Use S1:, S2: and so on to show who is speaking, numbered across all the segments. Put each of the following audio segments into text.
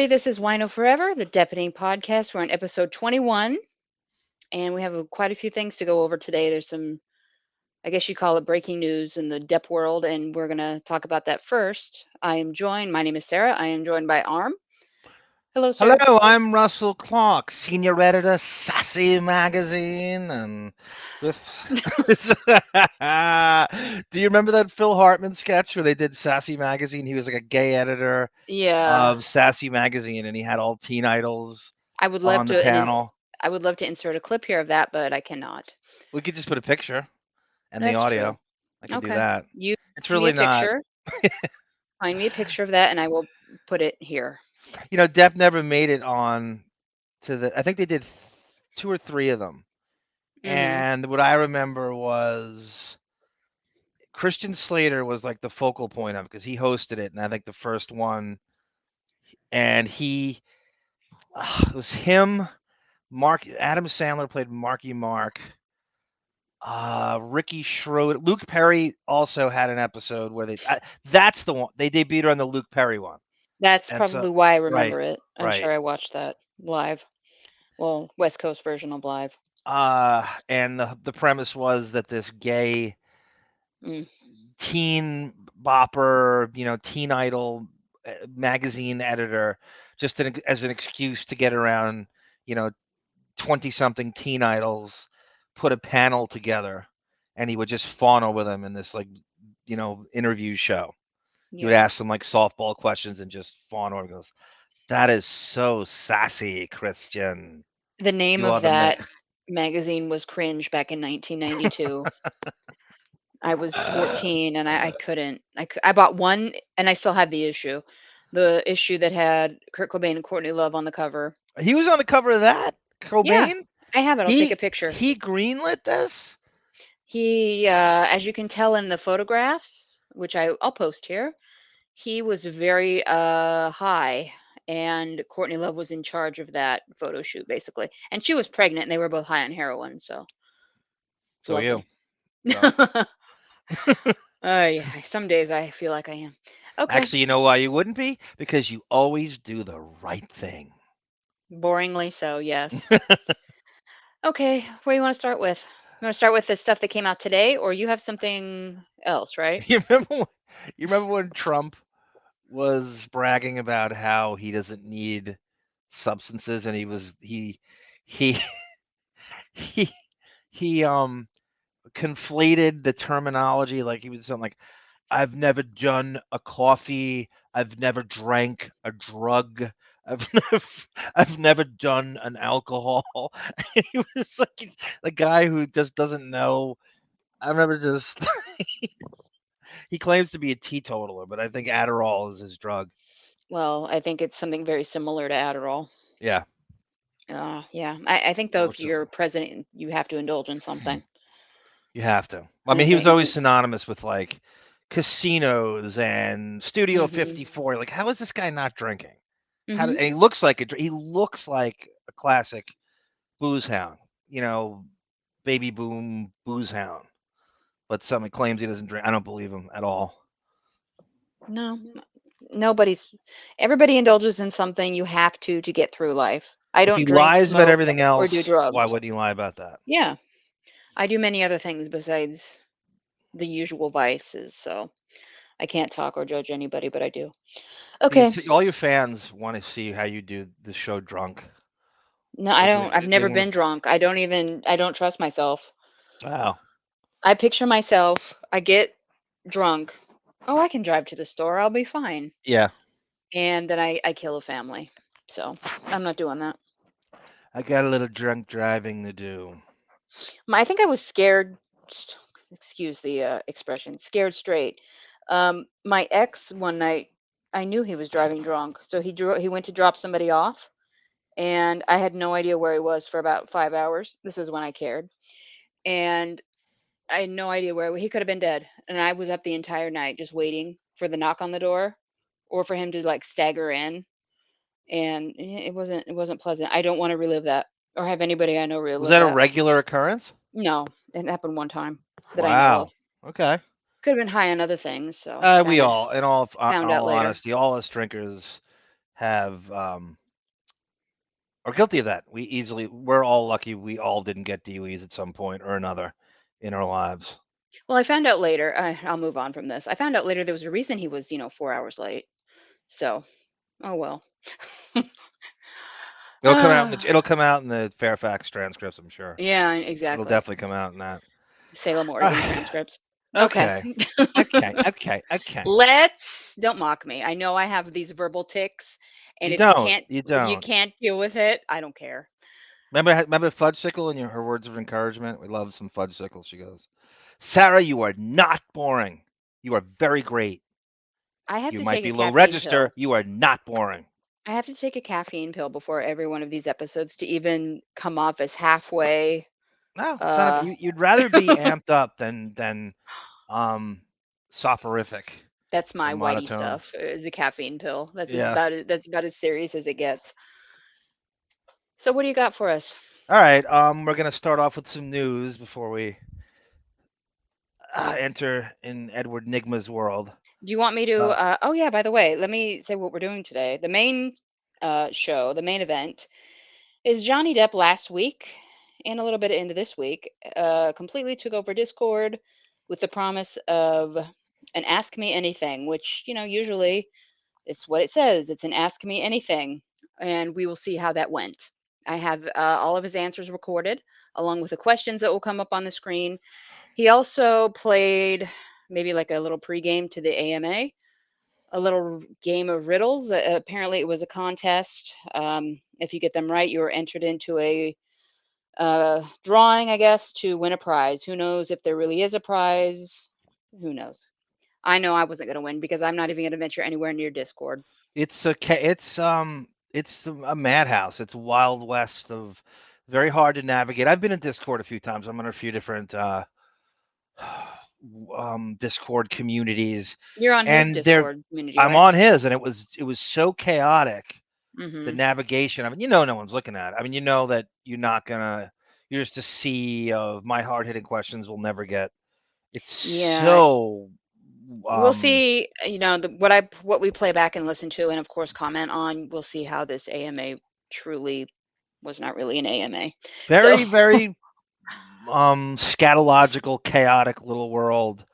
S1: everybody. This is WINO Forever, the Deppening podcast. We're on episode 21, and we have quite a few things to go over today. There's some, I guess you call it breaking news in the Depp world, and we're going to talk about that first. My name is Sarah. I am joined by Arm. Hello, sir.
S2: Hello, I'm Russell Clark, senior editor, Sassy magazine, and with. Do you remember that Phil Hartman sketch where they did Sassy magazine? He was like a gay editor
S1: Yeah,
S2: of Sassy magazine, and he had all teen idols
S1: I would love
S2: on the
S1: to.
S2: panel.
S1: I would love to insert a clip here of that, but I cannot.
S2: We could just put a picture and the
S1: That's true.
S2: audio. I could do
S1: Okay,
S2: that.
S1: you
S2: It's
S1: find me a
S2: really not.
S1: picture. Find me a picture of that, and I will put it here.
S2: Depp never made it on to the. I think they did two or three of them,
S1: Mm-hmm.
S2: and what I remember was Christian Slater was like the focal point of it because he hosted it, and I think the first one, and it was him, Adam Sandler played Marky Mark, Ricky Schroeder, Luke Perry also had an episode where that's the one they debuted on the Luke Perry one,
S1: That's
S2: and so
S1: probably why I
S2: right,
S1: remember it. I'm
S2: right,
S1: sure I watched that live. Well, West Coast version of live.
S2: and the premise was that this gay
S1: Mm.
S2: teen bopper, teen idol magazine editor, just as an excuse to get around, you know, 20 something teen idols, put a panel together, and he would just fawn over them in this, like, interview show. He would
S1: Yeah.
S2: ask them like softball questions and just fawn over. He goes, that is so sassy, Christian.
S1: The name
S2: You
S1: of
S2: are the man.
S1: that magazine was Cringe back in 1992. I was 14 and I couldn't. I bought one and I still have the issue. The issue that had Kurt Cobain and Courtney Love on the cover.
S2: He was on the cover of that,
S1: Yeah,
S2: Cobain.
S1: I have it. I'll take a picture.
S2: He greenlit this.
S1: He, as you can tell in the photographs, which I'll post here, he was very high, and Courtney Love was in charge of that photo shoot, basically. And she was pregnant, and they were both high on heroin, so it's
S2: So you.
S1: lovely.
S2: So
S1: Yeah, some days I feel like I am. Okay,
S2: actually, you know why you wouldn't be? Because you always do the right thing.
S1: boringly so, yes. Okay, where you want to start with? You want to start with the stuff that came out today, or you have something else, right?
S2: You remember when, you remember when Trump was bragging about how he doesn't need substances, and he he he conflated the terminology, like he was something like, I've never done a coffee, I've never drank a drug, I've never, I've never done an alcohol. And he was like the guy who just doesn't know. I remember just he claims to be a teetotaler, but I think Adderall is his drug.
S1: Well, I think it's something very similar to Adderall.
S2: Yeah,
S1: Yeah. I think though, if
S2: works.
S1: you're president, you have to indulge in something.
S2: You have to. I
S1: I
S2: mean, he was
S1: think.
S2: always synonymous with like casinos and Studio
S1: Mm-hmm.
S2: 54. Like, how is this guy not drinking?
S1: Mm-hmm.
S2: And he looks like he looks like a classic booze hound, you know, baby boom booze hound. But someone claims he doesn't drink. I don't believe him at all.
S1: No, nobody's. Everybody indulges in something. You have to get through life. I
S2: If
S1: don't
S2: he
S1: drink,
S2: lies about
S1: smoke,
S2: everything
S1: or do
S2: else, why
S1: drugs.
S2: wouldn't he lie about that?
S1: Yeah, I do many other things besides the usual vices. So I can't talk or judge anybody, but I do. Okay.
S2: All your fans want to see how you do the show drunk.
S1: No, I
S2: Like
S1: don't. I've
S2: they
S1: never
S2: want
S1: been
S2: to.
S1: drunk. I don't even. I don't trust myself.
S2: Wow.
S1: I picture myself. I get drunk. Oh, I can drive to the store. I'll be fine.
S2: Yeah.
S1: And then I kill a family. So I'm not doing that.
S2: I got a little drunk driving to do.
S1: I think I was scared. Excuse the expression. Scared straight. My ex one night, I knew he was driving drunk, so he went to drop somebody off, and I had no idea where he was for about 5 hours. This is when I cared, and I had no idea where he could have been dead. And I was up the entire night just waiting for the knock on the door, or for him to like stagger in, and it wasn't pleasant. I don't want to relive that or have anybody I know
S2: Was
S1: relive
S2: that a
S1: that.
S2: regular occurrence?
S1: No, it happened one time that I know of.
S2: Wow. Okay.
S1: Could have been high on other things, so
S2: We
S1: kind of
S2: all, in
S1: found out
S2: all
S1: later.
S2: honesty, all us drinkers have are guilty of that. We're all lucky we all didn't get DUIs at some point or another in our lives.
S1: Well, I found out later. I'll move on from this. I found out later there was a reason he was, 4 hours late. So, oh well. Ah,
S2: It'll come out in the Fairfax transcripts, I'm sure.
S1: yeah,
S2: It'll
S1: exactly.
S2: definitely come out in that.
S1: Salem, Oregon
S2: Ah,
S1: transcripts. Okay.
S2: okay. Okay.
S1: Let's don't mock me. I know I have these verbal tics, and
S2: You
S1: if you
S2: don't.
S1: can't
S2: You
S1: if you
S2: don't.
S1: can't deal with it, I don't care.
S2: Remember Fudgesicle and her words of encouragement? We love some Fudgesicle. She goes, Sarah, you are not boring. You are very great.
S1: I have
S2: You
S1: to
S2: might
S1: take
S2: be
S1: a
S2: low
S1: caffeine
S2: register.
S1: pill.
S2: You are not boring.
S1: I have to take a caffeine pill before every one of these episodes to even come off as halfway.
S2: No, it's not.
S1: Uh,
S2: You'd rather be amped up than um soporific
S1: that's
S2: or
S1: my whitey
S2: monotone.
S1: stuff. Is a caffeine pill.
S2: Yeah.
S1: That's about as serious as it gets. So what do you got for us?
S2: All right. We're gonna start off with some news before we enter in Edward Nigma's world.
S1: Do you want me to?
S2: Uh,
S1: Oh yeah, by the way, let me say what we're doing today. The main show, the main event, is Johnny Depp last week and a little bit into this week. Completely took over Discord with the promise of an Ask Me Anything, which usually it's what it says. It's an Ask Me Anything, and we will see how that went. I have all of his answers recorded, along with the questions that will come up on the screen. He also played maybe like a little pregame to the AMA, a little game of riddles. Apparently, it was a contest. If you get them right, you are entered into a drawing, I guess, to win a prize. Who knows if there really is a prize? Who knows? I know I wasn't going to win because I'm not even going to venture anywhere near Discord.
S2: it's a madhouse. It's a wild west of very hard to navigate. I've been in Discord a few times. I'm on a few different Discord communities,
S1: You're on his
S2: and there
S1: Discord community,
S2: I'm
S1: right?
S2: on his, and it was so chaotic. The
S1: Mm-hmm.
S2: navigation. I mean, no one's looking at it. I mean, that you're just a sea of my hard hitting questions will never get. It's
S1: Yeah,
S2: so
S1: we'll
S2: um
S1: see. What we play back and listen to, and of course comment on. We'll see how this AMA truly was not really an AMA. So,
S2: very, very scatological, chaotic little world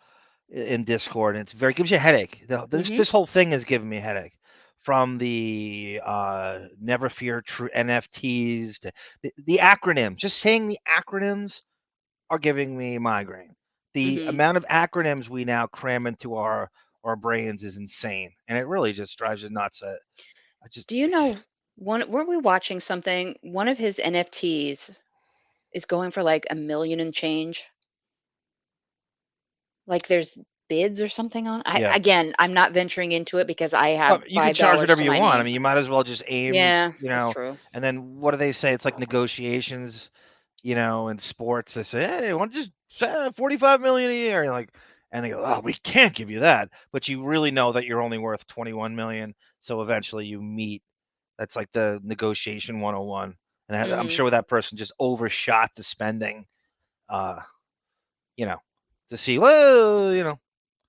S2: in Discord, and gives you a headache. This
S1: hmm
S2: this whole thing is giving me a headache. From the Never Fear True NFTs to the acronyms, just saying the acronyms are giving me a migraine. The
S1: hmm
S2: amount of acronyms we now cram into our brains is insane, and it really just drives you nuts. I just
S1: do you know one? Weren't we watching something? One of his NFTs is going for like a million and change. Like there's bids or something on. I
S2: yeah.
S1: again, I'm not venturing into it because I
S2: Well,
S1: have
S2: you can
S1: five
S2: charge
S1: dollars
S2: whatever
S1: to
S2: you
S1: my
S2: want. I
S1: name.
S2: mean, you might as well just aim,
S1: Yeah, that's true.
S2: and then what do they say? It's like negotiations, in sports. They say, "Hey, why don't you just 45 million a year?" And they go, "Oh, we can't give you that." But you really know that you're only worth 21 million. So eventually you meet. That's like the negotiation 101. And I'm
S1: hmm
S2: sure that person just overshot the spending, uh, you know, to see, well,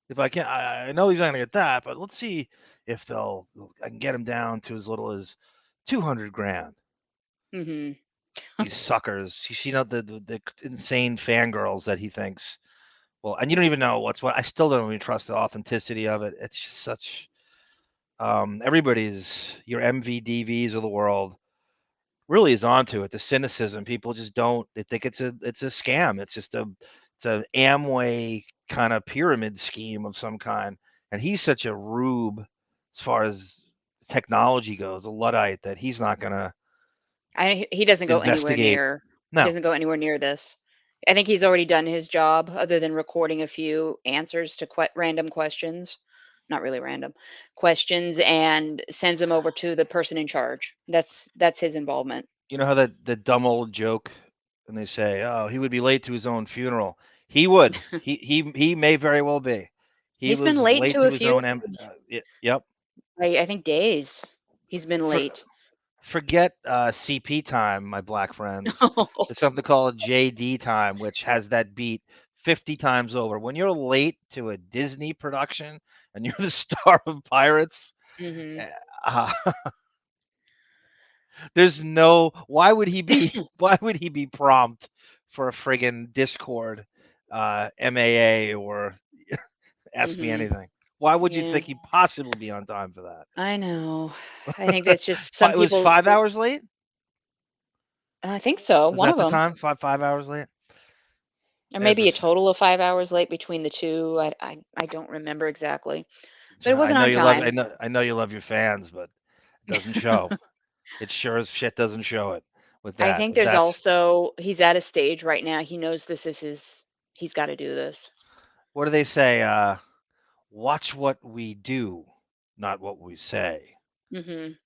S2: if I can, I know he's not gonna get that, but let's see if I can get him down to as little as 200 grand.
S1: hmm
S2: These suckers, the insane fangirls that he thinks. Well, and you don't even know what's what. I still don't even trust the authenticity of it. It's just such. Everybody's your MVDVs of the world really is onto it. The cynicism, people just don't. They think it's a scam. It's a Amway kind of pyramid scheme of some kind. And he's such a rube as far as technology goes, a luddite that he's not gonna
S1: he doesn't go anywhere
S2: investigate.
S1: near. He
S2: No,
S1: doesn't go anywhere near this. I think he's already done his job, other than recording a few answers to random questions. Not really random questions, and sends them over to the person in charge. That's his involvement.
S2: you know how that the dumb old joke, and they say, "Oh, he would be late to his own funeral." He would. He may very well be. He
S1: He's been
S2: was
S1: late
S2: late
S1: to
S2: to
S1: a
S2: his
S1: few.
S2: own. Yep.
S1: I think days. He's been
S2: For
S1: late.
S2: Forget CP time, my black friends. There's something called JD time, which has that beat 50 times over. When you're late to a Disney production and you're the star of Pirates,
S1: hmm
S2: eh, uh, There's no. Why would he be? Why would he be prompt for a friggin' Discord, MAA or Ask Me
S1: Mhm.
S2: Anything? Why would you
S1: Yeah,
S2: think he'd possibly be on time for that?
S1: I know. I think that's just some
S2: It was
S1: people.
S2: 5 hours late.
S1: I think so.
S2: Was
S1: One
S2: that
S1: of
S2: the
S1: them,
S2: time? Five hours late.
S1: or
S2: There's
S1: maybe a
S2: this.
S1: total of 5 hours late between the two. I don't remember exactly, but it
S2: I
S1: wasn't
S2: know
S1: on
S2: you love.
S1: time.
S2: I know you love your fans, but it doesn't show. It sure as shit doesn't show it with
S1: I
S2: that.
S1: think
S2: If
S1: there's
S2: that's
S1: also he's at a stage right now. He knows this is his. He's got to do this.
S2: what do they say? Watch what we do, not what we say.
S1: Mhm.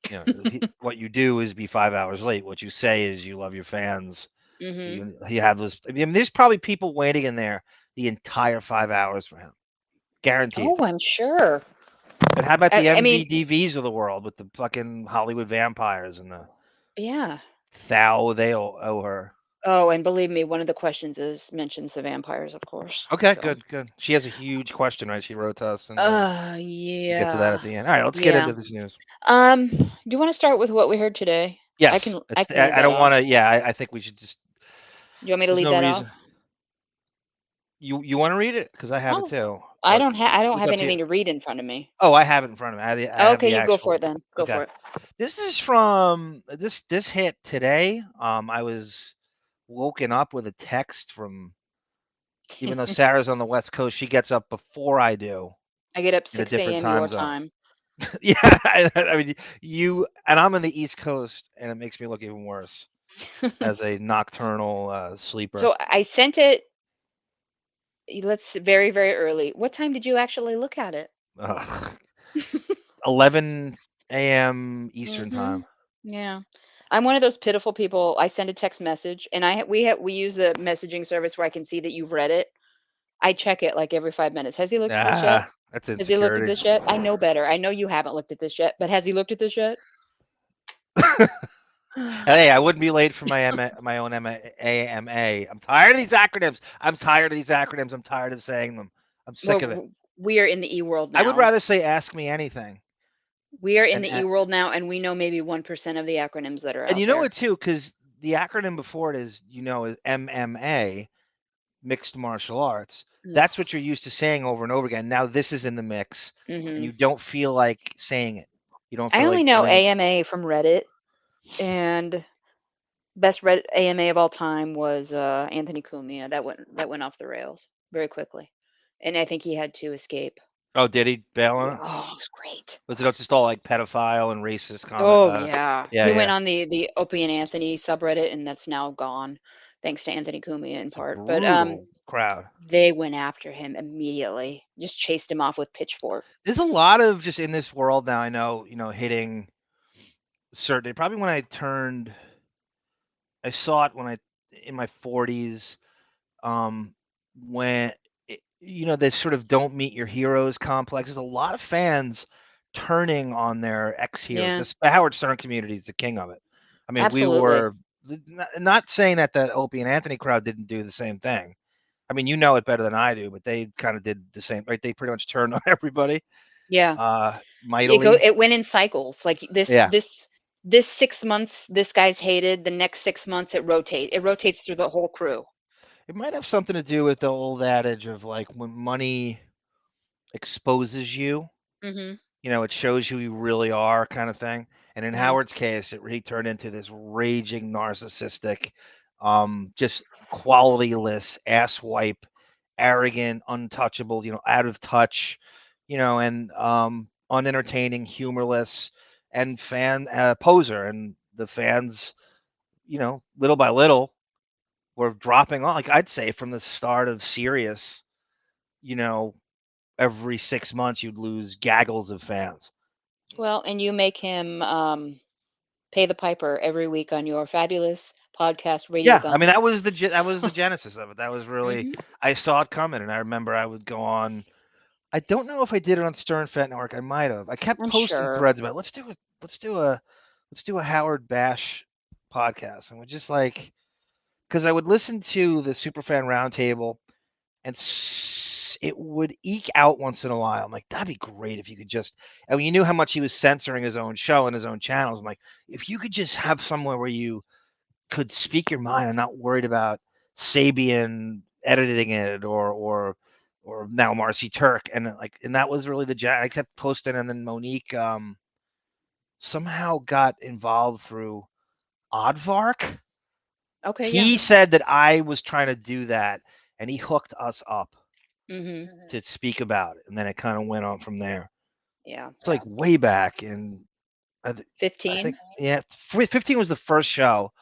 S2: What you do is be 5 hours late. What you say is you love your fans.
S1: Mhm.
S2: You have this. I mean, there's probably people waiting in there the entire 5 hours for him, guaranteed.
S1: Oh, I'm sure.
S2: But how about the
S1: I mean,
S2: MVDVs of the world with the fucking Hollywood vampires and the
S1: yeah.
S2: thou they owe her?
S1: Oh, and believe me, one of the questions is mentions the vampires, of course.
S2: Okay,
S1: So,
S2: good, good. She has a huge question, right? She wrote to us, and we'll get to that
S1: yeah,
S2: at the end. All right, let's get
S1: yeah.
S2: into this news.
S1: Do you want to start with what we heard today?
S2: Yes,
S1: I
S2: it's.
S1: can lead
S2: I
S1: that
S2: don't want
S1: off.
S2: to. Yeah, I think we should just.
S1: Do you want me to
S2: There's
S1: lead
S2: no
S1: that off?
S2: reason. You want to read it because I have it
S1: Oh,
S2: too. But
S1: I don't
S2: it's
S1: have
S2: up to you.
S1: anything to read in front of me.
S2: Oh, I have it in front of me. I have
S1: Okay,
S2: the
S1: you go for
S2: actual.
S1: it then. Go
S2: Okay,
S1: for it.
S2: this is from this hit today. I was woken up with a text from. Even though Sarah's on the West Coast, she gets up before I do
S1: I get up
S2: in a
S1: 6
S2: different
S1: a.m.
S2: time
S1: your
S2: zone.
S1: time.
S2: Yeah, I mean you and I'm on the East Coast, and it makes me look even worse as a nocturnal sleeper.
S1: So I sent it. Let's very very early. What time did you actually look at it?
S2: Ugh. 11 a.m. Eastern
S1: Mhm.
S2: time.
S1: Yeah. I'm one of those pitiful people. I send a text message and we use the messaging service where I can see that you've read it. I check it like every 5 minutes. Has he looked at this yet?
S2: That's
S1: Has he looked at
S2: insecurity.
S1: this yet? I know better. I know you haven't looked at this yet, but has he looked at this yet?
S2: Hey, I wouldn't be late for my own AMA. I'm tired of these acronyms. I'm tired of these acronyms. I'm tired of saying them. I'm sick of it.
S1: We are in the E world
S2: I would
S1: now.
S2: rather say ask me anything.
S1: We are in
S2: And
S1: the E world now, and we know maybe 1% of the acronyms that are
S2: you
S1: out
S2: know
S1: there.
S2: what too, because the acronym before it is MMA, mixed martial arts. That's what
S1: Ugh.
S2: you're used to saying over and over again. Now this is in the mix, and
S1: Hmm.
S2: you don't feel like saying it. You don't
S1: I
S2: feel
S1: only
S2: like
S1: know
S2: doing it.
S1: AMA from Reddit, and best Reddit AMA of all time was Anthony Cumia. That went off the rails very quickly, and I think he had to escape.
S2: Oh, did he bail on
S1: Yeah,
S2: it?
S1: oh, it was great.
S2: Was it just all like pedophile and racist comment?
S1: Oh yeah,
S2: Yeah,
S1: he went
S2: yeah.
S1: on the Opie and Anthony subreddit, and that's now gone, thanks to Anthony Cumia in
S2: It's a
S1: part. But
S2: brutal crowd.
S1: they went after him immediately, just chased him off with pitchforks.
S2: There's a lot of just in this world now. I know, hitting certain. Probably when I turned, I saw it when I in my 40s. um, when they sort of don't meet your heroes complex. There's a lot of fans turning on their ex-heroes.
S1: Yeah,
S2: The Howard Stern community is the king of it. I mean, we
S1: absolutely.
S2: were not saying that the Opie and Anthony crowd didn't do the same thing. I mean, you know it better than I do, but they kind of did the same, right? They pretty much turned on everybody,
S1: Yeah.
S2: mightily.
S1: It went in cycles. Like
S2: Yeah,
S1: this 6 months, this guy's hated. The next 6 months, it rotates through the whole crew.
S2: it might have something to do with the old adage of like when money exposes you,
S1: Hmm.
S2: it shows who you really are kind of thing. And in
S1: Yeah.
S2: Howard's case, it really turned into this raging narcissistic, just qualityless, asswipe, arrogant, untouchable, out of touch, and unentertaining, humorless, and fan poser. And the fans, little by little, were dropping off. Like I'd say from the start of Sirius, you know, every 6 months you'd lose gaggles of fans.
S1: Well, and you make him pay the piper every week on your fabulous podcast Radio
S2: Yeah, I mean
S1: Gum.
S2: that was the genesis of it. That was really
S1: Hmm.
S2: I saw it coming, and I remember I would go on. I don't know if I did it on Stern Fat Network. I might have. I kept
S1: I'm
S2: posting
S1: sure.
S2: threads about let's do a Howard Bash podcast, and we just like because I would listen to the Superfan Roundtable, and it would eke out once in a while. I'm like, that'd be great if you could just. I mean, you knew how much he was censoring his own show and his own channels. I'm like, if you could just have somewhere where you could speak your mind and not worried about Sabian editing it or now Marcy Turk and that was really the I kept posting and then Monique somehow got involved through Aardvark.
S1: Okay, yeah.
S2: He said that I was trying to do that and he hooked us up
S1: Mhm.
S2: to speak about it and then it kind of went on from there.
S1: Yeah.
S2: It's like way back in I
S1: 15?
S2: think yeah 15 was the first show.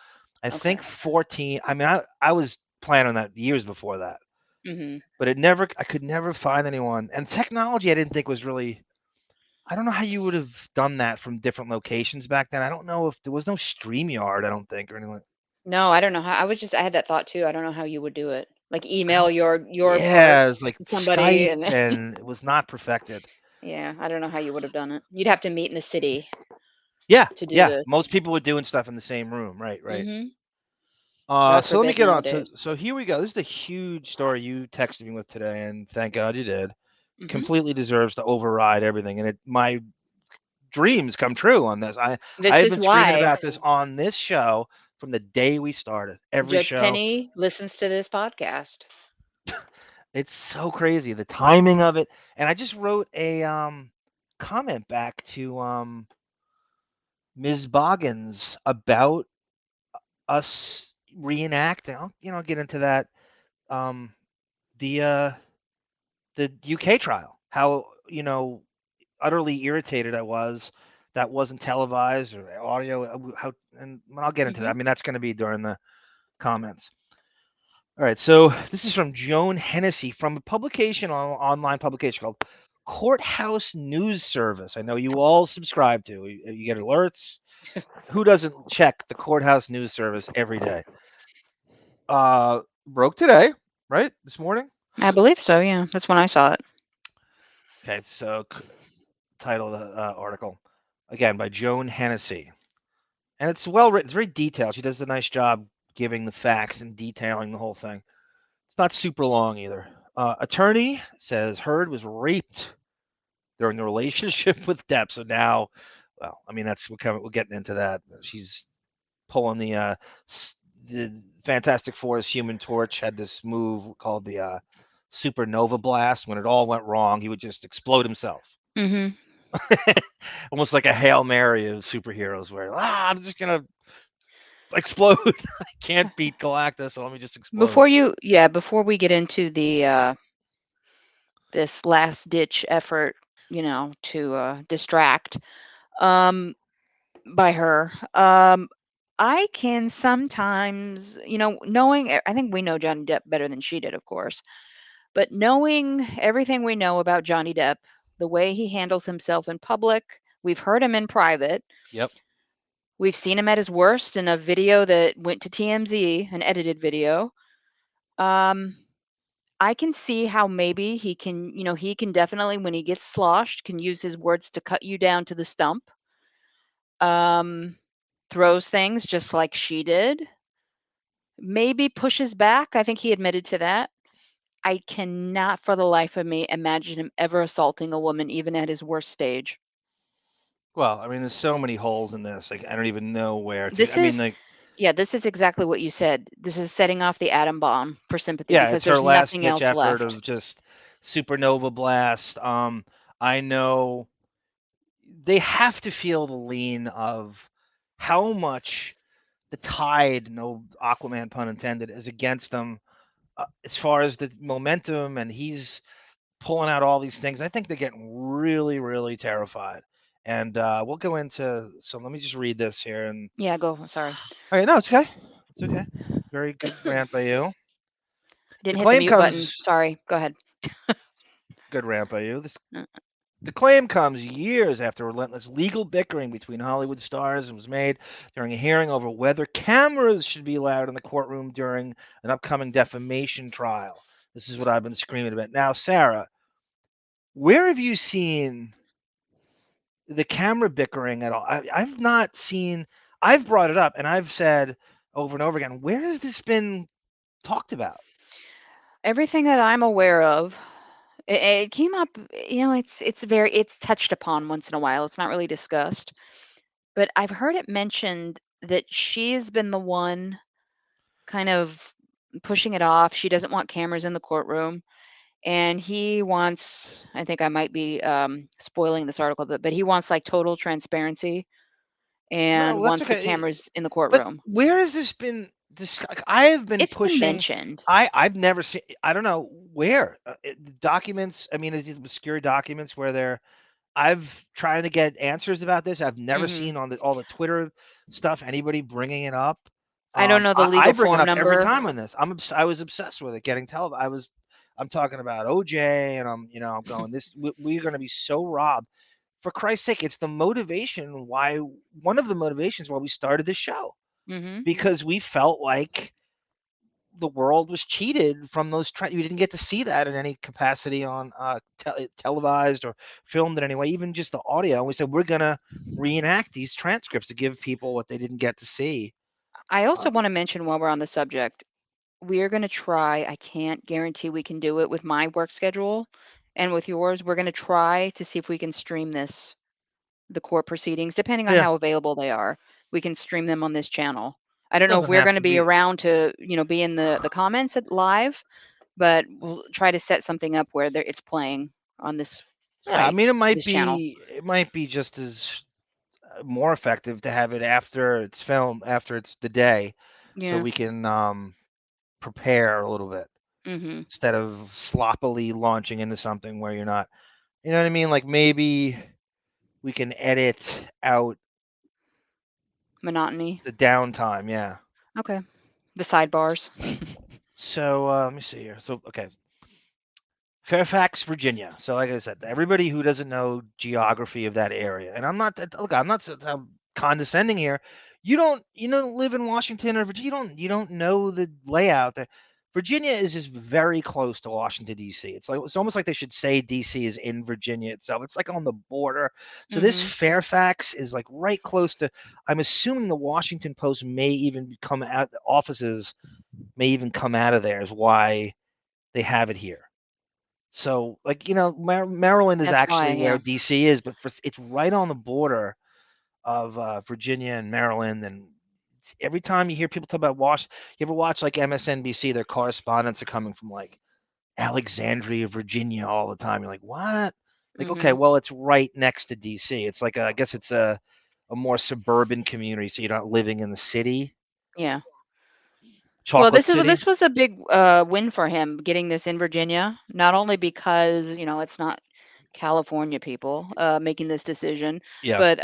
S2: I
S1: Okay.
S2: think 14. I mean, I was planning on that years before that,
S1: Mhm.
S2: but I could never find anyone. And technology, I didn't think was really. I don't know how you would have done that from different locations back then. I don't know if there was no StreamYard. I don't think or anything.
S1: No, I don't know how. I had that thought too. I don't know how you would do it. Like
S2: I
S1: email
S2: don't.
S1: your part
S2: Yeah, it was like
S1: to somebody
S2: Skype,
S1: and then
S2: and it was not perfected.
S1: yeah, I don't know how you would have done it. You'd have to meet in the city
S2: Yeah,
S1: to do
S2: yeah.
S1: this.
S2: Most people were doing stuff in the same room. Right, right.
S1: Mhm. God
S2: So let me
S1: forbid
S2: get on. So
S1: nowadays.
S2: so here we go. This is a huge story you texted me with today, and thank God you did.
S1: Mhm.
S2: Completely deserves to override everything, and my dreams come true on this. I
S1: This
S2: have
S1: is
S2: been screaming
S1: why
S2: about this on this show from the day we started. Every
S1: Judge
S2: show.
S1: Penney listens to this podcast.
S2: It's so crazy the timing of it. And I just wrote a comment back to Ms. Boggins about us reenacting. I'll get into that. Um, the uh, the UK trial. How utterly irritated I was that wasn't televised or audio. How and I'll get into that. I
S1: Mhm.
S2: mean, that's going to be during the comments. All right, so this is from Joan Hennessy from a publication online publication called Courthouse News Service. I know you all subscribe to. You get alerts. Who doesn't check the Courthouse News Service every day? Broke today, right? This morning.
S1: I believe so, yeah. That's when I saw it.
S2: Okay, so title of the article again by Joan Hennessy, and it's well written. It's very detailed. She does a nice job giving the facts and detailing the whole thing. It's not super long either. Attorney says Heard was raped during the relationship with Depp. So now, well, I mean, we're getting into that. She's pulling the Fantastic Four's Human Torch had this move called the supernova blast. When it all went wrong, he would just explode himself.
S1: Mhm.
S2: Almost like a Hail Mary of superheroes where I'm just gonna explode. I can't beat Galactus, so let me just explode.
S1: Before we get into the this last ditch effort, to distract um by her. I can sometimes, knowing I think we know Johnny Depp better than she did, of course. But knowing everything we know about Johnny Depp, the way he handles himself in public, we've heard him in private.
S2: Yep.
S1: We've seen him at his worst in a video that went to TMZ, an edited video. Um, I can see how maybe he can definitely, when he gets sloshed, can use his words to cut you down to the stump. Um, throws things just like she did. Maybe pushes back. I think he admitted to that. I cannot for the life of me imagine him ever assaulting a woman, even at his worst stage.
S2: Well, I mean, there's so many holes in this. Like, I don't even know where to.
S1: This
S2: I mean,
S1: is
S2: like,
S1: Yeah, this is exactly what you said. This is setting off the atom bomb for sympathy
S2: yeah,
S1: because
S2: it's her
S1: there's
S2: last
S1: nothing
S2: ditch
S1: else
S2: effort
S1: left.
S2: of just supernova blast. I know they have to feel the lean of how much the tide, no Aquaman pun intended, is against them as far as the momentum, and he's pulling out all these things. I think they're getting really, really terrified. And we'll go into. So let me just read this here. And
S1: Yeah, go. Sorry.
S2: all right, no, it's okay. It's okay. Very good rant by you. The
S1: Didn't hit the
S2: claim
S1: mute button.
S2: comes.
S1: Sorry. Go ahead.
S2: Good rant by you.
S1: Uh,
S2: The claim comes years after relentless legal bickering between Hollywood stars and was made during a hearing over whether cameras should be allowed in the courtroom during an upcoming defamation trial. This is what I've been screaming about. Now, Sarah, where have you seen the camera bickering at all? I've not seen, I've brought it up and I've said over and over again, where has this been talked about?
S1: Everything that I'm aware of, It came up, it's touched upon once in a while. It's not really discussed, but I've heard it mentioned that she's been the one kind of pushing it off. She doesn't want cameras in the courtroom, and he wants, I think I might be spoiling this article, but he wants like total transparency and
S2: No, that's
S1: wants the
S2: okay.
S1: cameras in the
S2: But
S1: courtroom.
S2: where has this been? This I have been
S1: It's been
S2: pushing.
S1: mentioned.
S2: I've never seen. I don't know where documents. I mean, is these obscure documents where they're. I've trying to get answers about this. I've never
S1: Hmm.
S2: seen on all the Twitter stuff anybody bringing it up.
S1: I don't know the
S2: I
S1: legal
S2: bring it
S1: form
S2: up every
S1: number.
S2: time on this. I was obsessed with it. Getting I'm talking about OJ, and I'm going. We're going to be so robbed. For Christ's sake, it's the motivation why one of the motivations why we started this show,
S1: Hmm.
S2: because we felt like the world was cheated from those. You didn't get to see that in any capacity on televised or filmed in any way, even just the audio. And we said we're gonna reenact these transcripts to give people what they didn't get to see.
S1: I
S2: Uh,
S1: also want to mention while we're on the subject, we are going to try. I can't guarantee we can do it with my work schedule and with yours. We're going to try to see if we can stream the court proceedings, depending on
S2: yeah,
S1: how available they are. We can stream them on this channel. I don't know if
S2: doesn't
S1: we're
S2: have
S1: going to
S2: to
S1: be
S2: be.
S1: around to, be in the comments at live, but we'll try to set something up where it's playing on this
S2: Yeah, I
S1: site,
S2: mean,
S1: this channel.
S2: it might be just as more effective to have it after it's filmed, after it's the day, so
S1: Yeah.
S2: we can prepare a little bit
S1: Mhm.
S2: instead of sloppily launching into something where you're not. You know what I mean? Like maybe we can edit out
S1: Monotony.
S2: the downtime. Yeah.
S1: Okay. The sidebars.
S2: So let me see here. So okay, Fairfax, Virginia. So like I said, everybody who doesn't know geography of that area, and I'm not look, I'm not condescending here. You don't live in Washington or Virginia. You don't know the layout there. Virginia is just very close to Washington D.C. It's almost like they should say D.C. is in Virginia itself. It's like on the border. So this
S1: Mhm.
S2: Fairfax is like right close to. I'm assuming the Washington Post may even come out. The offices may even come out of there. Is why they have it here. So, like, Maryland is
S1: That's why,
S2: actually where
S1: yeah.
S2: DC is, but it's right on the border of Virginia and Maryland. And every time you hear people talk about you ever watch like MSNBC? Their correspondents are coming from like Alexandria, Virginia, all the time. You're like, what? Like, okay,
S1: Mhm.
S2: well, it's right next to DC. It's like I guess it's a more suburban community, so you're not living in the city,
S1: Yeah. Well,
S2: chocolate city.
S1: this was a big win for him getting this in Virginia, not only because, it's not California people making this decision,
S2: Yeah,
S1: but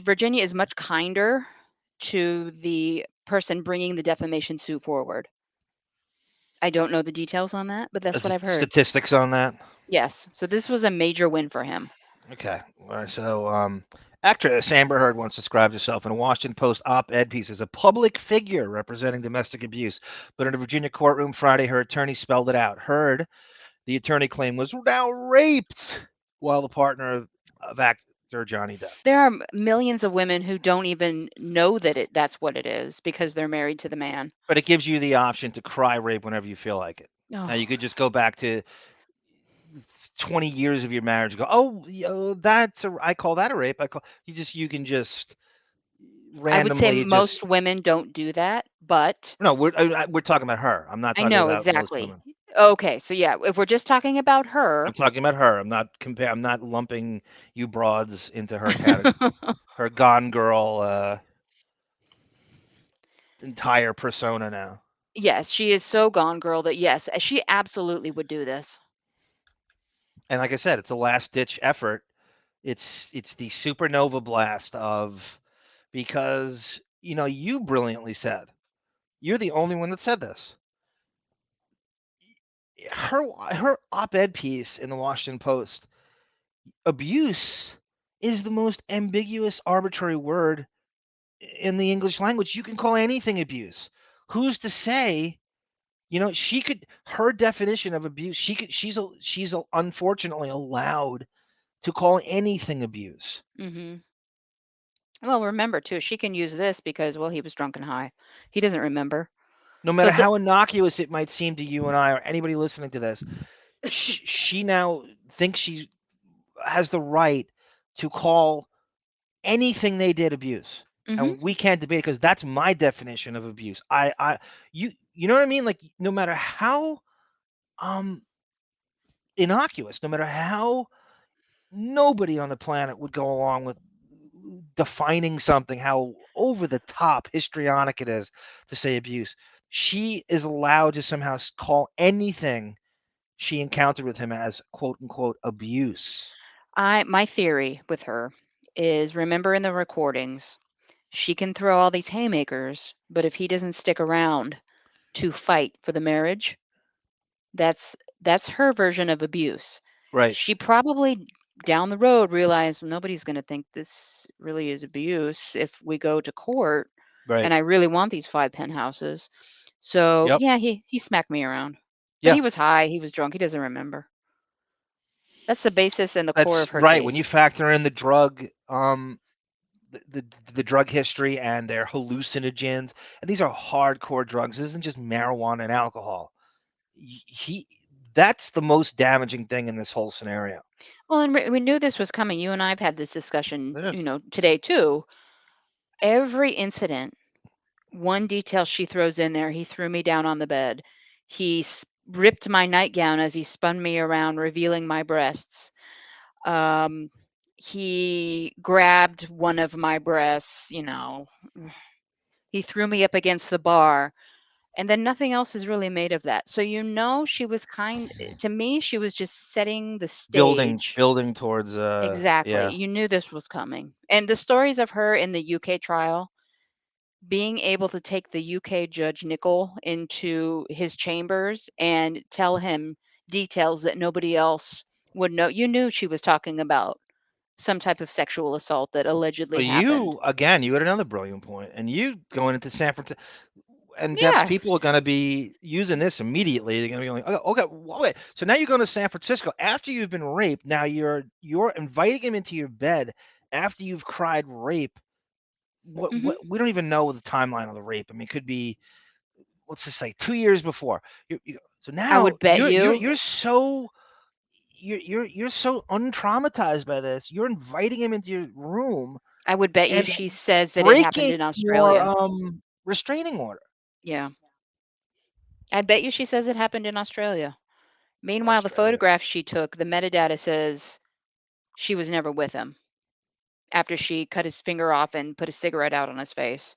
S1: Virginia is much kinder to the person bringing the defamation suit forward. I don't know the details on that, but that's what I've heard.
S2: statistics on that.
S1: Yes. So this was a major win for him.
S2: Okay. All right. So, actress Amber Heard once described herself in a Washington Post op-ed piece as a public figure representing domestic abuse. But in a Virginia courtroom Friday, her attorney spelled it out. Heard, the attorney claimed, was now raped while the partner of actor Johnny Depp.
S1: There are millions of women who don't even know that that's what it is because they're married to the man.
S2: But it gives you the option to cry rape whenever you feel like it. Now
S1: Oh,
S2: you could just go back to 20 years of your marriage. And go, oh, that's I call that a rape. You can just
S1: I would say
S2: randomly just.
S1: most women don't do that, but
S2: No, we're talking about her. I'm not
S1: I
S2: talking
S1: know
S2: about most
S1: exactly.
S2: women.
S1: Okay, so yeah, if we're just talking about
S2: I'm
S1: her,
S2: talking about her. I'm not lumping you broads into her category. Her Gone Girl entire persona now.
S1: yes, she is so gone girl that yes, she absolutely would do this.
S2: And like I said, it's a last ditch effort. It's the supernova blast of, because you brilliantly said, you're the only one that said this. Her op-ed piece in the Washington Post, abuse is the most ambiguous, arbitrary word in the English language. You can call anything abuse. Who's to say? She could. Her definition of abuse. Unfortunately allowed to call anything abuse.
S1: Mhm. Well, remember too, she can use this because well, he was drunk and high. He doesn't remember.
S2: No
S1: So
S2: matter
S1: it's a,
S2: how innocuous it might seem to you and I or anybody listening to this, she now thinks she has the right to call anything they did abuse.
S1: mhm.
S2: And we can't debate because that's my definition of abuse. You know what I mean? Like no matter how um innocuous, no matter how nobody on the planet would go along with defining something, how over the top histrionic it is to say abuse. She is allowed to somehow call anything she encountered with him as quote unquote abuse.
S1: My theory with her is, remember in the recordings, she can throw all these haymakers, but if he doesn't stick around to fight for the marriage, that's her version of abuse.
S2: Right,
S1: She probably down the road realized, "Well, nobody's going to think this really is abuse if we go to court
S2: right.
S1: and I really want these 5 penthouses." So,
S2: Yep.
S1: yeah, he smacked me around. But
S2: Yeah.
S1: he was high, he was drunk, he doesn't remember. That's the basis and the core
S2: That's
S1: of her
S2: right. When you
S1: case.
S2: factor in the drug the drug history and their hallucinogens, and these are hardcore drugs. This isn't just marijuana and alcohol. He That's the most damaging thing in this whole scenario.
S1: Well, and we knew this was coming. You and I have had this discussion,
S2: Yeah.
S1: today too. Every incident, one detail she throws in there, he threw me down on the bed. Ripped my nightgown as he spun me around, revealing my breasts. Um, he grabbed one of my breasts. He threw me up against the bar, and then nothing else is really made of that. So, she was to me, she was just setting the stage.
S2: Building towards
S1: Exactly.
S2: yeah.
S1: You knew this was coming. And the stories of her in the UK trial, being able to take the UK judge Nicol into his chambers and tell him details that nobody else would know. You knew she was talking about some type of sexual assault that allegedly
S2: But
S1: happened.
S2: you again, you had another brilliant point, and you going into San Francisco, and Depp's
S1: Yeah.
S2: people are going to be using this immediately. They're going to be like, okay, okay, wait. So now you're going to San Francisco after you've been raped. Now you're inviting him into your bed after you've cried rape.
S1: Hmm.
S2: What we don't even know the timeline of the rape. I mean, it could be, let's just say 2 years before. So
S1: I
S2: now
S1: would bet you,
S2: you're so untraumatized by this. You're inviting him into your room and
S1: she says that it happened
S2: breaking
S1: in
S2: your
S1: Australia.
S2: restraining order.
S1: Yeah. I bet you she says it happened in Australia. Meanwhile, the
S2: Australia.
S1: photograph she took, the metadata says she was never with him after she cut his finger off and put a cigarette out on his face.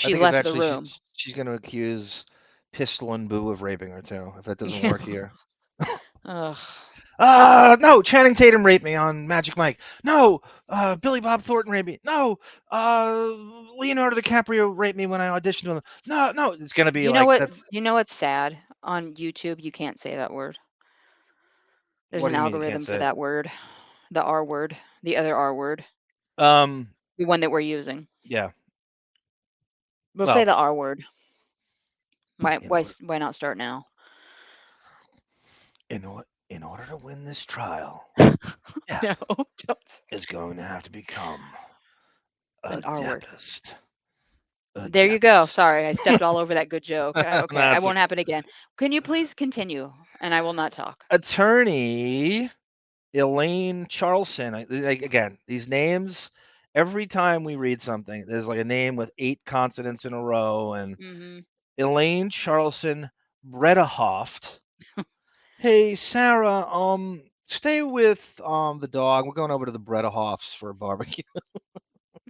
S2: I
S1: She
S2: think
S1: left the
S2: eventually
S1: room.
S2: she's going to accuse Pistol and Boo of raping her too. If that doesn't
S1: Yeah.
S2: work here.
S1: Ugh.
S2: No, Channing Tatum raped me on Magic Mike. No, Billy Bob Thornton raped me. No, uh, Leonardo DiCaprio raped me when I auditioned with him. No, no, it's gonna be
S1: You know
S2: like
S1: what?
S2: that's.
S1: You know what's sad? On YouTube, you can't say that word. There's
S2: What
S1: an
S2: do you mean you can't
S1: algorithm for
S2: say it?
S1: that word, the R word, the other R word,
S2: Um,
S1: the one that we're using.
S2: yeah.
S1: We'll say
S2: Well,
S1: the R word. Why?
S2: in
S1: Why?
S2: order
S1: s- Why not start now?
S2: in order to win this trial, Depp
S1: No, don't.
S2: is going to have to become a
S1: An R word.
S2: Deppist. A
S1: There you go.
S2: Deppist.
S1: Sorry, I stepped all over that good joke. Okay, I
S2: That's
S1: won't
S2: okay.
S1: happen again. Can you please continue? And I will not talk.
S2: Attorney Elaine Charlson. Like again, these names. Every time we read something, there's like a name with 8 consonants in a row, and
S1: Hmm.
S2: Elaine Charlson Bredehoft. Hey Sarah, stay with the dog. We're going over to the Bredehofts for a barbecue.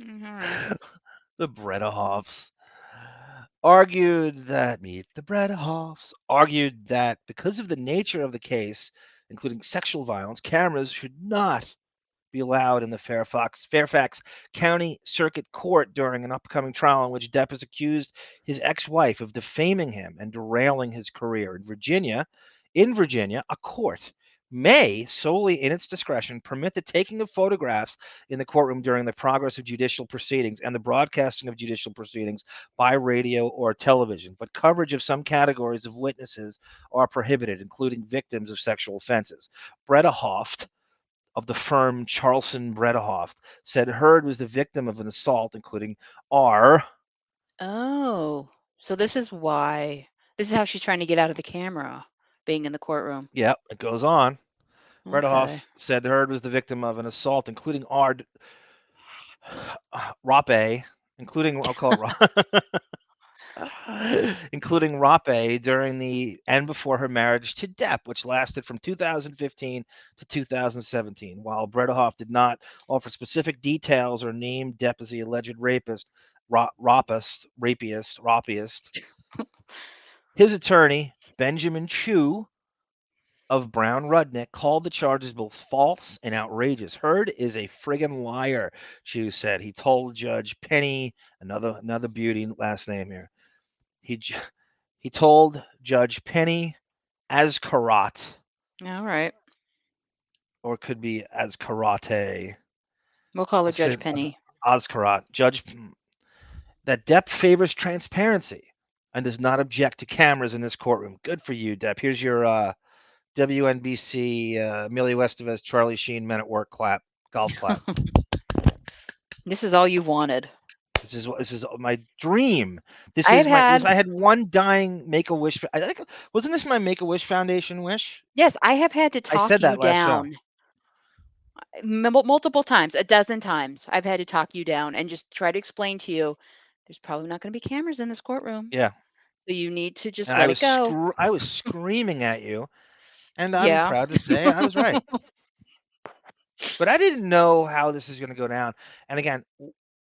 S1: All right.
S2: The Bredehofts Meet the Bredehofts argued that because of the nature of the case, including sexual violence, cameras should not be allowed in the Fairfax County Circuit Court during an upcoming trial in which Depp has accused his ex-wife of defaming him and derailing his career. In Virginia, a court may, solely in its discretion, permit the taking of photographs in the courtroom during the progress of judicial proceedings and the broadcasting of judicial proceedings by radio or television, but coverage of some categories of witnesses are prohibited, including victims of sexual offenses. Bredehoft of the firm Charlson Bredehoft said Heard was the victim of an assault, including R.
S1: Oh. So this is how she's trying to get out of the camera being in the courtroom.
S2: Yep, it goes on.
S1: Okay.
S2: Bredehoff said Heard was the victim of an assault, including Rape, including I'll call it including Rape during the and before her marriage to Depp, which lasted from 2015 to 2017. While Bredehoff did not offer specific details or name Depp as the alleged rapist, rapist, his attorney Benjamin Chu of Brown Rudnick called the charges both false and outrageous. Heard is a friggin' liar, Chu said. He told Judge Penney, another beauty last name here. He he told Judge Penney Azcarate,
S1: All right.
S2: or it could be Azcarate.
S1: We'll call her
S2: I'll say
S1: Judge Penny.
S2: Azcarate. Judge that Depp favors transparency and does not object to cameras in this courtroom. Good for you, Depp. Here's your WNBC Millie Estevez, Charlie Sheen Men at Work clap, golf clap.
S1: This is all you've wanted.
S2: This is my dream. This
S1: I have
S2: is my. If
S1: had
S2: I had one dying Make a Wish, I think wasn't this my Make a Wish Foundation wish?
S1: yes, I have had to
S2: I
S1: talk
S2: said
S1: you
S2: that last show.
S1: down multiple times, a dozen times. I've had to talk you down and just try to explain to you there's probably not going to be cameras in this courtroom.
S2: Yeah,
S1: So you need to just
S2: and
S1: let it go.
S2: I was screaming at you, and I'm
S1: Yeah.
S2: proud to say I was right. But I didn't know how this is going to go down. And again,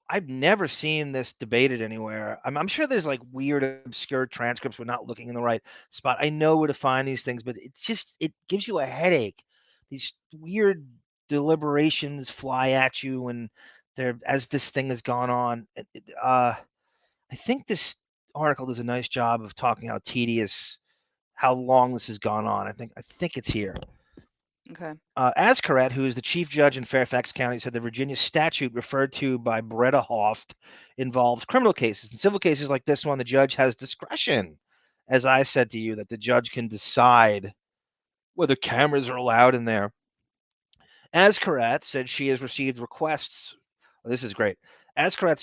S2: I've never seen this debated anywhere. I'm sure there's like weird, obscure transcripts. We're not looking in the right spot. I know where to find these things, but it gives you a headache. These weird deliberations fly at you, and they're as this thing has gone on. I think this article does a nice job of talking how long this has gone on. I think it's here.
S1: Okay.
S2: Azcarate, who is the chief judge in Fairfax County, said the Virginia statute referred to by Bredehoff involves criminal cases. In civil cases like this one, the judge has discretion. As I said to you, that the judge can decide whether cameras are allowed in there. Azcarate said she has received requests. Well, this is great. Azcarate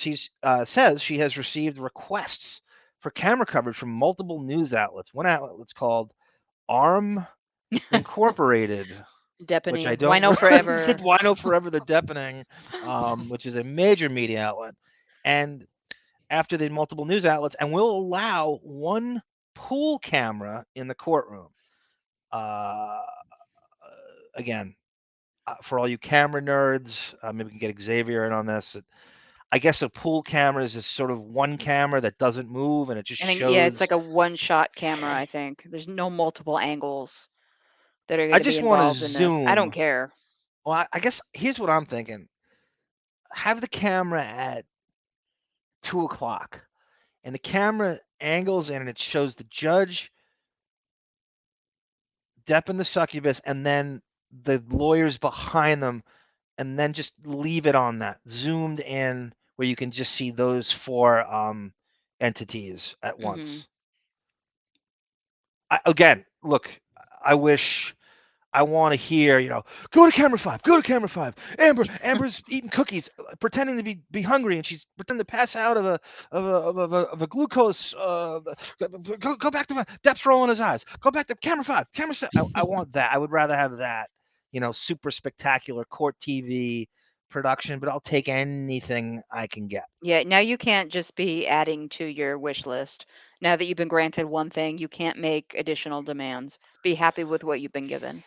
S2: says she has received requests for camera coverage from multiple news outlets. One outlet's called ARM Incorporated, which I
S1: Deppening.
S2: don't
S1: WINO
S2: the
S1: forever.
S2: WINO Forever, the Deppening, which is a major media outlet. And after the multiple news outlets, and will allow one pool camera in the courtroom. Uh, again, for all you camera nerds, maybe we can get Xavier in on this. I guess a pool camera is just sort of one camera that doesn't move and it just
S1: I think, yeah, it's
S2: shows.
S1: like a one-shot camera, I think. There's no multiple angles that are
S2: I
S1: going to be
S2: just want to
S1: involved in this. I don't
S2: zoom.
S1: care.
S2: Well, I guess here's what I'm thinking: have the camera at 2 o'clock, and the camera angles in and it shows the judge, Depp and the succubus, and then the lawyers behind them, and then just leave it on that zoomed in where you can just see those four entities at
S1: Hmm.
S2: once. Again, look, I wish I want to hear, go to camera 5, go to camera 5. Amber's eating cookies, pretending to be hungry, and she's pretending to pass out of a glucose. Go back to Depp's rolling his eyes. Go back to camera 5, camera 7. I want that. I would rather have that, super spectacular court TV production, but I'll take anything I can get.
S1: Yeah, now you can't just be adding to your wish list. Now that you've been granted one thing, you can't make additional demands. Be happy with what you've been given.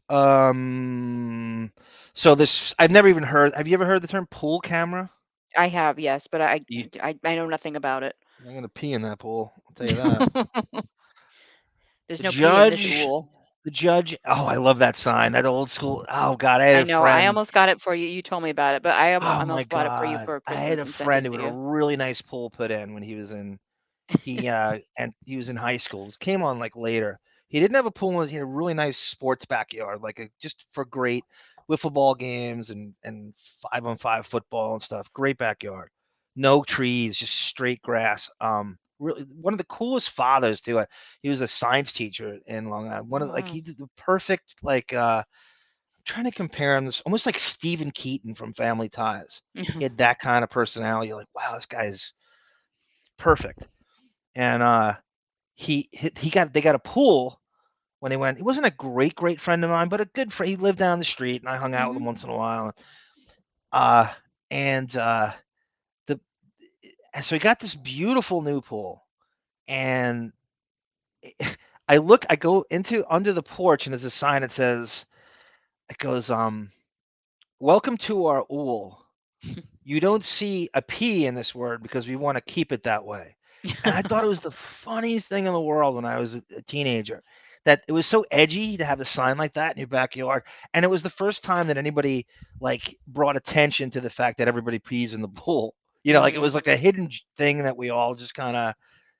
S2: Um, so this I've never even heard. Have you ever heard the term pool camera?
S1: I have, yes, but I
S2: You,
S1: I, I know nothing about it.
S2: I'm gonna pee in that pool. I'll tell you that.
S1: There's
S2: The
S1: no pee in this
S2: judge,
S1: ool.
S2: the judge. Oh, I love that sign. That old school. Oh God, I had
S1: I
S2: a
S1: know. I
S2: friend.
S1: almost got it for you. You told me about it, but I
S2: Oh my
S1: almost bought it for you
S2: God,
S1: for
S2: I had
S1: Christmas
S2: a
S1: and sent
S2: friend
S1: it
S2: who
S1: to
S2: had a
S1: you.
S2: really nice pool put in when he was in and he was in high school. It came on like later. He didn't have a pool. He had a really nice sports backyard, like just for great wiffle ball games and 5-on-5 football and stuff. Great backyard. No trees, just straight grass. Really one of the coolest fathers too. He was a science teacher in Long Island.
S1: Oh, wow.
S2: He did the perfect I'm trying to compare him. This almost like Stephen Keaton from Family Ties. He had that kind of personality. You're like, wow, this guy's perfect. and they got a pool when he went. He wasn't a great friend of mine, but a good friend. He lived down the street, and I hung out with him
S1: Mhm.
S2: once in a while. Uh, and the so he got this beautiful new pool, and I go into under the porch, and there's a sign that says, it goes, "Welcome to our ool. You don't see a P in this word because we want to keep it that way." And I thought it was the funniest thing in the world when I was a teenager. That it was so edgy to have a sign like that in your backyard, and it was the first time that anybody like brought attention to the fact that everybody pees in the pool. Like it
S1: Mm.
S2: was like a hidden thing that we all just kind of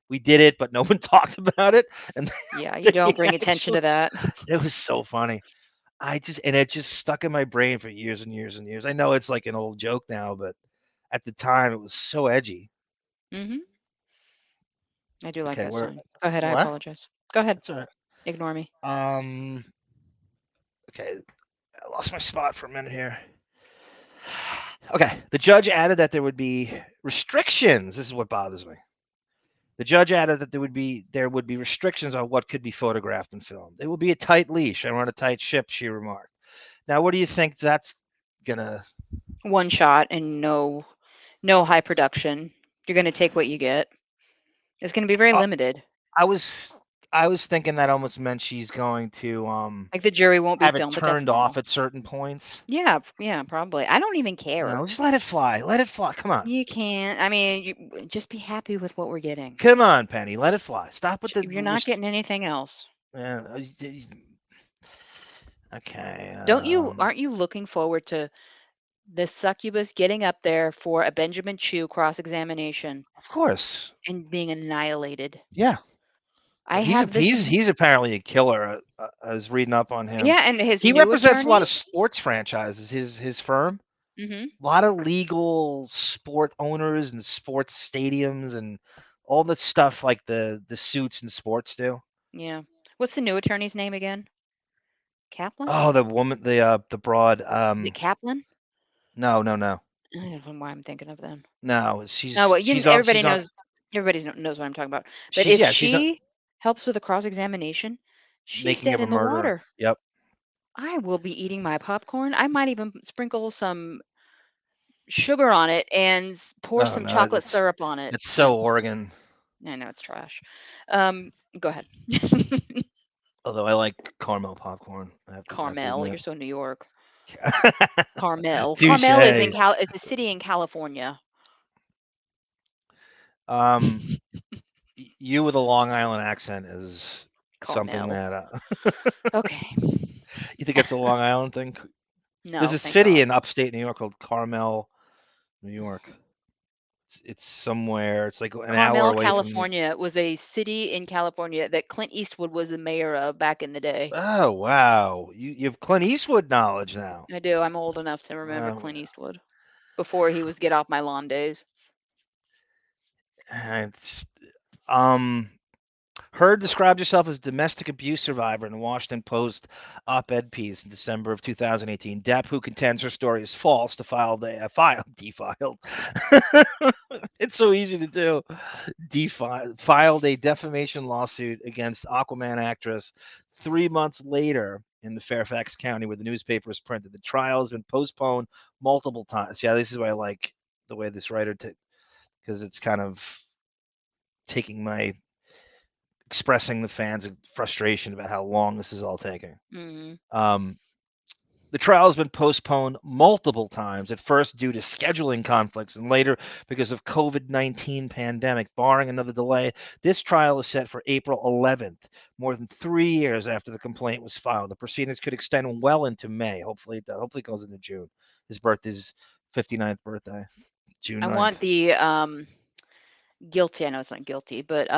S2: we did it, but no one talked about it. And
S1: Yeah, you
S2: they
S1: don't bring attention
S2: actually,
S1: to that.
S2: it was so funny. It just stuck in my brain for years and years and years. I know it's like an old joke now, but at the time it was so edgy.
S1: Mhm. I do like
S2: Okay,
S1: that
S2: where
S1: sign. Go ahead, I
S2: what?
S1: apologize. Go ahead.
S2: That's all right.
S1: Ignore me.
S2: Um, okay, I lost my spot for a minute here. Okay, the judge added that there would be restrictions. This is what bothers me. The judge added that there would be restrictions on what could be photographed and filmed. It will be a tight leash. I run a tight ship, she remarked. Now, what do you think that's gonna?
S1: One shot and no high production. You're gonna take what you get. It's gonna be very
S2: Uh,
S1: limited.
S2: I was I was thinking that almost meant she's going to
S1: Like the jury won't be
S2: have it
S1: filmed, but that's
S2: turned off
S1: normal.
S2: at certain points.
S1: Yeah, yeah, probably. I don't even care.
S2: No, just let it fly. Let it fly. Come on.
S1: You can't. I mean, just be happy with what we're getting.
S2: Come on, Penny. Let it fly. Stop with the
S1: You're not getting anything else.
S2: okay.
S1: Don't you? Aren't you looking forward to this succubus getting up there for a Benjamin Chew cross examination
S2: Of course.
S1: and being annihilated?
S2: Yeah.
S1: I
S2: He's
S1: have
S2: a he's
S1: this.
S2: he's apparently a killer. I was reading up on him.
S1: Yeah, and his
S2: He
S1: new
S2: represents a lot of
S1: attorney.
S2: sports franchises. His firm,
S1: Hmm.
S2: a lot of legal sport owners and sports stadiums and all the stuff like the suits and sports do.
S1: Yeah. What's the new attorney's name again? Kaplan?
S2: Oh, the woman, the broad.
S1: Is it Kaplan?
S2: No, no, no,
S1: I don't know why I'm thinking of them.
S2: no.
S1: No, well, everybody
S2: She's on.
S1: knows. Knows what I'm talking about. But
S2: She's
S1: if
S2: yeah. She's on,
S1: she helps with a cross examination, she's
S2: making
S1: dead
S2: of a
S1: in the
S2: murderer.
S1: water.
S2: Yep.
S1: I will be eating my popcorn. I might even sprinkle some sugar on it and pour
S2: Oh
S1: some
S2: no,
S1: chocolate syrup on it.
S2: it's
S1: Yeah,
S2: so Oregon.
S1: I know it's trash. Go ahead.
S2: Although I like caramel popcorn. I have to
S1: Carmel,
S2: admit.
S1: you're so New York. Carmel. Carmel is
S2: Touche.
S1: is a city in California.
S2: Um, you with a Long Island accent is something
S1: Carmel.
S2: that
S1: Okay.
S2: you think it's a Long Island thing. There's
S1: No,
S2: a
S1: thank
S2: city
S1: God.
S2: in upstate New York called Carmel, New York. It's somewhere. It's like an hour
S1: Carmel,
S2: away from New.
S1: California was a city in California that Clint Eastwood was the mayor of back in the day.
S2: Oh wow, you have Clint Eastwood knowledge now.
S1: I do. I'm old enough to remember
S2: Oh,
S1: Clint Eastwood before he was get off my lawn days.
S2: it's um. Heard described herself as domestic abuse survivor in the Washington Post op-ed piece in December of 2018. Depp, who contends her story is false, defiled. It's so easy to do. Filed a defamation lawsuit against Aquaman actress 3 months later in the Fairfax County, where the newspaper is printed. The trial has been postponed multiple times. Yeah, this is why I like the way this writer because it's kind of taking my expressing the fans' frustration about how long this is all taking.
S1: Mhm.
S2: Um, the trial has been postponed multiple times, at first due to scheduling conflicts and later because of COVID-19 pandemic. Barring another delay, this trial is set for April 11th, more than 3 years after the complaint was filed. The proceedings could extend well into May. Hopefully it goes into June. His birthday's 59th birthday, June
S1: I
S2: 9th.
S1: want the guilty. I know it's not guilty, but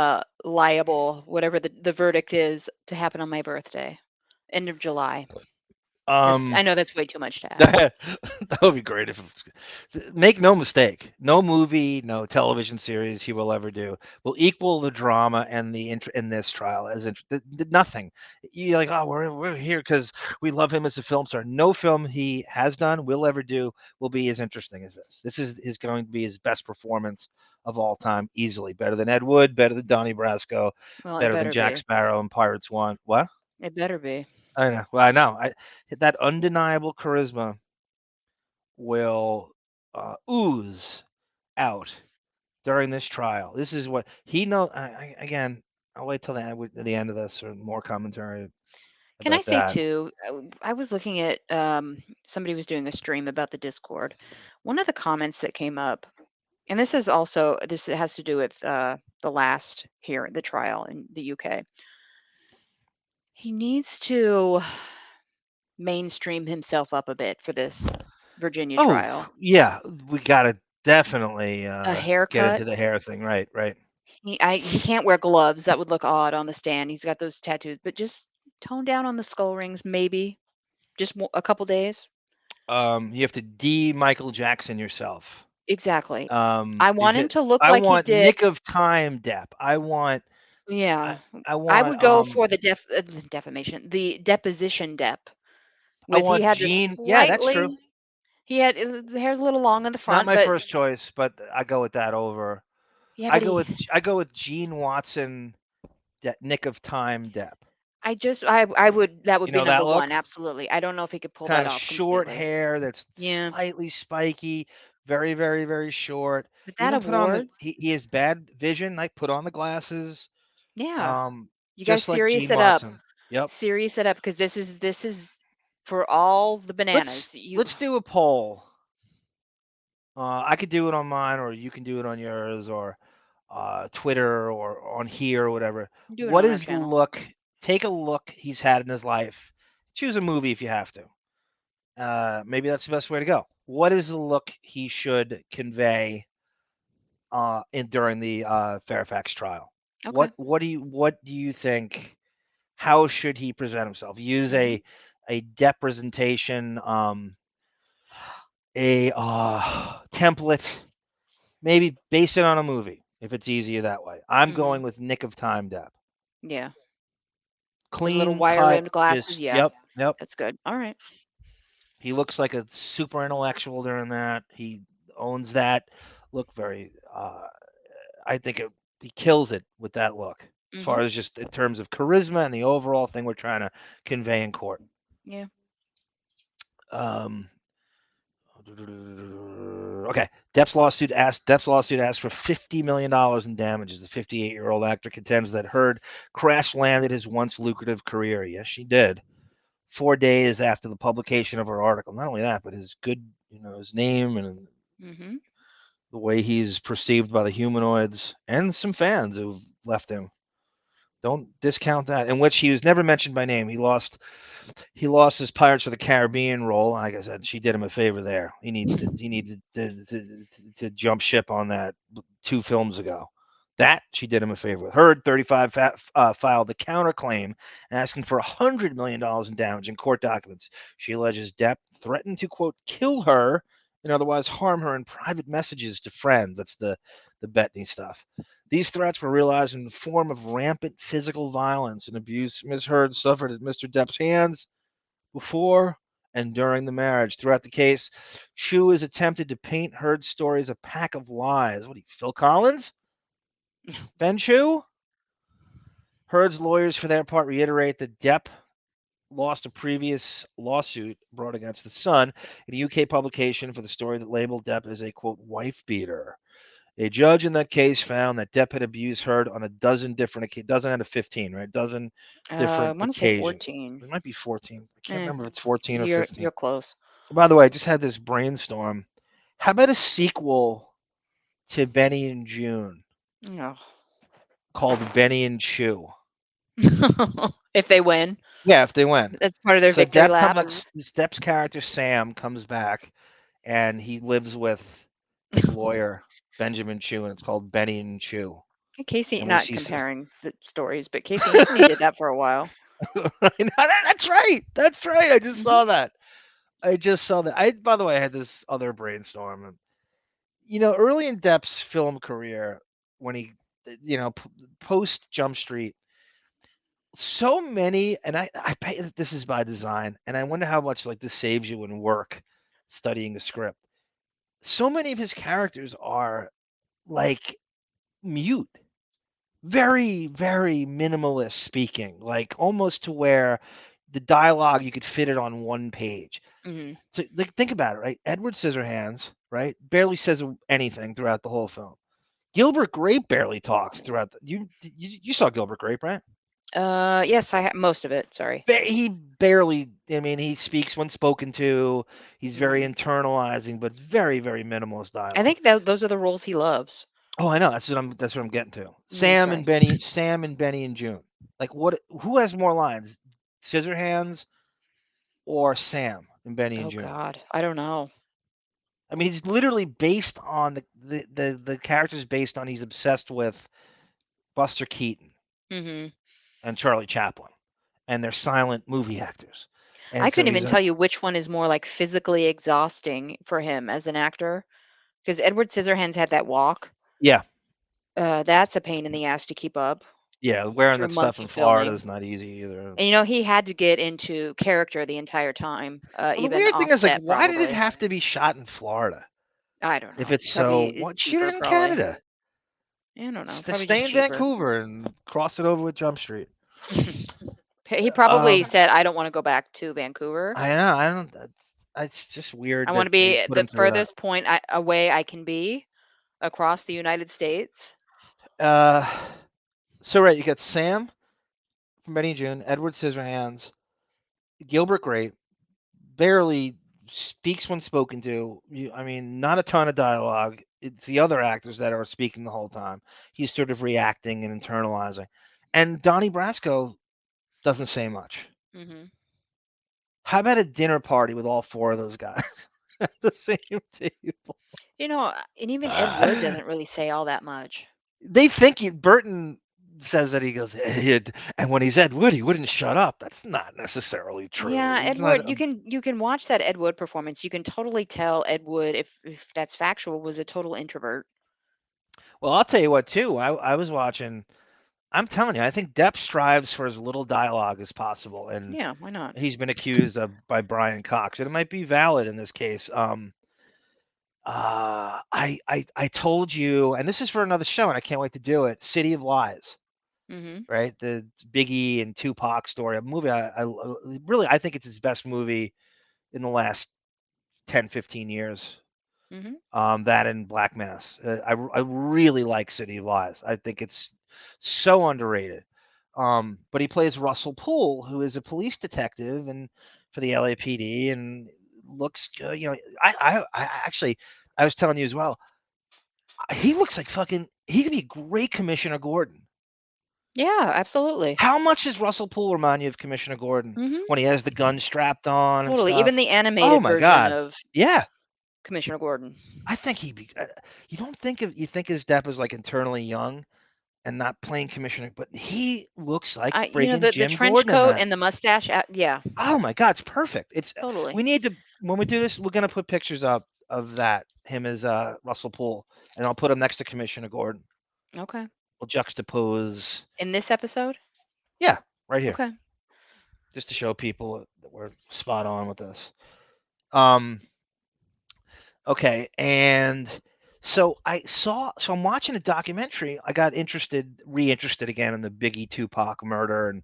S1: liable, whatever the verdict is, to happen on my birthday, end of July. I
S2: Um,
S1: know that's way too much to ask.
S2: that that would be great if it make no mistake, no movie, no television series he will ever do will equal the drama and the in this trial as nothing. You're like, oh, we're here because we love him as a film star. No film he has done, will ever do, will be as interesting as this. This is going to be his best performance of all time, easily. Better than Ed Wood, better than Donnie Brasco,
S1: Well, it
S2: better than
S1: better
S2: Jack
S1: be.
S2: Sparrow and Pirates One. What?
S1: It better be.
S2: I know. Well, I know. That undeniable charisma will ooze out during this trial. This is what he know. Again, I'll wait till the end of this or more commentary
S1: Can I
S2: about
S1: say
S2: that.
S1: too? I was looking at somebody was doing a stream about the Discord. One of the comments that came up, and this has to do with the last here the trial in the UK. He needs to mainstream himself up a bit for this Virginia
S2: Oh
S1: trial.
S2: yeah, we gotta definitely
S1: A
S2: get
S1: haircut.
S2: into the hair thing. Right, right.
S1: He can't wear gloves. That would look odd on the stand. He's got those tattoos, but just tone down on the skull rings, maybe. Just a couple days.
S2: You have to Michael Jackson yourself.
S1: Exactly. I
S2: If
S1: want him
S2: it,
S1: to look
S2: I
S1: like he
S2: want
S1: did.
S2: Nick of Time Depp. I,
S1: Yeah.
S2: I
S1: I
S2: want
S1: would go for the defamation, the deposition dep
S2: I
S1: with he
S2: want
S1: had the
S2: Gene. Yeah, that's true.
S1: slightly the hair's a little long in the
S2: Not
S1: front,
S2: my
S1: but
S2: first choice, but I go with that over.
S1: yeah, but he
S2: I go with Gene Watson, Nick of Time Depp.
S1: I would that would
S2: You
S1: be
S2: know
S1: number
S2: that
S1: 1,
S2: look?
S1: absolutely. I don't know if he could pull
S2: Kind
S1: that
S2: of
S1: off
S2: short
S1: completely.
S2: hair that's
S1: Yeah.
S2: slightly spiky, very, very, very short.
S1: But that
S2: Even put on the
S1: awards,
S2: he has bad vision. Like put on the glasses.
S1: yeah.
S2: Um,
S1: You guys
S2: just like
S1: serious
S2: Gene
S1: it up.
S2: Watson. Yep.
S1: Serious it up because this is for all the bananas. You
S2: Let's do a poll. I could do it on mine, or you can do it on yours, or Twitter, or on here, or whatever.
S1: do it
S2: What
S1: on our
S2: is the
S1: channel.
S2: look? Take a look he's had in his life. Choose a movie if you have to. Maybe that's the best way to go. What is the look he should convey in during the Fairfax trial?
S1: Okay.
S2: What do you think? How should he present himself? Use
S1: Mhm.
S2: a representation, a template. Maybe base it on a movie if it's easier that way. I'm
S1: Mhm.
S2: going with Nick of Time Depp.
S1: Yeah. The little
S2: Clean
S1: wire
S2: cut,
S1: rimmed glasses.
S2: just
S1: Yeah.
S2: yep, yep.
S1: That's good. All right.
S2: He looks like a super intellectual during that. He owns that look very. I think he kills it with that look. As far
S1: Mhm.
S2: as just in terms of charisma and the overall thing we're trying to convey in court.
S1: Yeah.
S2: Um, okay. Depp's lawsuit asked for $50 million in damages. The 58-year-old actor contends that Heard crash landed his once lucrative career. Yes, she did. 4 days after the publication of her article. Not only that, but his his name and
S1: Mhm.
S2: the way he's perceived by the humanoids and some fans who've left him. Don't discount that. In which he was never mentioned by name. He lost his Pirates of the Caribbean role. Like I said, she did him a favor there. He needed to jump ship on that 2 films ago. That she did him a favor with. Heard 35 filed the counterclaim asking for $100 million in damage in court documents. She alleges Depp threatened to quote kill her and otherwise harm her in private messages to friends. That's the Bettany stuff. These threats were realized in the form of rampant physical violence and abuse Ms. Heard suffered at Mr. Depp's hands before and during the marriage. Throughout the case, Chu has attempted to paint Heard's story as a pack of lies. What are you, Phil Collins? Ben Chu? Heard's lawyers, for their part, reiterate that Depp lost a previous lawsuit brought against the Sun in a UK publication for the story that labeled Depp as a quote wife beater. A judge in that case found that Depp had abused Heard on a dozen different occasions, dozen out of 15, right? Dozen
S1: I
S2: different
S1: want to say
S2: occasions.
S1: 14.
S2: It might be 14. I can't
S1: Eh,
S2: remember if it's 14 or
S1: you're
S2: 15.
S1: you're close.
S2: By the way, I just had this brainstorm. How about a sequel to Benny and June
S1: No.
S2: called Benny and Chew?
S1: If they win,
S2: Yeah, if they win.
S1: that's part of their
S2: So
S1: victory lap.
S2: Depp's character Sam comes back and he lives with his lawyer Benjamin Chew, and it's called Benny and Chew.
S1: Casey,
S2: And we
S1: not
S2: see
S1: comparing the stories, but Casey Anthony did that for a while.
S2: That's right. That's right. I just
S1: Mhm.
S2: saw that. By the way, I had this other brainstorm. Early in Depp's film career, when he, post Jump Street, so many, and I bet that this is by design, and I wonder how much like this saves you in work studying the script. So many of his characters are like mute, very, very minimalist speaking, like almost to where the dialogue you could fit it on one page.
S1: Mhm.
S2: So like think about it, right? Edward Scissorhands, right? Barely says anything throughout the whole film. Gilbert Grape barely talks throughout you saw Gilbert Grape, right?
S1: Yes, most of it. Sorry.
S2: He barely, I mean, he speaks when spoken to. He's very
S1: Mhm.
S2: internalizing, but very, very minimalist
S1: I
S2: dialogue.
S1: think that those are the roles he loves.
S2: Oh, I know. That's what I'm getting to.
S1: Sorry.
S2: Sam and Benny and June. Like who has more lines? Scissorhands or Sam and Benny and
S1: Oh
S2: June?
S1: God, I don't know.
S2: I mean, he's literally based on the characters based on he's obsessed with Buster Keaton
S1: Mhm.
S2: and Charlie Chaplin, and they're silent movie actors.
S1: I
S2: And so
S1: couldn't
S2: he's
S1: even tell you which one is more like physically exhausting for him as an actor. Because Edward Scissorhands had that walk.
S2: yeah,
S1: That's a pain in the ass to keep up
S2: yeah, wearing
S1: through
S2: that stuff
S1: months
S2: in
S1: of
S2: Florida
S1: filming.
S2: is not easy either.
S1: And he had to get into character the entire time,
S2: Well, the
S1: even
S2: weird thing is, like,
S1: offset
S2: why did it
S1: probably.
S2: have to be shot in Florida
S1: I don't
S2: if
S1: know.
S2: it's so?
S1: Probably
S2: Why shoot
S1: cheaper,
S2: it in
S1: probably.
S2: Canada?
S1: I don't know. Probably
S2: Stay
S1: just
S2: in
S1: cheaper.
S2: Vancouver and cross it over with Jump Street.
S1: He probably
S2: Um,
S1: said, "I don't want to go back to Vancouver.
S2: I know. I don't. It's just
S1: I
S2: weird
S1: want
S2: that
S1: to
S2: they
S1: be
S2: put
S1: the
S2: him through that.
S1: furthest point away I can be across the United States."
S2: Uh, so right, you got Sam from Benny and June, Edward Scissorhands, Gilbert Grape, barely speaks when spoken to. I mean, not a ton of dialogue. It's the other actors that are speaking the whole time. He's sort of reacting and internalizing. And Donnie Brasco doesn't say much.
S1: Hmm.
S2: How about a dinner party with all four of those guys at the same table?
S1: And even Ed Wood doesn't really say all that much.
S2: They think Burton says that he goes, and when he's Ed Wood, he wouldn't shut up. That's not necessarily true.
S1: Yeah,
S2: He's
S1: Ed
S2: not.
S1: Wood, you can watch that Ed Wood performance. You can totally tell Ed Wood, if that's factual, was a total introvert.
S2: Well, I'll tell you what, too. I was watching. I'm telling you, I think Depp strives for as little dialogue as possible, and
S1: Yeah, why not?
S2: he's been accused of by Brian Cox, and it might be valid in this case. I told you, and this is for another show, and I can't wait to do it. City of Lies,
S1: Hmm.
S2: right? The Biggie and Tupac story, a movie. I think it's his best movie in the last 10, 15 years.
S1: Hmm.
S2: That and Black Mass. I really like City of Lies. I think it's so underrated. But he plays Russell Poole, who is a police detective and for the LAPD, and looks good. I actually, I was telling you as well. He looks like fucking. He could be a great Commissioner Gordon.
S1: Yeah, absolutely.
S2: How much does Russell Poole remind you of Commissioner Gordon
S1: Hmm.
S2: when he has the gun strapped on and
S1: Totally. Even
S2: stuff?
S1: the
S2: Oh
S1: animated
S2: my
S1: version
S2: God.
S1: of
S2: Yeah.
S1: Commissioner Gordon.
S2: I think he'd be. You don't think of you think his Depp is like internally young and not playing commissioner, but he looks like friggin'
S1: The
S2: Jim
S1: trench
S2: Gordon in
S1: coat
S2: that.
S1: and the mustache. Yeah,
S2: Oh my God, it's perfect.
S1: totally.
S2: We need to when we do this, we're gonna put pictures up of that him as Russell Poole, and I'll put him next to Commissioner Gordon.
S1: Okay.
S2: We'll juxtapose.
S1: In this episode.
S2: Yeah, right here,
S1: Okay.
S2: just to show people that we're spot on with this. Um, Okay, and so I'm watching a documentary. I got reinterested again in the Biggie Tupac murder, and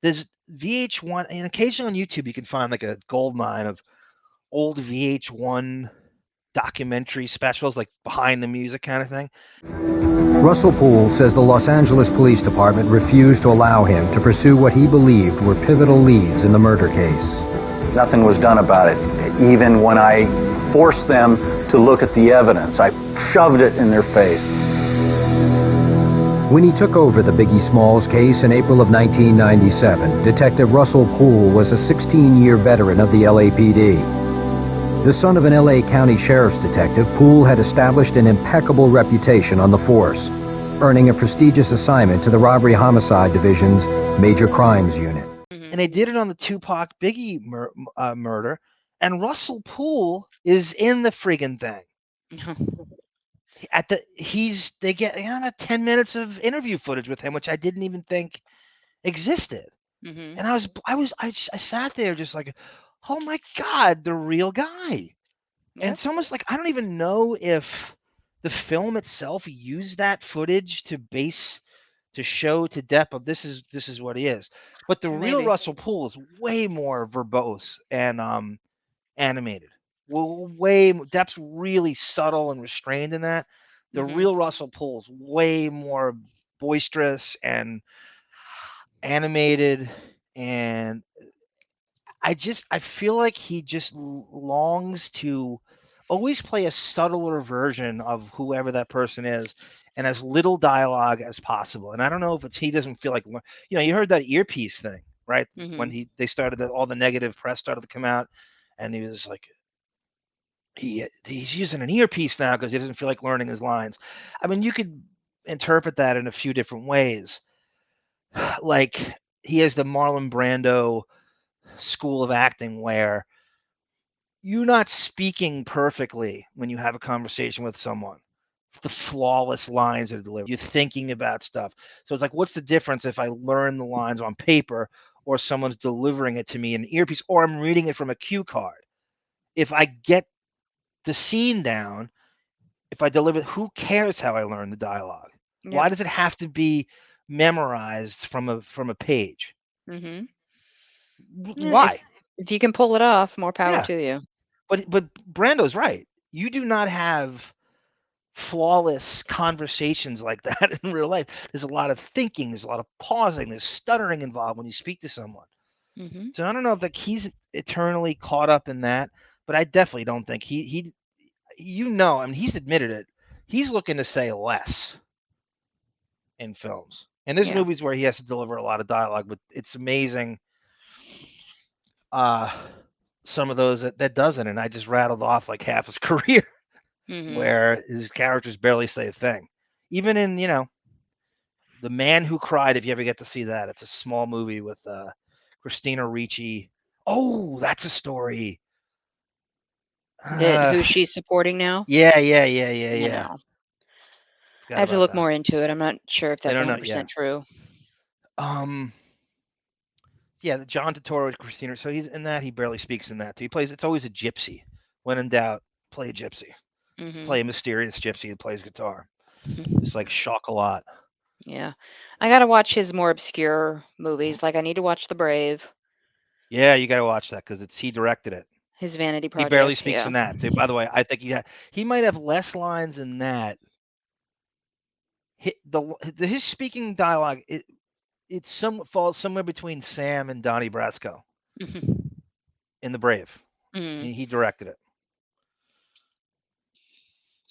S2: there's VH1, and occasionally on YouTube you can find like a gold mine of old VH1 documentary specials, like behind the music kind of thing.
S3: Russell Poole says the Los Angeles Police Department refused to allow him to pursue what he believed were pivotal leads in the murder case.
S4: Nothing was done about it. Even when I forced them to look at the evidence, I shoved it in their face.
S3: When he took over the Biggie Smalls case in April of 1997, Detective Russell Poole was a 16-year veteran of the LAPD. The son of an LA County Sheriff's detective, Poole had established an impeccable reputation on the force, earning a prestigious assignment to the Robbery Homicide Division's Major Crimes Unit.
S2: and they did it on the Tupac Biggie murder, and Russell Poole is in the friggin' thing. They get 10 minutes of interview footage with him, which I didn't even think existed.
S1: Mm-hmm.
S2: And I sat there just like, oh my God, the real guy. And
S1: Yep.
S2: it's almost like I don't even know if the film itself used that footage to show to Depp this is what he is. But the real
S1: Maybe.
S2: Russell Poole is way more verbose and animated. Way Depp's really subtle and restrained in that. The
S1: Mm-hmm.
S2: real Russell Poole is way more boisterous and animated, and I feel like he just longs to always play a subtler version of whoever that person is and as little dialogue as possible. And I don't know if it's he doesn't feel like, you heard that earpiece thing, right? When
S1: Mm-hmm.
S2: they started all the negative press started to come out, and he was like, he's using an earpiece now because he doesn't feel like learning his lines. I mean, you could interpret that in a few different ways. Like he has the Marlon Brando school of acting where you're not speaking perfectly when you have a conversation with someone. It's the flawless lines that are delivered. You're thinking about stuff. So it's like, what's the difference if I learn the lines on paper or someone's delivering it to me in an earpiece or I'm reading it from a cue card? If I get the scene down, if I deliver, who cares how I learn the dialogue?
S1: Yep.
S2: Why does it have to be memorized from a page?
S1: Mm-hmm.
S2: Why?
S1: If you can pull it off, more power
S2: Yeah.
S1: to you.
S2: But Brando's right. You do not have flawless conversations like that in real life. There's a lot of thinking, there's a lot of pausing, there's stuttering involved when you speak to someone.
S1: Mm-hmm.
S2: So I don't know if he's eternally caught up in that, but I definitely don't think he I mean, he's admitted it. He's looking to say less in films. And there's movies where he has to deliver a lot of dialogue, but it's amazing some of those that doesn't, and I just rattled off like half his career.
S1: Mm-hmm.
S2: Where his characters barely say a thing. Even in, The Man Who Cried, if you ever get to see that, it's a small movie with Christina Ricci. Oh, that's a story.
S1: Who she's supporting now?
S2: Yeah.
S1: I know. I have to look more into it. I'm not sure if
S2: I
S1: that's
S2: don't know.
S1: 100%
S2: Yeah.
S1: true.
S2: Yeah, John Turturro, Christina. So he's in that. He barely speaks in that. He plays. It's always a gypsy. When in doubt, play a gypsy.
S1: Mm-hmm.
S2: Play a mysterious gypsy who plays guitar. Just like shock a lot.
S1: Yeah. I got to watch his more obscure movies. Like I need to watch The Brave,
S2: Yeah, you got to watch that because he directed it.
S1: his Vanity
S2: He barely
S1: Project.
S2: speaks
S1: Yeah.
S2: in that. Too. By the way, I think he might have less lines in that. His speaking dialogue falls somewhere between Sam and Donnie Brasco
S1: Mm-hmm.
S2: in The Brave.
S1: Mm-hmm.
S2: He directed it.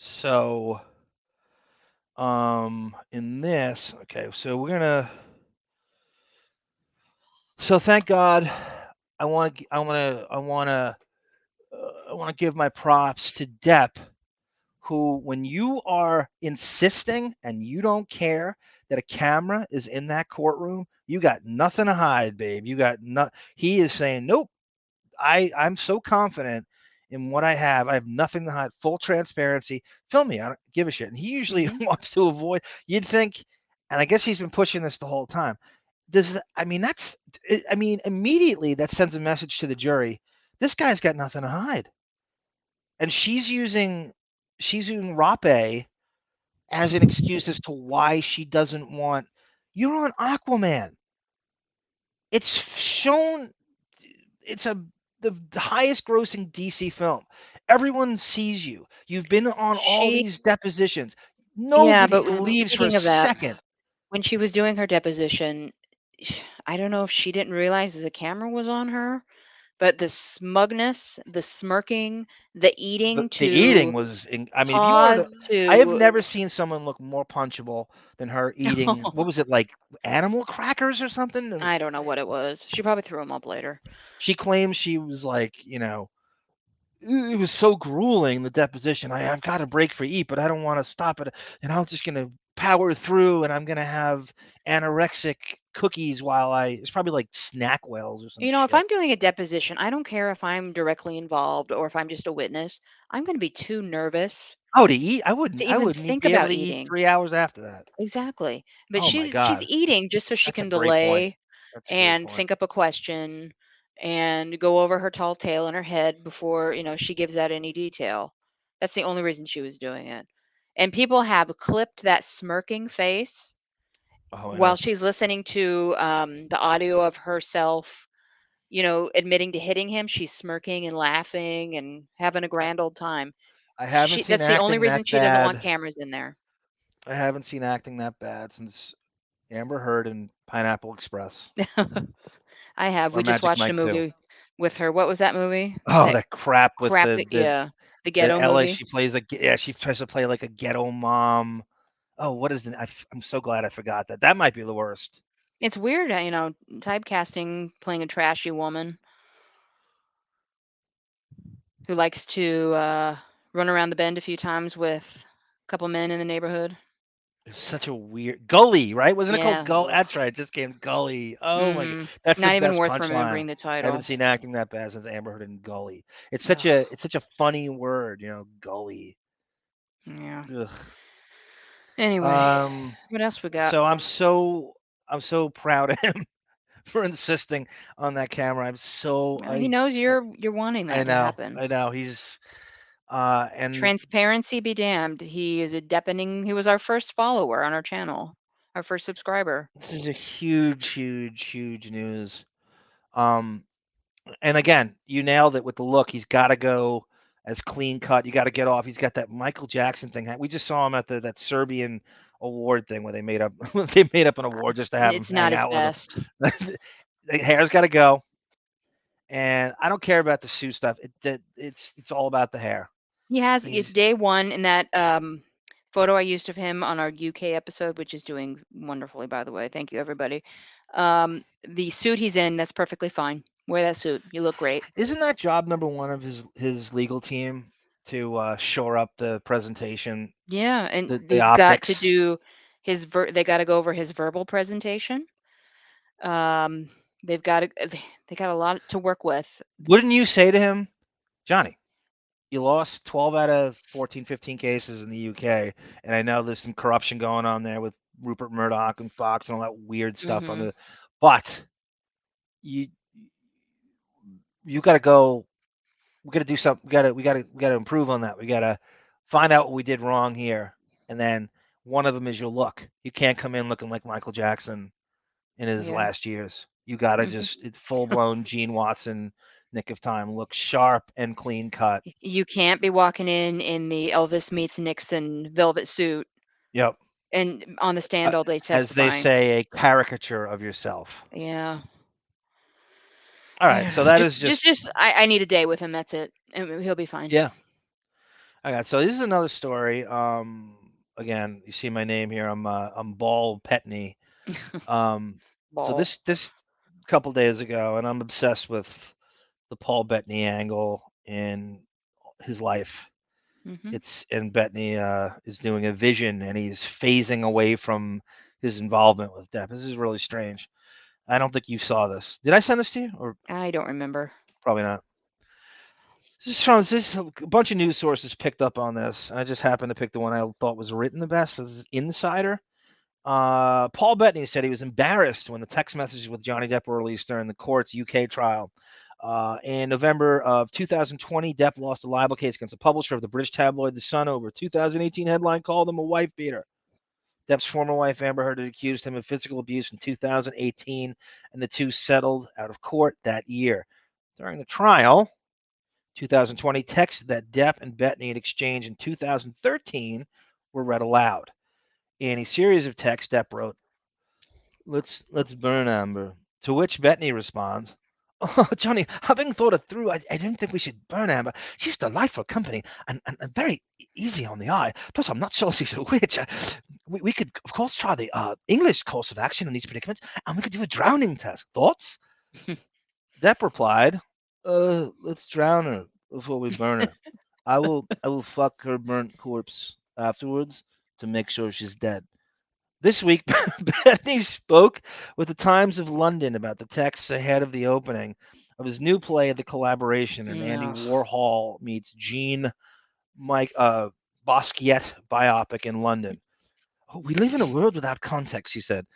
S2: So, in this, okay, so we're gonna. So thank God, I want to give my props to Depp, who, when you are insisting and you don't care that a camera is in that courtroom, you got nothing to hide, babe. You got He is saying, nope. I'm so confident in what I have. I have nothing to hide. Full transparency. Film me. I don't give a shit. And he usually wants to avoid. You'd think, and I guess he's been pushing this the whole time. Immediately that sends a message to the jury. This guy's got nothing to hide. And she's using Rape as an excuse as to why she doesn't want. You're on Aquaman. It's shown. It's the highest grossing DC film. Everyone sees you. You've been on all these depositions.
S1: Yeah,
S2: Nobody
S1: but
S2: believes for a
S1: speaking of that,
S2: second.
S1: when she was doing her deposition, I don't know if she didn't realize the camera was on her, but the smugness, the smirking, the eating
S2: The eating
S1: to
S2: was. If you wanted
S1: pause
S2: to, I have
S1: to
S2: never seen someone look more punchable than her eating. What was it, like animal crackers or something?
S1: I don't know what it was. She probably threw them up later.
S2: She claims she was like, it was so grueling, the deposition. I've got a break for eat, but I don't want to stop it, and I'm just gonna power through, and I'm gonna have anorexic cookies while it's probably like snack whales or some
S1: You know, if
S2: shit.
S1: I'm doing a deposition, I don't care if I'm directly involved or if I'm just a witness. I'm going to be too nervous
S2: Oh, to eat?
S1: to
S2: I
S1: even
S2: wouldn't
S1: think
S2: be able
S1: about
S2: to eat
S1: eating.
S2: 3 hours after that.
S1: Exactly. But
S2: Oh my
S1: she's
S2: God.
S1: eating just so she
S2: That's a
S1: can
S2: great point.
S1: delay
S2: That's a great
S1: and
S2: point.
S1: think up a question and go over her tall tale in her head before, she gives out any detail. That's the only reason she was doing it. And people have clipped that smirking face
S2: Oh, I
S1: while
S2: know.
S1: she's listening to the audio of herself, admitting to hitting him. She's smirking and laughing and having a
S2: I,
S1: grand old time.
S2: I haven't seen
S1: That's the only
S2: acting
S1: reason
S2: that
S1: she doesn't want
S2: bad.
S1: cameras in there.
S2: I haven't seen acting that bad since Amber Heard and Pineapple Express
S1: I have.
S2: or
S1: We just
S2: Magic
S1: watched a
S2: Mike 2.
S1: movie with her. What was that movie?
S2: Oh,
S1: That
S2: that crap with
S1: crap, yeah, the
S2: the
S1: ghetto
S2: LA.
S1: movie.
S2: She plays she tries to play like a ghetto mom. Oh, what is the? I'm so glad I forgot that. That might be the worst.
S1: It's weird, typecasting, playing a trashy woman who likes to run around the bend a few times with a couple men in the neighborhood.
S2: It's such a weird Gully, right? Wasn't it called
S1: Yeah.
S2: Gully? That's
S1: Ugh.
S2: right. It just came Gully. Oh my God,
S1: Mhm.
S2: that's the
S1: Not even
S2: best
S1: worth
S2: punchline.
S1: remembering the
S2: I haven't
S1: title.
S2: seen acting that bad since Amber Heard and Gully.
S1: Ugh.
S2: It's such a funny word, Gully.
S1: Yeah.
S2: Ugh.
S1: Anyway,
S2: Um.
S1: what else we got?
S2: So I'm so proud of him for insisting on that camera.
S1: He knows you're wanting
S2: I
S1: that to
S2: know
S1: happen.
S2: I know he's and
S1: Transparency be damned. He is a Deppening. He was our first follower on our channel, our first subscriber.
S2: this is a huge news. Um. And again, you nailed it with the look. He's got to go as clean cut. You got to get off. He's got that Michael Jackson thing. We just saw him at that Serbian award thing where they made up they made up an award just to have him
S1: It's
S2: hang
S1: not his
S2: out with
S1: best.
S2: him. The hair's got to go, and I don't care about the suit stuff. It's all about the hair.
S1: It's
S2: He's
S1: day one in that photo I used of him on our UK episode, which is doing wonderfully, by the way. Thank you, everybody. The suit he's in, that's perfectly fine. Wear that suit. You look great.
S2: Isn't that job number one of his legal team to shore up the presentation,
S1: Yeah, and
S2: the
S1: they've got to
S2: optics?
S1: do they got to go over his verbal presentation. Um, they've got to, they got a lot to work with.
S2: Wouldn't you say to him, Johnny? You lost 12 out of 14, 15 cases in the UK, and I know there's some corruption going on there with Rupert Murdoch and Fox and all that weird stuff
S1: Hmm.
S2: but you you got to go. We got to do something. We got to improve on that. We got to find out what we did wrong here, and then one of them is your look. You can't come in looking like Michael Jackson in his
S1: Yeah.
S2: last years. You got to
S1: Hmm.
S2: just it's full blown Gene Watson, Nick of Time, look sharp and clean cut.
S1: You can't be walking in the Elvis meets Nixon velvet suit
S2: Yep.
S1: and on the
S2: Uh,
S1: stand all day
S2: as they
S1: testifying.
S2: say, a caricature of yourself.
S1: Yeah.
S2: All
S1: I
S2: right,
S1: don't
S2: so
S1: know.
S2: that
S1: Just
S2: is
S1: just
S2: just
S1: just I need a day with him. That's it. And he'll be fine.
S2: yeah. All right, so this is another story. Again, you see my name here. I'm Ball Bettany. Um, so
S1: Ball.
S2: this couple days ago, and I'm obsessed with the Paul Bettany angle in his life.
S1: Hmm.
S2: It's and Bettany is doing a vision, and he's phasing away from his involvement with Depp. This is really strange. I don't think you saw this. Did I send this to you, or
S1: I don't remember.
S2: probably not? This a bunch of news sources picked up on this. I just happened to pick the one I thought was written the best. Was Insider. Paul Bettany said he was embarrassed when the text messages with Johnny Depp were released during the court's UK trial. In November of 2020, Depp lost a libel case against the publisher of the British tabloid The Sun over a 2018 headline called him a wife beater. Depp's former wife Amber Heard had accused him of physical abuse in 2018, and the two settled out of court that year. During the trial, 2020 texts that Depp and Bettany had exchanged in 2013 were read aloud. In a series of texts, Depp wrote, let's burn Amber. To which Bettany responds, "Oh, Johnny, having thought it through, I don't think we should burn Amber. She's delightful company and very easy on the eye. Plus, I'm not sure she's a witch. We could, of course, try the English course of action in these predicaments, and we could do a drowning test. Thoughts?" Depp replied, let's drown her before we burn her. I will fuck her burnt corpse afterwards to make sure she's dead. This week, Bettany spoke with the Times of London about the texts ahead of the opening of his new play, The Collaboration, an Andy
S1: No.
S2: Warhol meets Jean Mike Basquiat biopic in London. "Oh, we live in a world without context," he said.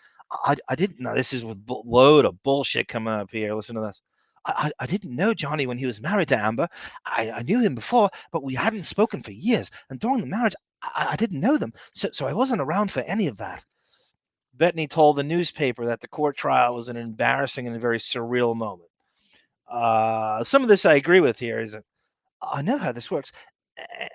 S2: I didn't know. This is with load of bullshit coming up here. Listen to this. I didn't know Johnny when he was married to Amber. I knew him before, but we hadn't spoken for years. And during the marriage, I didn't know them. So I wasn't around for any of that. Bettany told the newspaper that the court trial was an embarrassing and a very surreal moment. Some of this I agree with here. Is I know how this works.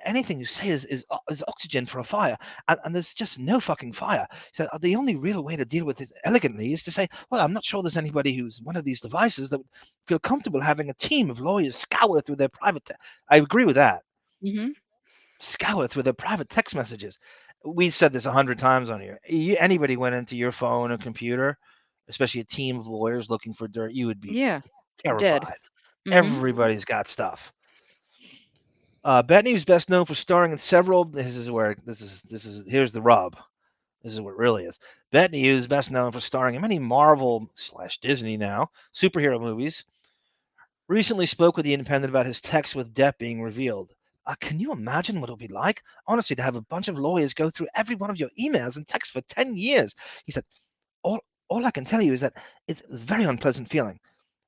S2: Anything you say is oxygen for a fire, and there's just no fucking fire. So the only real way to deal with it elegantly is to say, well, I'm not sure there's anybody who's one of these devices that would feel comfortable having a team of lawyers scour through their private. I agree with that.
S1: Hmm.
S2: Scour through their private text messages. We said this 100 times on here. Anybody went into your phone or computer, especially a team of lawyers looking for dirt, you would be
S1: Yeah. Dead.
S2: terrified.
S1: Hmm.
S2: Everybody's got stuff. Bettany was best known for starring in several. This is here's the rub. This is what it really is. Bettany is best known for starring in many Marvel / Disney now superhero movies. Recently spoke with the Independent about his text with Depp being revealed. Can you imagine what it'll be like, honestly, to have a bunch of lawyers go through every one of your emails and texts for 10 years? He said, all, all I can tell you is that it's a very unpleasant feeling.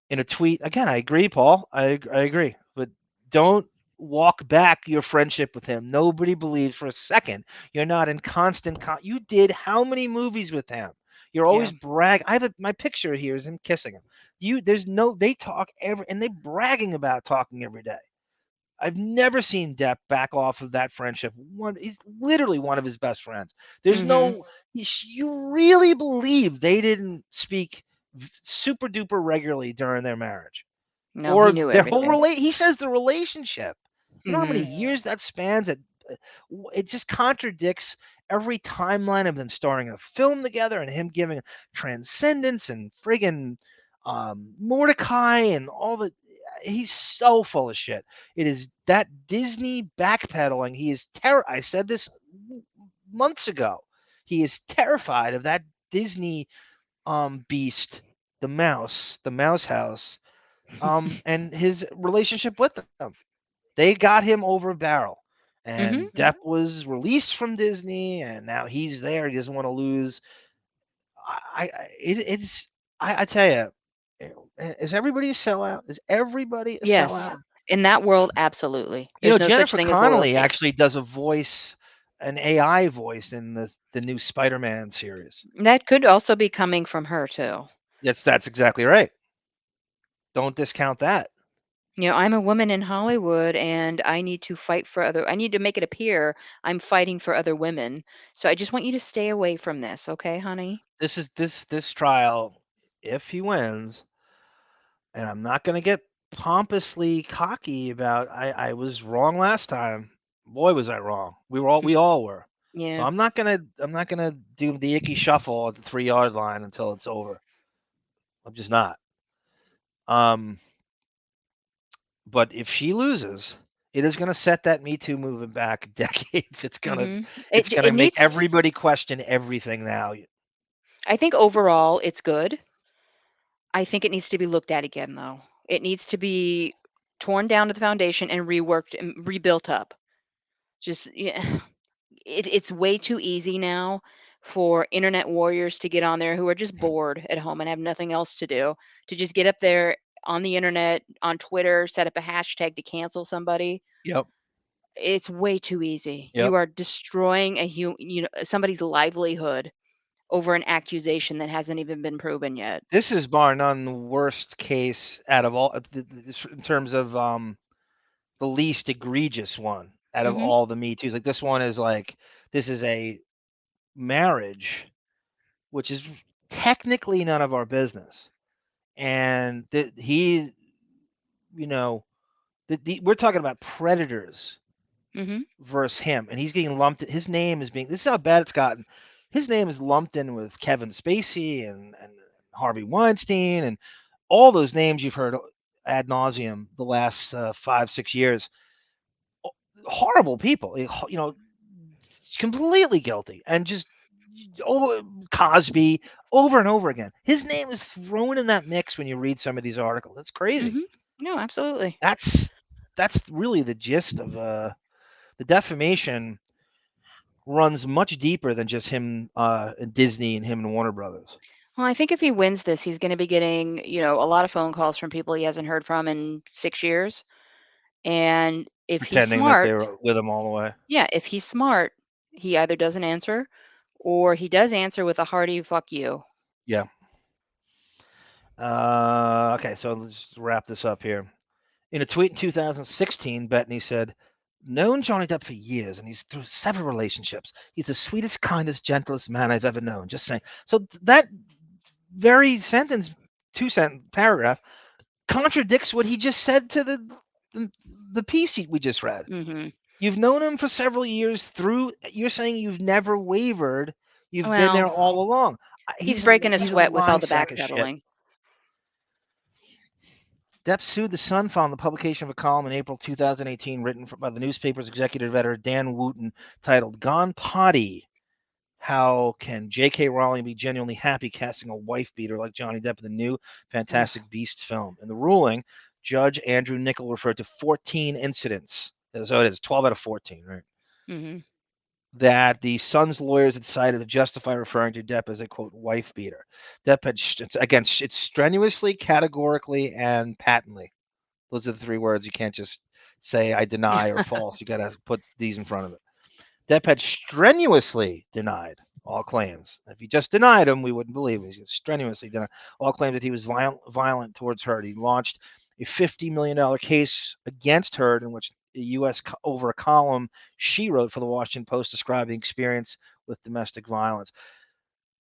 S2: In a tweet, again, I agree, Paul. I agree. But don't walk back your friendship with him. Nobody believes for a second you're not in constant you did how many movies with him? You're
S1: Yeah.
S2: always my picture here is him kissing him. They talk and they bragging about talking every day. I've never seen Depp back off of that friendship. He's literally one of his best friends. There's
S1: Hmm.
S2: no, you really believe they didn't speak super duper regularly during their marriage
S1: No, he
S2: or
S1: knew
S2: their whole
S1: everything.
S2: he says the relationship. You know how many
S1: Hmm.
S2: years that spans? It just contradicts every timeline of them starring in a film together and him giving Transcendence and friggin' Mordecai and all the. He's so full of shit. It is that Disney backpedaling. He is I said this months ago. He is terrified of that Disney beast, the mouse house, and his relationship with them. They got him over a barrel. And
S1: Hmm.
S2: Depp was released from Disney, and now he's there. He doesn't want to lose. It's I tell you, is everybody a sellout? Is everybody a
S1: Yes.
S2: sellout?
S1: In that world, absolutely.
S2: You know,
S1: There's no such
S2: Jennifer
S1: thing as
S2: Connelly
S1: loyalty.
S2: actually does an AI voice in the new Spider-Man series.
S1: That could also be coming from her too.
S2: That's exactly right. Don't discount that.
S1: I'm a woman in Hollywood and I need to fight for I need to make it appear I'm fighting for other women. So I just want you to stay away from this, okay, honey?
S2: This trial, if he wins, and I'm not gonna get pompously cocky about I was wrong last time. Boy, was I wrong. We all were. So
S1: Yeah.
S2: I'm not gonna do the icky shuffle at the 3 yard line until it's over. I'm just not. Um, but if she loses, it is gonna set that Me Too movement back decades.
S1: Mhm.
S2: It's
S1: It
S2: gonna make
S1: needs
S2: everybody question everything now.
S1: I think overall it's good. I think it needs to be looked at again though. It needs to be torn down to the foundation and reworked and rebuilt up. Just yeah, it's way too easy now for internet warriors to get on there who are just bored at home and have nothing else to do to just get up there on the internet on Twitter, set up a hashtag to cancel somebody.
S2: Yep.
S1: It's way too easy. You
S2: Yep.
S1: are destroying somebody's livelihood over an accusation that hasn't even been proven yet.
S2: This is bar none the worst case out of all in terms of the least egregious one out of
S1: Mhm.
S2: all the Me Too's. Like this one is like this is a marriage, which is technically none of our business, and he, you know, we're talking about predators
S1: Mhm.
S2: versus him, and he's getting lumped. His name is being. This is how bad it's gotten. His name is lumped in with Kevin Spacey and Harvey Weinstein and all those names you've heard ad nauseum the last 5 6 years. Horrible people, completely guilty and just Cosby, over and over again. His name is thrown in that mix when you read some of these articles. It's crazy.
S1: Mhm. No, absolutely.
S2: That's really the gist of the defamation runs much deeper than just him and Disney and him and Warner Brothers.
S1: Well, I think if he wins this, he's going to be getting, a lot of phone calls from people he hasn't heard from in 6 years. And if he's
S2: Pretending that they
S1: smart,
S2: were with him all the way.
S1: yeah, if he's smart, he either doesn't answer or he does answer with a hearty fuck you.
S2: Yeah. Okay, so let's wrap this up here. In a tweet in 2016, Bettany said, known Johnny Depp for years, and he's through several relationships. He's the sweetest, kindest, gentlest man I've ever known. Just saying. So that very sentence, two-sentence paragraph, contradicts what he just said to the piece we just read.
S1: Mhm.
S2: You've known him for several years through. You're saying you've never wavered. You've been there
S1: Well,
S2: all along.
S1: he's breaking a
S2: He's a
S1: sweat with all
S2: lying
S1: the
S2: sack of shit.
S1: backpedaling.
S2: Depp sued The Sun following the publication of a column in April 2018 written by the newspaper's executive editor Dan Wooten titled Gone Potty. How can J.K. Rowling be genuinely happy casting a wife beater like Johnny Depp in the new Fantastic Beasts film? In the ruling, Judge Andrew Nichol referred to 14 incidents. So it is 12 out of 14, right?
S1: Mhm.
S2: That the Sun's lawyers had cited to justify referring to Depp as a, quote, wife beater. Depp had, it's strenuously, categorically, and patently. Those are the three words. You can't just say I deny or false. You got to put these in front of it. Depp had strenuously denied all claims. If he just denied them, we wouldn't believe him. He strenuously denied all claims that he was violent towards Heard. He launched a $50 million case against Heard in which the U.S. over a column she wrote for the Washington Post describing experience with domestic violence.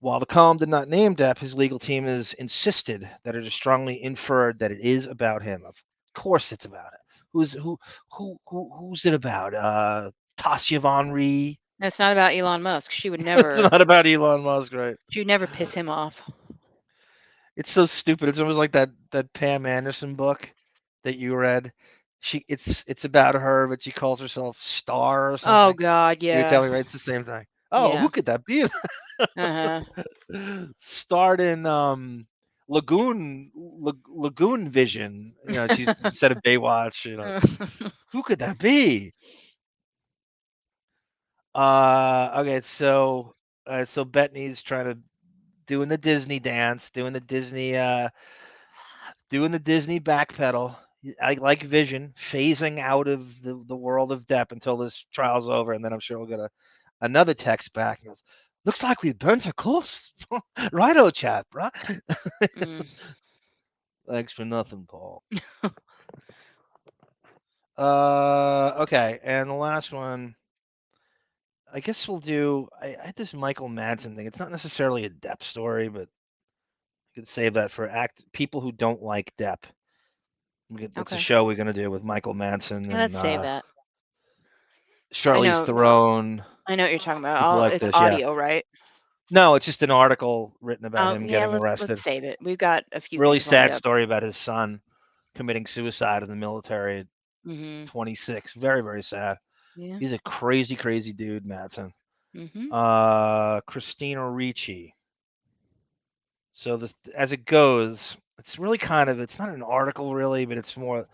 S2: While the column did not name Depp, his legal team has insisted that it is strongly inferred that it is about him. Of course, it's about it. Who's it about? Tasya Henry.
S1: It's not about Elon Musk. She would
S2: It's
S1: never
S2: not about Elon Musk, right?
S1: she would never piss him off.
S2: It's so stupid. It's almost like that Pam Anderson book that you read. It's about her, but she calls herself Star or
S1: Oh
S2: something.
S1: God,
S2: You were
S1: yeah.
S2: telling me, right? It's the same thing. Oh,
S1: Yeah.
S2: who could that be?
S1: Uh-huh.
S2: Starred in Lagoon Vision. She's instead of Baywatch. Who could that be? Okay, so Bettany's trying to doing the Disney dance, doing the Disney backpedal. I like Vision phasing out of the world of Depp until this trial's over, and then I'm sure we'll get another text back. He goes, looks like we burnt our course. Right, old chap, right?
S1: Mm.
S2: Thanks for nothing, Paul. Okay, and the last one, I guess we'll do. I had this Michael Madsen thing. It's not necessarily a Depp story, but I could save that for people who don't like Depp. That's a
S1: Okay.
S2: show we're gonna do with Michael Madsen
S1: Yeah,
S2: and
S1: let's save that. I
S2: Charlize
S1: know.
S2: Theron.
S1: I know what you're talking about.
S2: People like
S1: It's
S2: this, yeah.
S1: audio, right?
S2: No, it's just an article written about
S1: Oh,
S2: him
S1: yeah,
S2: getting
S1: let's
S2: arrested.
S1: save it. We've got a few
S2: Really
S1: things lined
S2: sad
S1: up.
S2: story about his son committing suicide in the military at
S1: Mhm.
S2: 26. Very, very sad.
S1: Yeah.
S2: He's a crazy, crazy dude, Madsen.
S1: Mhm.
S2: Christina Ricci. So as it goes, it's really it's not an article really, but it's more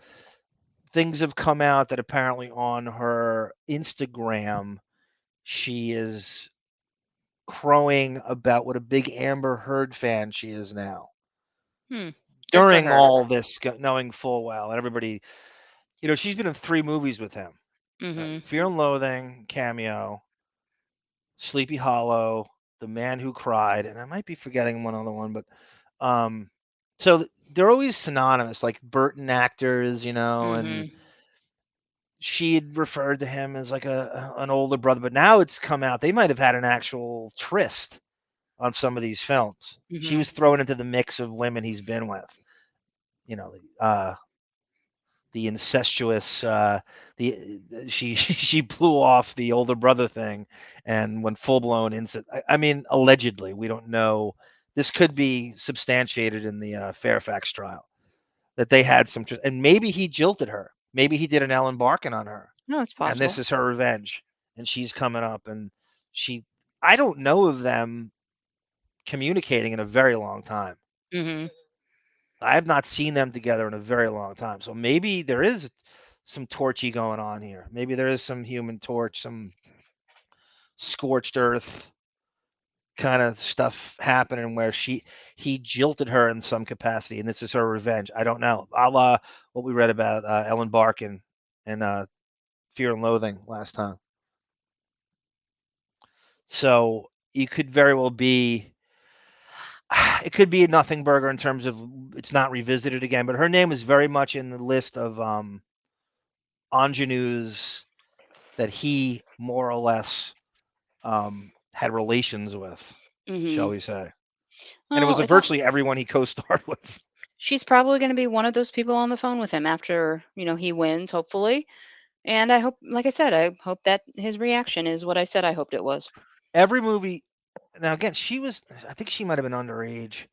S2: things have come out that apparently on her Instagram, she is crowing about what a big Amber Heard fan she is now.
S1: Good for
S2: During
S1: her.
S2: all this, knowing full well, and everybody, she's been in 3 movies with him.
S1: Mhm.
S2: Fear and Loathing, cameo, Sleepy Hollow, The Man Who Cried, and I might be forgetting one other one, but so they're always synonymous, like Burton actors, and
S1: Mhm.
S2: she had referred to him as like an older brother, but now it's come out they might have had an actual tryst on some of these films. She
S1: Mhm.
S2: was thrown into the mix of women he's been with, the incestuous, she blew off the older brother thing and went full blown incest. I mean, allegedly, we don't know. This could be substantiated in the Fairfax trial that they had some, and maybe he jilted her. Maybe he did an Ellen Barkin on her,
S1: No, it's
S2: and this
S1: possible.
S2: is her revenge. And she's coming up, and I don't know of them communicating in a very long time.
S1: Mhm.
S2: I have not seen them together in a very long time. So maybe there is some torchy going on here. Maybe there is some Human Torch, some scorched earth kind of stuff happening where he jilted her in some capacity, and this is her revenge. I don't know. A la what we read about Ellen Barkin and Fear and Loathing last time. So you could very well be. It could be a nothing burger in terms of it's not revisited again, but her name is very much in the list of ingenues that he more or less had relations with, shall
S1: Mhm.
S2: we say. And it was
S1: Well, it's
S2: virtually everyone he co-starred with.
S1: she's probably going to be one of those people on the phone with him after, he wins, hopefully. And I hope, like I said, I hope that his reaction is what I said I hoped it was.
S2: Every movie. Now again, I think she might have been underage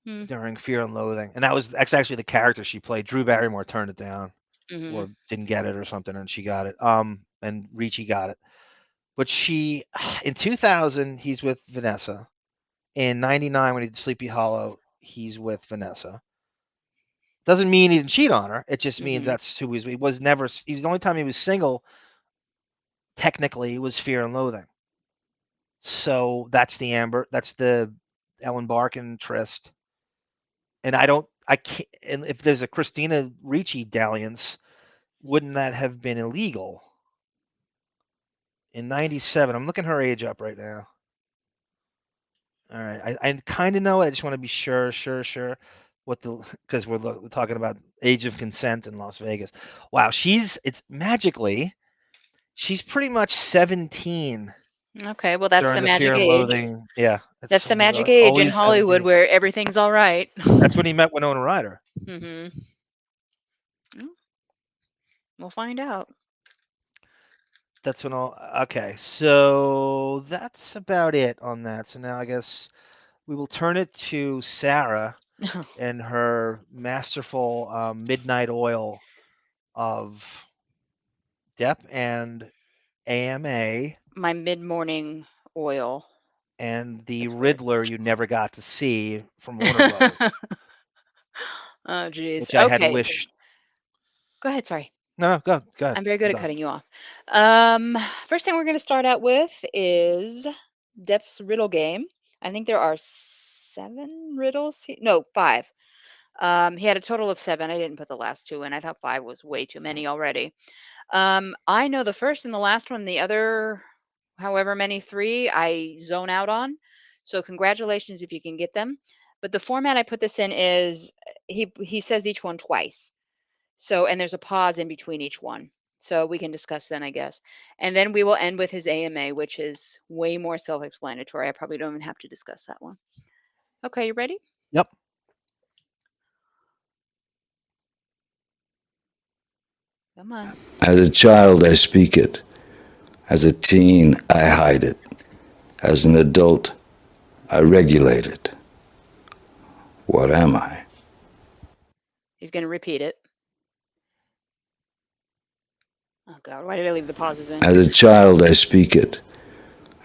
S1: Mm,
S2: during Fear and Loathing, and that's actually the character she played. Drew Barrymore turned it down
S1: mhm.
S2: or didn't get it or something, and she got it. And Ricci got it. But she, in 2000, he's with Vanessa. In 99, when he did Sleepy Hollow, he's with Vanessa. Doesn't mean he didn't cheat on her. It just means
S1: Mhm.
S2: that's who he was. Never. He was the only time he was single. Technically, was Fear and Loathing. So that's the Ellen Barkin tryst. And I can't. And if there's a Christina Ricci dalliance, wouldn't that have been illegal? In 97, I'm looking her age up right now. All right, I kind of know it. I just want to be sure. What because we're talking about age of consent in Las Vegas. Wow, it's magically she's pretty much 17
S1: Okay, well, that's the
S2: during the Fear
S1: magic
S2: and
S1: age.
S2: Loathing. Yeah,
S1: That's
S2: it's
S1: the magic
S2: it's
S1: age in
S2: always
S1: Hollywood
S2: 17.
S1: where everything's all right.
S2: That's when he met Winona Ryder.
S1: Mhm. Mm, we'll find out.
S2: That's when all. Okay, so that's about it on that. So now I guess we will turn it to Sara and her masterful midnight oil of Depp and AMA
S1: My mid-morning oil.
S2: and the
S1: That's weird.
S2: Riddler you never got to see from Warner Brothers,
S1: Oh, geez.
S2: which I had
S1: Okay.
S2: wished.
S1: Go ahead. Sorry.
S2: No, go ahead.
S1: I'm very good
S2: I'm
S1: at
S2: done.
S1: cutting you off. Um, First thing we're going to start out with is Depp's riddle game. I think there are 7 riddles. No, 5. He had a total of 7. I didn't put the last 2 in. I thought 5 was way too many already. I know the first and the last one. The other, however many 3, I zone out on. So congratulations if you can get them. But the format I put this in is he says each one twice. So, and there's a pause in between each one. So we can discuss then, I guess. And then we will end with his AMA, which is way more self explanatory. I probably don't even have to discuss that one. Okay, you ready?
S2: Yep.
S1: Come on.
S5: As a child, I speak it. As a teen, I hide it. As an adult, I regulate it. What am I?
S1: He's going to repeat it. Oh, God. Why did I leave the pauses in?
S5: As a child, I speak it.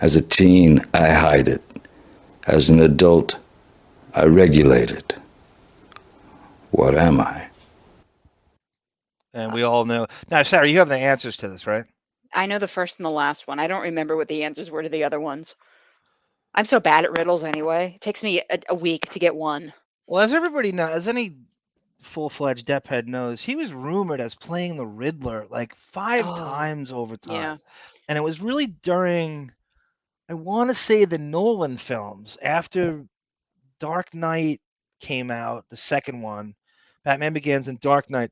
S5: As a teen, I hide it. As an adult, I regulate it. What am I?
S2: And we all know now, Sarah. You have the answers to this, right?
S1: I know the first and the last one. I don't remember what the answers were to the other ones. I'm so bad at riddles anyway. It takes me a week to get one.
S2: Well, as everybody knows, as any full-fledged Depp-Head knows, he was rumored as playing the Riddler like 5
S1: Oh,
S2: times over
S1: yeah.
S2: time, and it was really during, I want to say, the Nolan films after Dark Knight came out, the second one, Batman Begins and Dark Knight.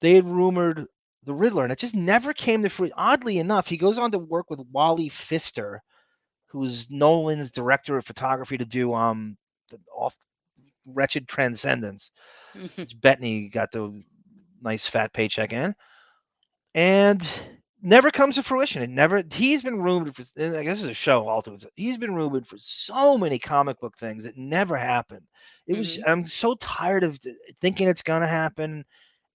S2: They had rumored the Riddler, and it just never came to fruition. Oddly enough, he goes on to work with Wally Pfister, who's Nolan's director of photography, to do the off wretched Transcendence, which Bettany got the nice fat paycheck in, and never comes to fruition. It never. He's been rumored for. I guess this is a show all to itself. He's been rumored for so many comic book things. It never happened. It was.
S1: Hmm.
S2: I'm so tired of thinking it's gonna happen.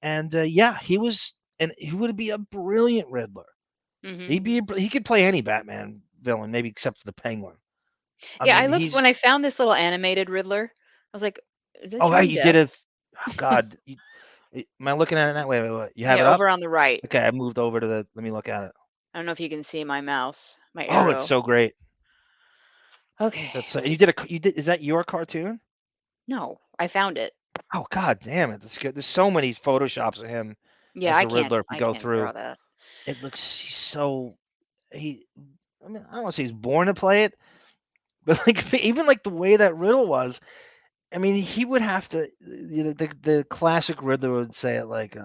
S2: And yeah, he was, and he would be a brilliant Riddler.
S1: Hmm.
S2: He could play any Batman villain, maybe except for the Penguin. I
S1: Yeah, I
S2: mean,
S1: looked
S2: he's
S1: when I found this little animated Riddler. I was like, "Is that
S2: oh, hey,
S1: Johnny
S2: you did
S1: Depp?"
S2: it. Oh God, am I looking at it that way? Wait, you have
S1: Yeah,
S2: it up?
S1: over on the right.
S2: Okay, I moved over to the. Let me look at it.
S1: I don't know if you can see my mouse, my
S2: Oh, it's
S1: arrow.
S2: so great.
S1: Okay.
S2: That's you did a you did. Is that your cartoon?
S1: No, I found it.
S2: Oh God, damn it! That's good. There's so many photoshops of him
S1: Yeah,
S2: as the Riddler. If we
S1: I
S2: go
S1: can't
S2: through,
S1: draw that.
S2: it looks he's so he. I mean, I don't want to say he's born to play it, but like even like the way that Riddle was. I mean, he would have to. The classic Riddler would say it like,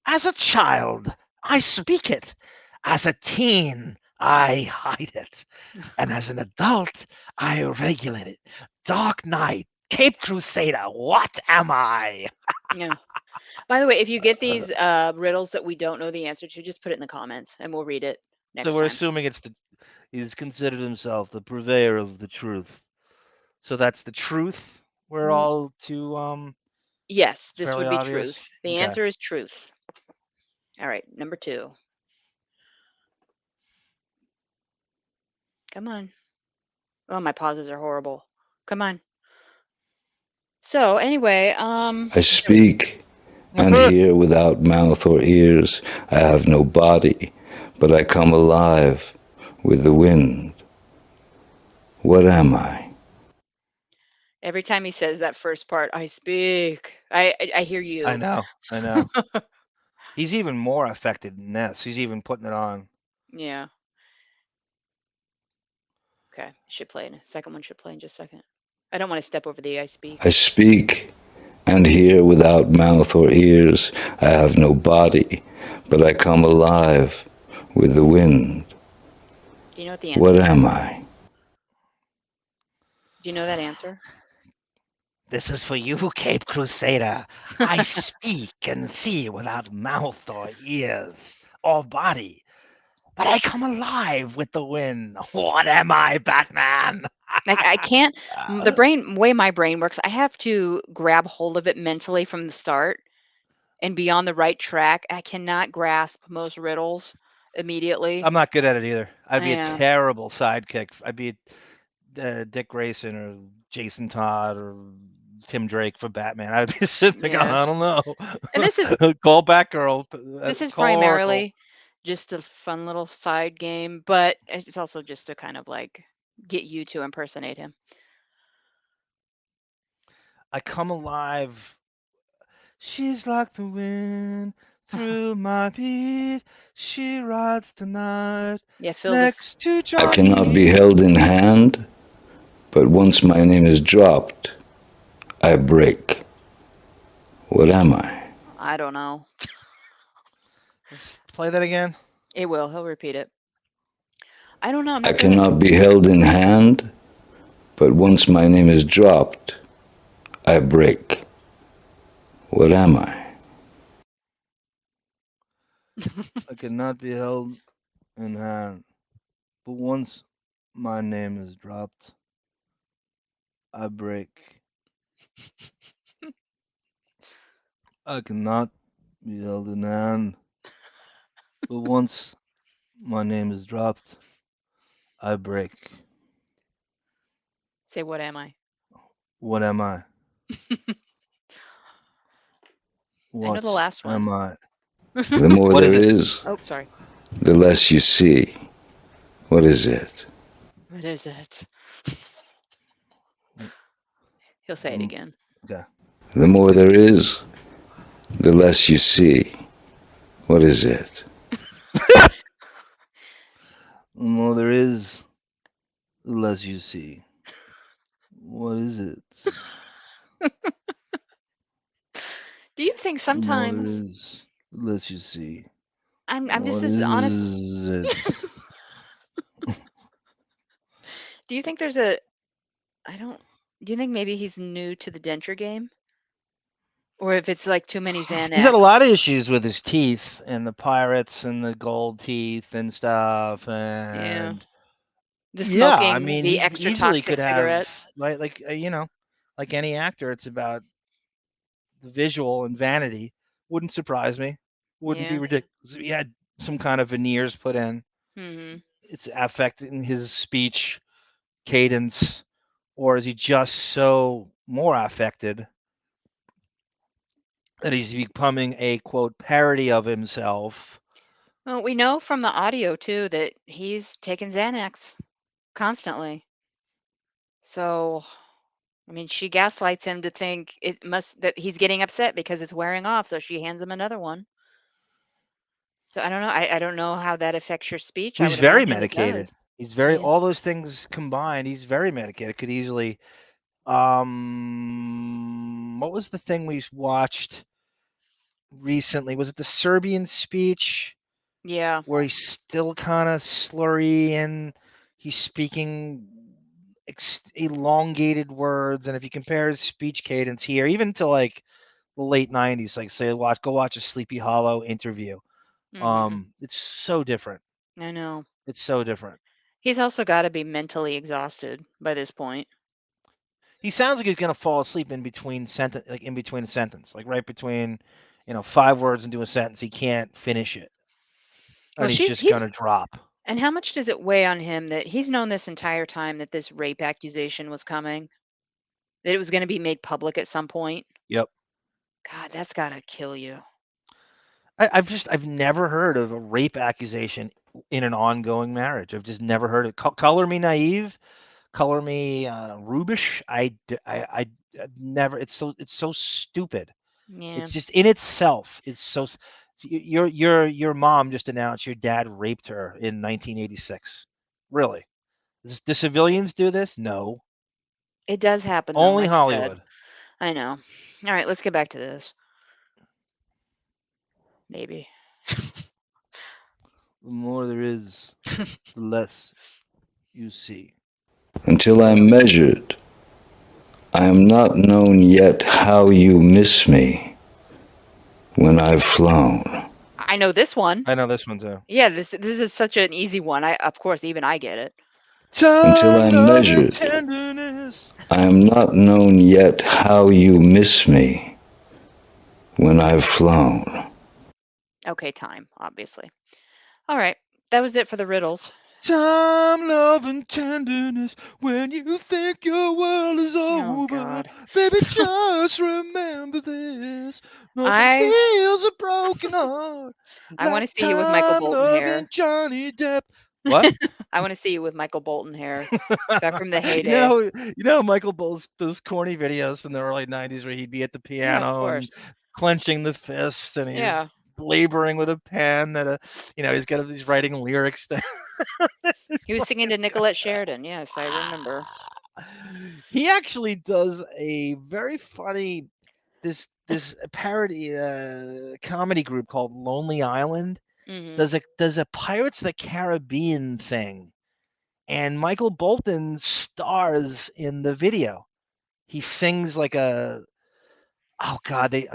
S2: "As a child, I speak it. As a teen, I hide it. And as an adult, I regulate it. Dark Knight, Cape Crusader, what am I?"
S1: Yeah. By the way, if you get these riddles that we don't know the answer to, just put it in the comments and we'll read it
S2: So
S1: next
S2: we're
S1: time.
S2: assuming he's considered himself the purveyor of the truth. So that's the truth. We're
S1: Mm,
S2: all to
S1: yes,
S2: it's
S1: this
S2: fairly
S1: would be
S2: obvious.
S1: truth. The
S2: Okay.
S1: answer is truth. All right, number 2. Come on. Oh, my pauses are horrible. Come on. So anyway,
S5: I speak and hear without mouth or ears. I have no body, but I come alive with the wind. What am I?
S1: every time he says that first part, I speak. I hear
S2: I
S1: you.
S2: know. I know. He's even more affected than this. He's even putting it on.
S1: Yeah. Okay. It should play in a second one should play in just a second. I don't want to step over the I
S5: I
S1: speak.
S5: speak and hear without mouth or ears. I have no body, but I come alive with the wind.
S1: Do you know what the
S5: What
S1: answer is?
S5: am I?
S1: Do you know that answer?
S2: This is for you, Cape Crusader. I speak and see without mouth or ears or body, but I come alive with the wind. What am I, Batman?
S1: Like I can't the brain way my brain works, I have to grab hold of it mentally from the start and be on the right track. I cannot grasp most riddles immediately.
S2: I'm not good at it either. I'd be a
S1: Yeah.
S2: terrible sidekick. I'd be Dick Grayson or Jason Todd or Tim Drake for Batman. I'd be sitting there going,
S1: Yeah.
S2: I don't
S1: And
S2: know. Call Batgirl.
S1: this is
S2: Call Oracle.
S1: primarily just a fun little side game, but it's also just to kind of like get you to impersonate him.
S2: I come alive. She's like the wind through my beat. She rides the night
S1: Yeah, fill this.
S2: next to
S5: I cannot be
S2: Johnny.
S5: held in hand, but once my name is dropped, I break. What am I?
S1: I don't know.
S2: Let's play that again.
S1: It will. He'll repeat it. I don't know. I'm
S5: I
S1: not good at.
S5: cannot be held in hand, but once my name is dropped, I break. What am I?
S2: I cannot be held in hand, but once my name is dropped, I break. I cannot be held in hand, but once my name is dropped, I break.
S1: Say, what am I?
S2: What am I?
S1: I know the
S2: What
S1: last one.
S2: am I?
S5: The more
S2: What
S5: there
S2: is it?
S5: is,
S1: Oh, sorry.
S5: the less you see. What is it?
S1: What is it? He'll say it
S2: Um,
S1: again.
S2: okay.
S5: The more there is, the less you see. What is it?
S2: The more there is, the less you see. What is it?
S1: Do you think
S2: The more there
S1: sometimes
S2: is, the less you see.
S1: I'm just
S2: What
S1: as honest.
S2: is it?
S1: Do you think there's a I don't do you think maybe he's new to the denture game? Or if it's like too many
S2: He's had a
S1: Xanax?
S2: lot of issues with his teeth and the pirates and the gold teeth and stuff.
S1: Yeah.
S2: And
S1: The
S2: yeah, I
S1: smoking,
S2: mean,
S1: the
S2: he
S1: extra
S2: easily
S1: toxic
S2: could have,
S1: cigarettes.
S2: like like any actor, it's about the visual and vanity. Wouldn't surprise me. Wouldn't be
S1: Yeah.
S2: ridiculous if he had some kind of veneers put in.
S1: Mhm.
S2: it's affecting his speech cadence, or is he just so more affected that he's becoming a quote parody of himself?
S1: Well, we know from the audio too that he's taking Xanax constantly. So, I mean, she gaslights him to think that he's getting upset because it's wearing off, so she hands him another one. So I don't know. I don't know how that affects your speech. I
S2: He's
S1: would
S2: very
S1: imagine it
S2: medicated.
S1: does.
S2: He's very
S1: Yeah.
S2: all those things combined. He's very medicated. Could easily. What was the thing we watched recently? Was it the Serbian speech
S1: Yeah.
S2: where he's still kind of slurry and he's speaking elongated words? And if you compare his speech cadence here, even to like the late '90s, like say, go watch a Sleepy Hollow interview.
S1: Mhm.
S2: It's so different.
S1: I know.
S2: It's so different.
S1: He's also got to be mentally exhausted by this point.
S2: He sounds like he's gonna fall asleep in between in between a sentence, like right between, 5 words into a sentence. He can't finish it,
S1: Well,
S2: and he's just gonna
S1: he's
S2: drop.
S1: and how much does it weigh on him that he's known this entire time that this rape accusation was coming, that it was going to be made public at some point?
S2: Yep.
S1: God, that's got to kill you.
S2: I've never heard of a rape accusation in an ongoing marriage. I've just never heard it. Color me naive, color me rubish. I've never. It's so stupid.
S1: Yeah.
S2: It's just in itself. Your mom just announced your dad raped her in 1986. Really? Do civilians do this? No.
S1: It does happen though,
S2: Only
S1: like I said.
S2: Hollywood.
S1: I know. All right, let's get back to this. Maybe.
S2: The more there is, the less you see.
S5: Until I'm measured, I am not known yet how you miss me when I've flown.
S1: I know this one.
S2: I know this one too.
S1: Yeah, this is such an easy one. Of course, even I get it.
S5: Until
S2: Time,
S5: I'm
S2: love, and
S5: measured,
S2: tenderness.
S5: I am not known yet how you miss me when I've flown.
S1: Okay, time, obviously. All right, that was it for the riddles.
S2: Time, love, and tenderness. When you think your world is
S1: Oh
S2: over,
S1: God.
S2: baby, just remember this. Nothing
S1: I
S2: heals a broken heart
S1: I want
S2: like
S1: to see you with Michael
S2: time,
S1: Bolton
S2: love, and
S1: hair.
S2: Johnny Depp. What?
S1: I want to see you with Michael Bolton hair back from the
S2: you
S1: heyday.
S2: know, you know Michael Bull's those corny videos from the early '90s where he'd be at the
S1: Yeah, of
S2: piano and
S1: course.
S2: clenching the fist, and he's
S1: Yeah,
S2: laboring with a pen that he's writing lyrics.
S1: he was singing to Nicolette Sheridan. Yes, I remember.
S2: He actually does a very funny this parody comedy group called Lonely Island
S1: Mhm.
S2: does a Pirates of the Caribbean thing, and Michael Bolton stars in the video. He sings like a oh god they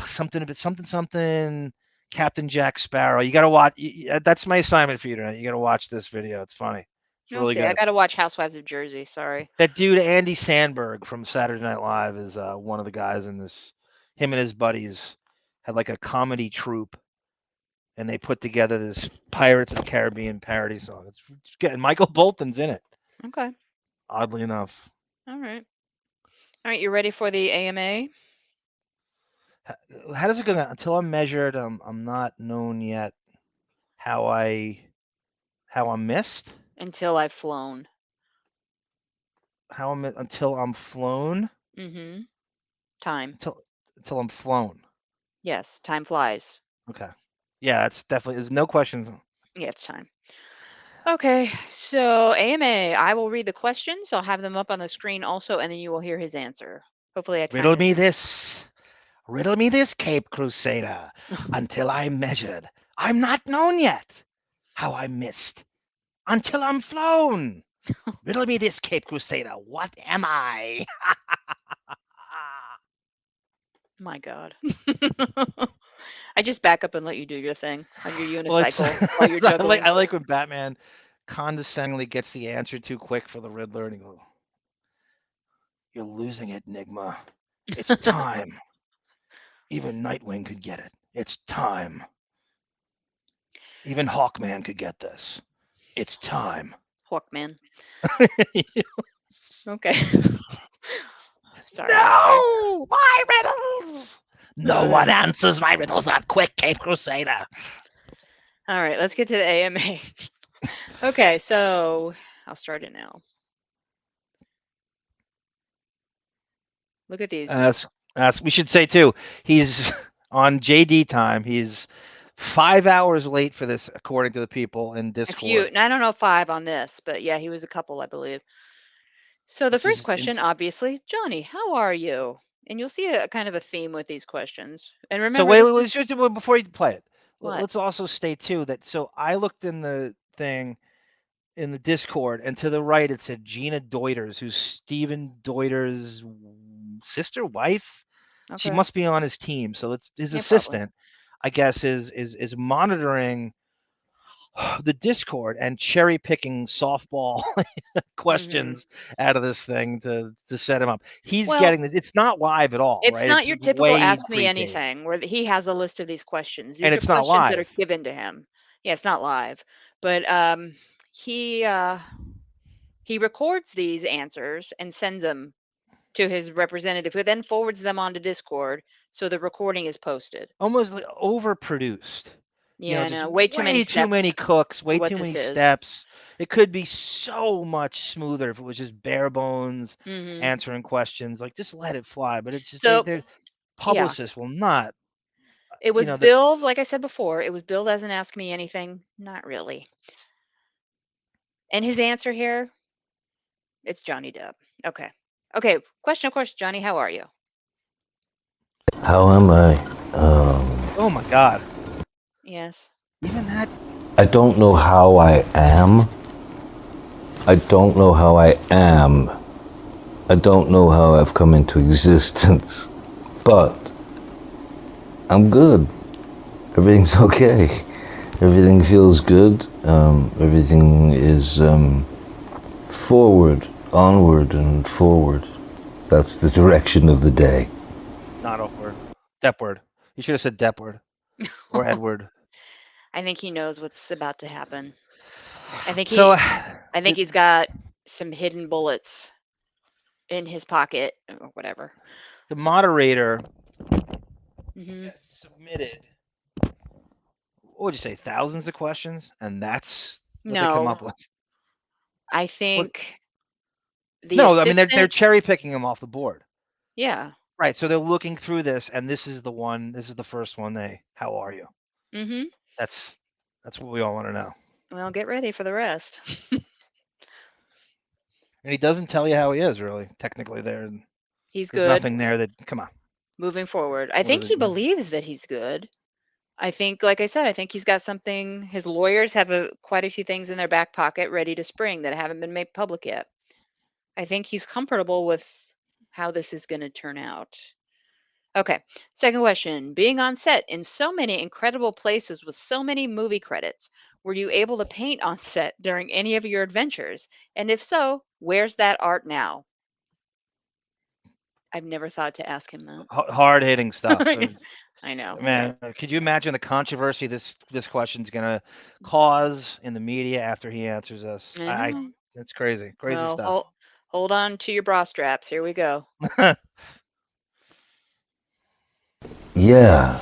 S2: something about something Captain Jack Sparrow. You got to watch. That's my assignment for you tonight. You got to watch this video. It's funny. It's
S1: We'll
S2: really
S1: see. I
S2: good.
S1: got to watch Housewives of Jersey. Sorry.
S2: That dude Andy Sandberg from Saturday Night Live is one of the guys in this. Him and his buddies had like a comedy troupe, and they put together this Pirates of the Caribbean parody song. It's good. And Michael Bolton's in it.
S1: Okay.
S2: Oddly enough,
S1: All right. All right. You ready for the AMA?
S2: how does it go? Until I'm measured, I'm not known yet. How I'm missed.
S1: Until I've flown.
S2: Until I'm flown.
S1: Mhm. Time.
S2: Until I'm flown.
S1: Yes, time flies.
S2: Okay. Yeah, that's definitely. There's no question.
S1: Yeah, it's time. Okay, so AMA, I will read the questions. I'll have them up on the screen also, and then you will hear his answer. Hopefully, I time
S2: Riddle
S1: this.
S2: me this. Riddle me this, Cape Crusader. Until I'm measured, I'm not known yet. How I'm missed. Until I'm flown. Riddle me this, Cape Crusader. What am I?
S1: My God. I just back up and let you do your thing on your
S2: Well, it's
S1: unicycle while you're
S2: I
S1: juggling.
S2: like when Batman condescendingly gets the answer too quick for the Riddler, and he goes, "You're losing it, Enigma. It's time. Even Nightwing could get it. It's time. Even Hawkman could get this. It's time.
S1: Hawkman. Okay. Sorry.
S2: No! My riddles! No
S1: Uh.
S2: one answers my riddles that quick, Cape Crusader.
S1: All right, let's get to the AMA. Okay, so I'll start it now. Look at these.
S2: We should say, too, he's on JD time. He's 5 hours late for this, according to the people in
S1: A
S2: Discord.
S1: few, and I don't know 5 on this, but yeah, he was a couple, I believe. So the
S2: Which
S1: first
S2: is
S1: question, obviously, Johnny, how are you? And you'll see a kind of a theme with these questions. And
S2: So
S1: remember,
S2: wait,
S1: this is
S2: just before you play it,
S1: what?
S2: let's also state, too, that so I looked in the thing in the Discord, and to the right it said Gina Deuters, who's Stephen Deuters' sister, wife. She
S1: Okay.
S2: must be on his team. So it's his
S1: Yeah, probably.
S2: assistant, I guess, is monitoring the Discord and cherry picking softball questions out of this thing to set him up. He's
S1: Well,
S2: getting this. It's not live at all,
S1: it's
S2: right?
S1: not
S2: It's
S1: your typical
S2: way
S1: ask me
S2: pre-taped,
S1: anything where he has a list of these questions.
S2: and
S1: These are
S2: it's not
S1: questions that are
S2: live.
S1: given to him. Yeah, it's not live, but he records these answers and sends them to his representative, who then forwards them onto Discord, so the recording is posted.
S2: Almost like overproduced.
S1: Yeah, I
S2: Just
S1: know. Way too many
S2: way too
S1: steps
S2: many cooks,
S1: for
S2: way
S1: what
S2: too
S1: this
S2: many
S1: is.
S2: steps. It could be so much smoother if it was just bare bones
S1: Hmm.
S2: answering questions. Like, just let it fly. But it's just
S1: So
S2: their
S1: yeah,
S2: publicists will not.
S1: it
S2: You
S1: was
S2: know, the
S1: billed, like I said before, it was billed as an ask me anything. Not really. And his answer here, it's Johnny Depp. Okay. Okay. Question, of course, Johnny, how are you?
S5: How am I?
S2: oh my God,
S1: Yes.
S2: even that.
S5: I don't know how I am. I don't know how I am. I don't know how I've come into existence. But I'm good. Everything's okay. Everything feels good. Everything is forward, onward, and forward. That's the direction of the day.
S2: Not Upward. Deppward. You should have said Deppward or Edward.
S1: I think he knows what's about to happen. I think
S2: So
S1: he's got some hidden bullets in his pocket or whatever.
S2: the moderator
S1: Hmm.
S2: has submitted, what would you say, thousands of questions, and that's what they come
S1: No,
S2: up with.
S1: I
S2: What?
S1: think the
S2: No, I mean they're
S1: assistant.
S2: cherry picking them off the board.
S1: Yeah.
S2: Right. So they're looking through this, and this is the one. This is the first one. How are you?
S1: Hmm.
S2: That's what we all want to know.
S1: Well, get ready for the rest.
S2: And he doesn't tell you how he is, really. Technically, there's
S1: He's good.
S2: nothing there that. Come on.
S1: Moving forward, I
S2: What
S1: think
S2: is
S1: he
S2: it?
S1: believes that he's good. I think, like I said, I think he's got something. His lawyers have quite a few things in their back pocket ready to spring that haven't been made public yet. I think he's comfortable with how this is going to turn out. Okay. Second question. Being on set in so many incredible places with so many movie credits, were you able to paint on set during any of your adventures? And if so, where's that art now? I've never thought to ask him
S2: Hard hitting stuff.
S1: that. I know.
S2: Man, could you imagine the controversy this question's gonna cause in the media after he answers us?
S1: I know.
S2: It's crazy,
S1: Well,
S2: stuff.
S1: hold on to your bra straps. Here we go.
S5: Yeah,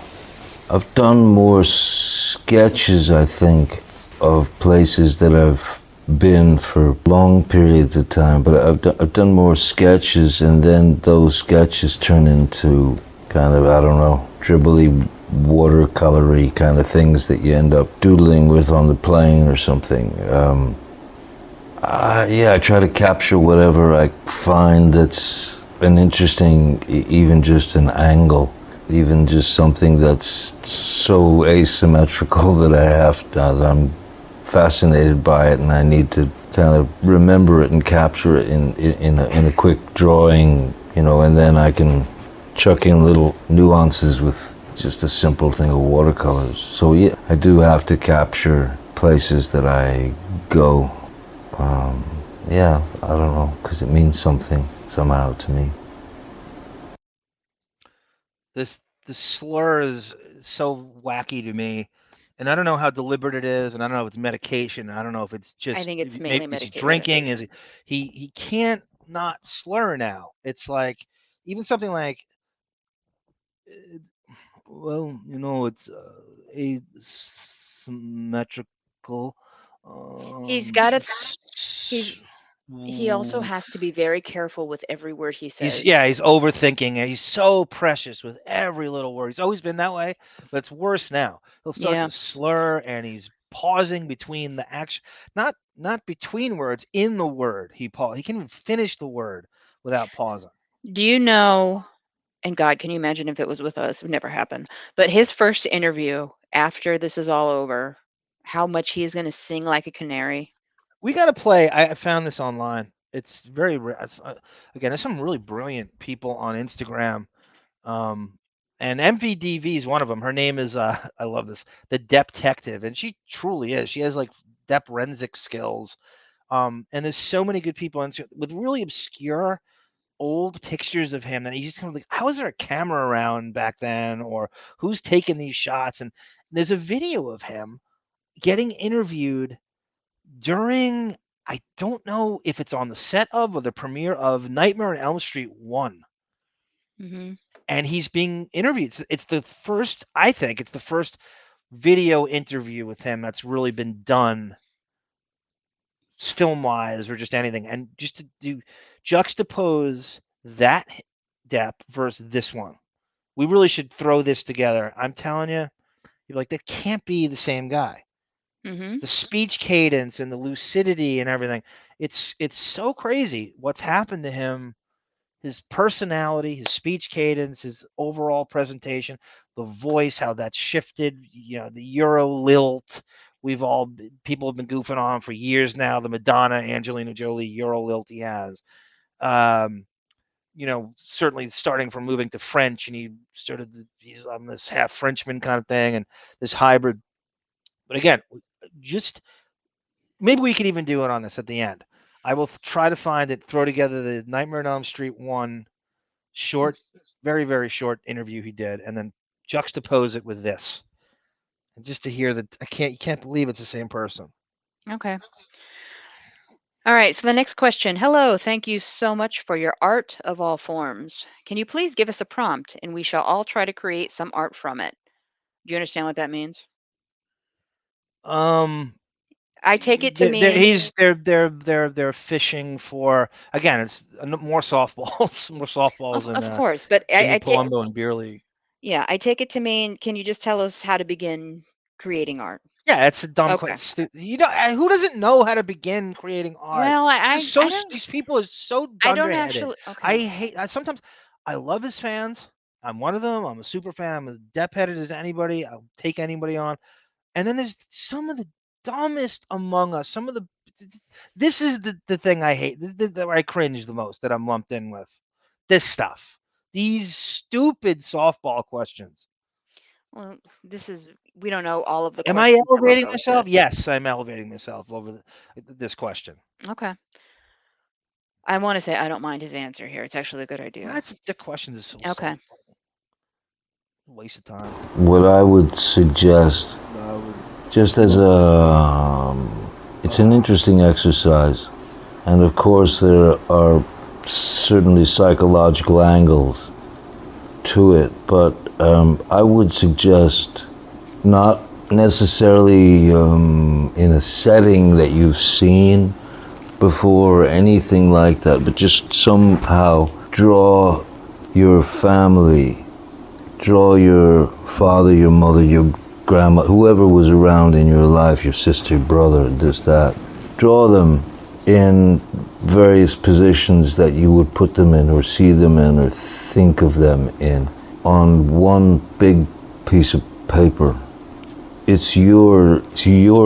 S5: I've done more sketches, I think, of places that I've been for long periods of time, but I've done more sketches, and then those sketches turn into kind of, I don't know, dribbly, watercolory kind of things that you end up doodling with on the plane or something. Yeah, I try to capture whatever I find that's an interesting, even just an angle, even just something that's so asymmetrical that I'm fascinated by it, and I need to kind of remember it and capture it in a quick drawing, and then I can chuck in little nuances with just a simple thing of watercolors. So yeah, I do have to capture places that I go. Yeah, I don't know, because it means something somehow to me.
S2: The slur is so wacky to me. And I don't know how deliberate it is, and I don't know if it's medication. I don't know if it's
S1: I
S2: just
S1: think it's
S2: maybe
S1: mainly
S2: is he
S1: medicated.
S2: drinking? Is he can't not slur now. It's like even something like, well, it's asymmetrical.
S1: He's got to
S2: S-
S1: he also has to be very careful with every word he says.
S2: he's overthinking it. He's so precious with every little word. He's always been that way, but it's worse now. He'll start
S1: Yeah.
S2: to slur, and he's pausing between the action, not between words, in the word. He can't even finish the word without pausing.
S1: Do you know, and God, can you imagine if it was with us? It would never happen. But his first interview after this is all over, how much he is going to sing like a canary.
S2: We got to play. I found this online. It's very again. There's some really brilliant people on Instagram. And MVDV is one of them. Her name is I love this, the Depp-Detective, and she truly is. She has like Depp-rensic skills. And there's so many good people with really obscure old pictures of him that you just kind of like, how is there a camera around back then, or who's taking these shots? And there's a video of him getting interviewed during, I don't know if it's on the set of or the premiere of Nightmare on Elm Street 1.
S1: Mm-hmm.
S2: And he's being interviewed. I think it's the first video interview with him that's really been done film-wise or just anything. And just to juxtapose that Depp versus this one, we really should throw this together. I'm telling you, you're like, that can't be the same guy.
S1: Mm-hmm.
S2: The speech cadence and the lucidity and everything. It's so crazy what's happened to him. His personality, his speech cadence, his overall presentation, the voice, how that shifted, the Euro lilt. People have been goofing on for years now. The Madonna, Angelina Jolie Euro lilt he has. Certainly starting from moving to French, and he's on this half Frenchman kind of thing and this hybrid. But again, just maybe we could even do it on this at the end. I will try to find it, throw together the Nightmare on Elm Street 1 short, very, very short interview he did, and then juxtapose it with this. And just to hear that, you can't believe it's the same person.
S1: Okay. All right. So the next question. Hello. Thank you so much for your art of all forms. Can you please give us a prompt and we shall all try to create some art from it? Do you understand what that means? I take it to mean,
S2: They're fishing for, again, it's more softballs,
S1: of
S2: in
S1: course, but
S2: Jimmy Palumbo and Beer League.
S1: yeah, I take it to mean, can you just tell us how to begin creating art?
S2: Yeah, it's a dumb
S1: Okay.
S2: question. Who doesn't know how to begin creating art?
S1: Well, I don't,
S2: These people are so
S1: I don't
S2: dunderheaded.
S1: actually, okay.
S2: Sometimes I love his fans. I'm one of them. I'm a super fan. I'm as Depp-headed as anybody. I'll take anybody on. And then there's some of the dumbest among us. This is the thing I hate. Where I cringe the most, that I'm lumped in with this stuff. These stupid softball questions.
S1: Well, we don't know all of the
S2: Am I
S1: questions that were
S2: elevating
S1: posted.
S2: myself? Yes, I'm elevating myself over this question.
S1: Okay. I want to say I don't mind his answer here. It's actually a good idea.
S2: The question is so
S1: Okay.
S2: softball. Waste of time.
S5: What I would suggest, just as it's an interesting exercise, and of course there are certainly psychological angles to it, but I would suggest not necessarily in a setting that you've seen before or anything like that, but just somehow draw your family, draw your father, your mother, your grandma, whoever was around in your life, your sister, brother, this, that. Draw them in various positions that you would put them in or see them in or think of them in on one big piece of paper. It's your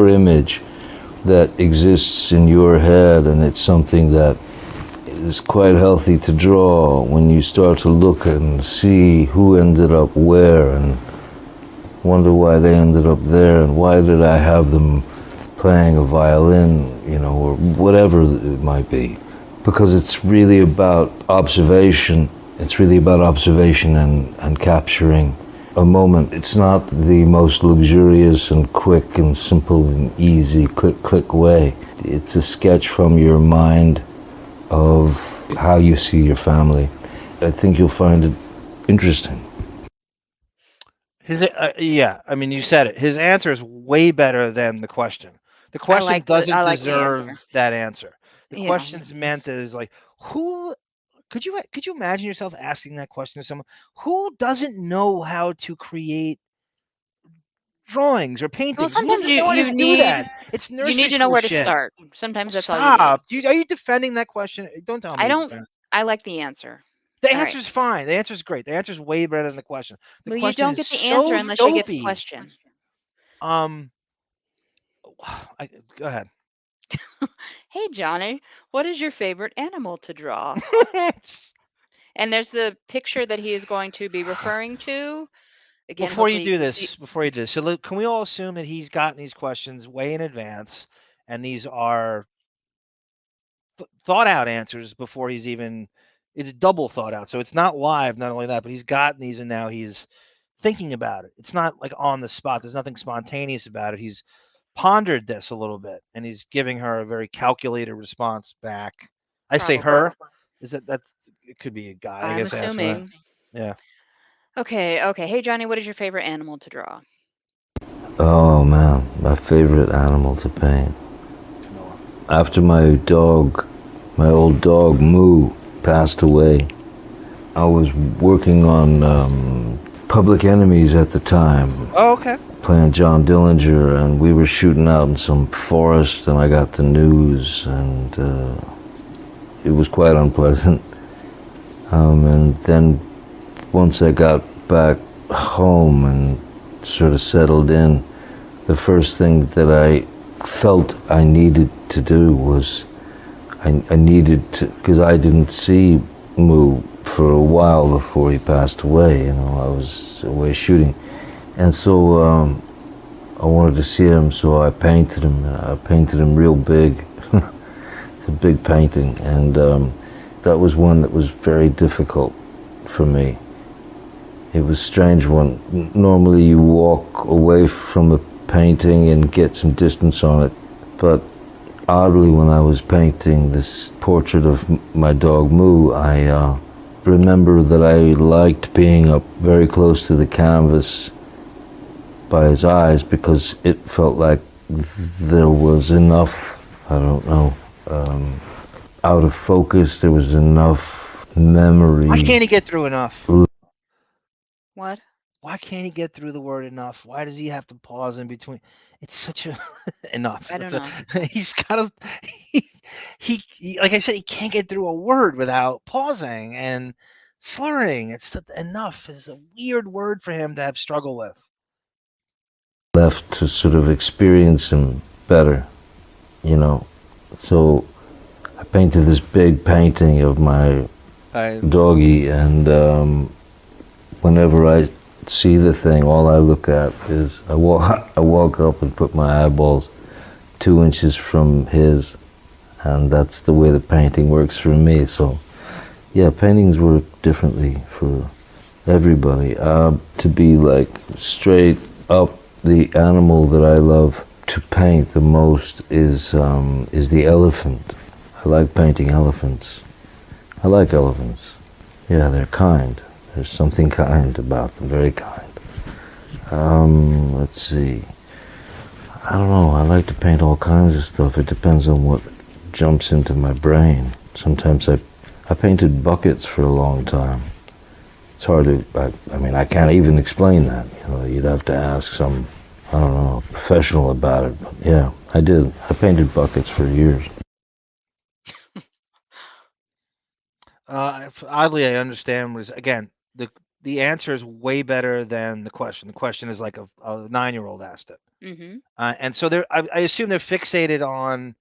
S5: image that exists in your head, and it's something that is quite healthy to draw when you start to look and see who ended up where and wonder why they ended up there and why did I have them playing a violin, or whatever it might be. Because it's really about observation. It's really about observation and capturing a moment. It's not the most luxurious and quick and simple and easy click way. It's a sketch from your mind of how you see your family. I think you'll find it interesting.
S2: His yeah, I mean, you said it. His answer is way better than the question. The question doesn't
S1: I like the
S2: deserve
S1: answer.
S2: that answer. The
S1: Yeah.
S2: question's meant as like, who could you imagine yourself asking that question to someone who doesn't know how to create drawings or
S1: Well,
S2: paintings? Who
S1: sometimes
S2: doesn't know how to do that? It's
S1: you
S2: nursery
S1: need to know
S2: school
S1: where to
S2: shit.
S1: start. Sometimes that's all you need.
S2: Stop. Are you defending that question? Don't tell me.
S1: I
S2: you're
S1: don't.
S2: defending-
S1: I like the answer.
S2: The
S1: All right.
S2: answer's fine. The answer's great. The answer's way better than the question. The
S1: Well, you
S2: question
S1: don't
S2: is
S1: get the answer
S2: so
S1: unless you get the
S2: dopey.
S1: question.
S2: Go ahead.
S1: Hey, Johnny, what is your favorite animal to draw? And there's the picture that he is going to be referring to. Again,
S2: Before you
S1: hopefully you
S2: do
S1: can see.
S2: this, so look, can we all assume that he's gotten these questions way in advance, and these are thought out answers before he's even? It's double thought out, so it's not live. Not only that, but he's gotten these, and now he's thinking about it. It's not like on the spot. There's nothing spontaneous about it. He's pondered this a little bit, and he's giving her a very calculated response back. I say
S1: Probably.
S2: her. Is that's it? Could be a guy. I
S1: I'm
S2: guess asking that.
S1: assuming.
S2: Yeah.
S1: Okay. Okay. Hey, Johnny, what is your favorite animal to draw?
S5: Oh man, my favorite animal to paint. After my old dog Moo, passed away, I was working on Public Enemies at the time.
S2: Oh, okay.
S5: Playing John Dillinger, and we were shooting out in some forest, and I got the news, and it was quite unpleasant. And then once I got back home and sort of settled in, the first thing that I felt I needed to do was I needed to, because I didn't see Moo for a while before he passed away. You know, I was away shooting, and so I wanted to see him, so I painted him. I painted him real big. It's a big painting, and that was one that was very difficult for me. It was a strange one. Normally you walk away from a painting and get some distance on it, but oddly, when I was painting this portrait of my dog Moo, I remember that I liked being up very close to the canvas by his eyes, because it felt like there was enough, I don't know, out of focus, there was enough memory.
S2: Why can't he get through enough?
S1: What?
S2: Why can't he get through the word enough? Why does he have to pause in between? It's such a enough.
S1: I don't know.
S2: He's got to. He like I said, he can't get through a word without pausing and slurring. It's enough is a weird word for him to have struggle with.
S5: Left to sort of experience him better, you know. So I painted this big painting of my doggy, and whenever I see the thing, all I look at is I walk up and put my eyeballs 2 inches from his, and that's the way the painting works for me. So yeah, paintings work differently for everybody. To be like straight up, the animal that I love to paint the most is the elephant. I like painting elephants. I like elephants. Yeah, they're kind. There's something kind about them, very kind. Let's see. I don't know, I like to paint all kinds of stuff. It depends on what jumps into my brain. Sometimes I painted buckets for a long time. It's hard to, I mean, I can't even explain that. You know, you'd have to ask some, I don't know, professional about it. But yeah, I did. I painted buckets for years.
S2: Oddly, I understand. Again, the answer is way better than the question. The question is like a 9-year-old asked it,
S1: Mm-hmm.
S2: and so I assume they're fixated on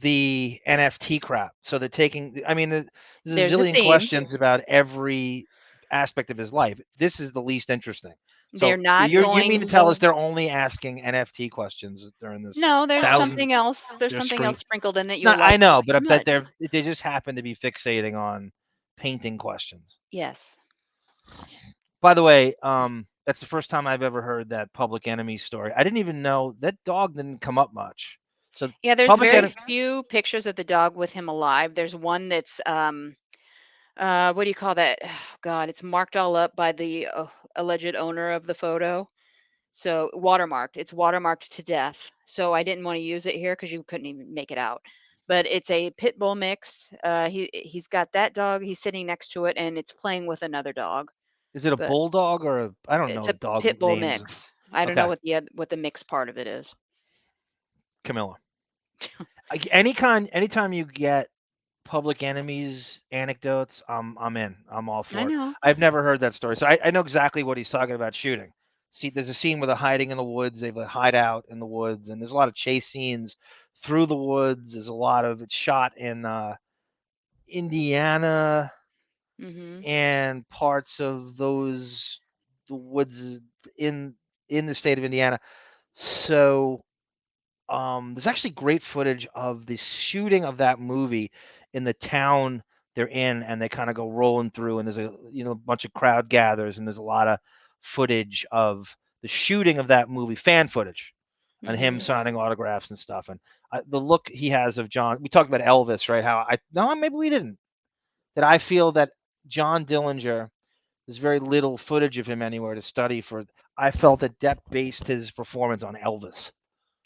S2: the NFT crap. So they're taking. I mean, there's
S1: There's
S2: a
S1: a
S2: zillion
S1: theme.
S2: questions about every aspect of his life. This is the least interesting.
S1: They're
S2: So
S1: not
S2: you
S1: going.
S2: mean to tell us they're only asking NFT questions during this?
S1: No, there's
S2: thousand.
S1: something else. There's
S2: They're
S1: something
S2: screen.
S1: else sprinkled in that
S2: No,
S1: you'll
S2: I
S1: like
S2: know,
S1: just as
S2: but
S1: much.
S2: they just happen to be fixating on painting questions.
S1: Yes.
S2: By the way, That's the first time I've ever heard that Public Enemy story. I didn't even know that dog didn't come up much. So
S1: Yeah, there's
S2: Public
S1: very
S2: Enemy.
S1: few pictures of the dog with him alive. There's one that's what do you call that? Oh, God, it's marked all up by the alleged owner of the photo. So watermarked. It's watermarked to death. So I didn't want to use it here because you couldn't even make it out. But it's a pit bull mix. He's got that dog. He's sitting next to it, and it's playing with another dog.
S2: Is it a
S1: But
S2: bulldog or I don't
S1: it's
S2: know
S1: a
S2: dog
S1: pit bull
S2: names.
S1: mix. I don't know
S2: Okay,
S1: what the mix part of it is.
S2: Camilla. Anytime you get Public Enemies anecdotes, I'm in. I'm all
S1: I
S2: for it.
S1: know.
S2: I've never heard that story, so I know exactly what he's talking about shooting. See, there's a scene where they're hiding in the woods. They have a hideout in the woods, and there's a lot of chase scenes through the woods. There's a lot of it's shot in Indiana
S1: Mm-hmm.
S2: and parts of the woods in the state of Indiana. So there's actually great footage of the shooting of that movie in the town they're in, and they kind of go rolling through, and there's a bunch of crowd gathers, and there's a lot of footage of the shooting of that movie, fan footage, and him
S1: Mm-hmm.
S2: signing autographs and stuff, and the look he has of John. We talked about Elvis, right? How I no, maybe we didn't. That I feel that John Dillinger. There's very little footage of him anywhere to study for. I felt that Depp based his performance on Elvis.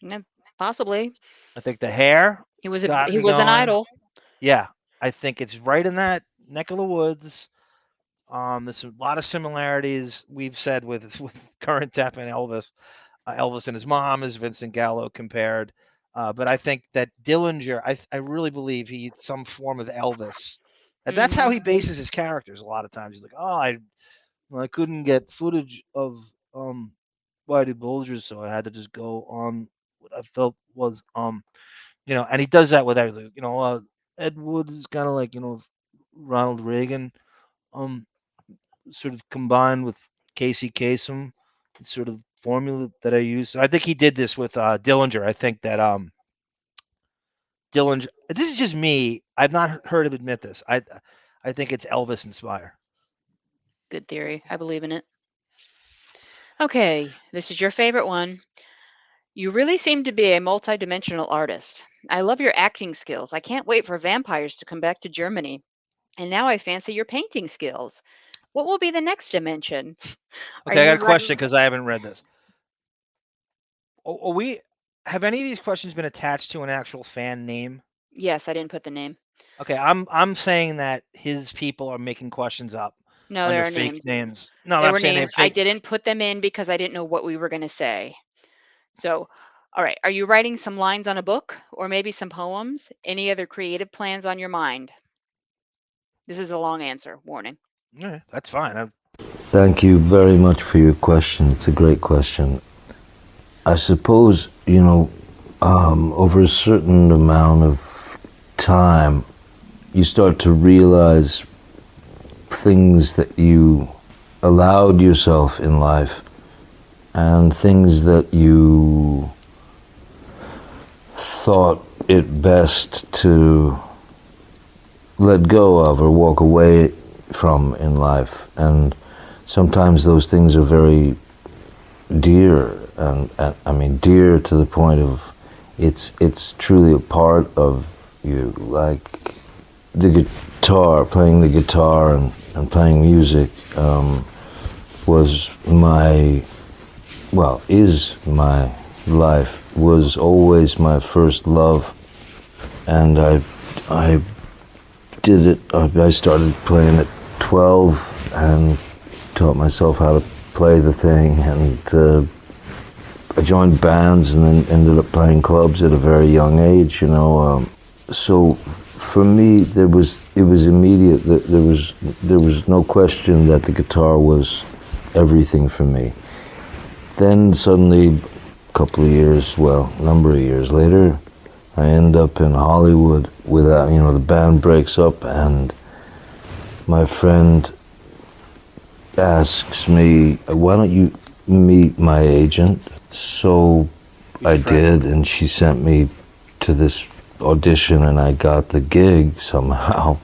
S1: Yeah, possibly.
S2: I think the hair got
S1: He
S2: me
S1: was an
S2: going.
S1: idol.
S2: Yeah, I think it's right in that neck of the woods. There's a lot of similarities we've said with with current Depp and Elvis. Elvis and his mom, as Vincent Gallo compared. But I think that Dillinger, I really believe he's some form of Elvis. And that's how
S1: Mm-hmm.
S2: he bases his characters. A lot of times he's like, oh, I couldn't get footage of Whitey Bulger, so I had to just go on what I felt was and he does that with everything. Ed Wood is kind of like Ronald Reagan, um, sort of combined with Casey Kasem, sort of formula that I use. So I think he did this with Dillinger. I think that Dillinger. This is just me. I've not heard him admit this. I think it's Elvis inspired.
S1: Good theory. I believe in it. Okay, this is your favorite one. You really seem to be a multidimensional artist. I love your acting skills. I can't wait for vampires to come back to Germany. And now I fancy your painting skills. What will be the next dimension? Are
S2: Okay, I
S1: you
S2: got a
S1: right?
S2: question because I haven't read this. Are we have any of these questions been attached to an actual fan name?
S1: Yes, I didn't put the name.
S2: Okay, I'm saying that his people are making questions up
S1: No, there
S2: under
S1: are
S2: fake
S1: names.
S2: names. No,
S1: There
S2: I'm
S1: were
S2: saying they have
S1: names. I
S2: fake.
S1: didn't put them in because I didn't know what we were going to say. So, all right. Are you writing some lines on a book or maybe some poems? Any other creative plans on your mind? This is a long answer. Warning.
S2: Yeah, that's fine.
S5: Thank you very much for your question. It's a great question. I suppose, over a certain amount of time, you start to realize things that you allowed yourself in life and things that you thought it best to let go of or walk away from in life. And sometimes those things are very dear, and I mean dear to the point of it's truly a part of you, like the guitar, playing the guitar and playing music was is my life, was always my first love, and I did it. I started playing at 12 and taught myself how to play the thing, and I joined bands and then ended up playing clubs at a very young age. So for me, it was immediate. That there was no question that the guitar was everything for me. Then suddenly, a number of years later, I end up in Hollywood without, the band breaks up, and my friend asks me, why don't you meet my agent? So I did, and she sent me to this audition, and I got the gig somehow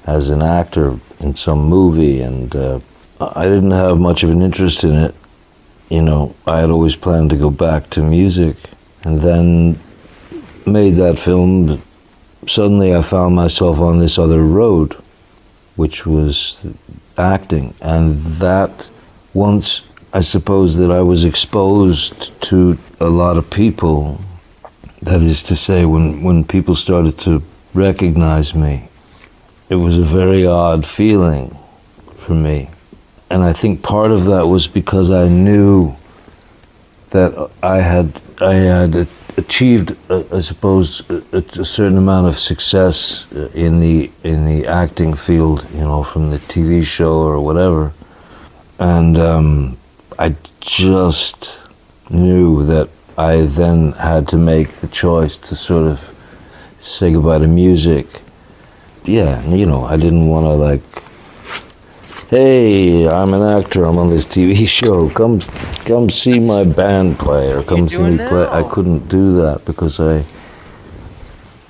S5: as an actor in some movie, and I didn't have much of an interest in it I had always planned to go back to music, and then made that film. Suddenly I found myself on this other road, which was acting, and that once I suppose that I was exposed to a lot of people, that is to say, when people started to recognize me, it was a very odd feeling for me. And I think part of that was because I knew that I had achieved, I suppose, a certain amount of success in the acting field, from the TV show or whatever, and I just knew that I then had to make the choice to sort of say goodbye to music. Yeah, I didn't want to hey, I'm an actor, I'm on this TV show, come see my band play, or come see me play. I couldn't do that because I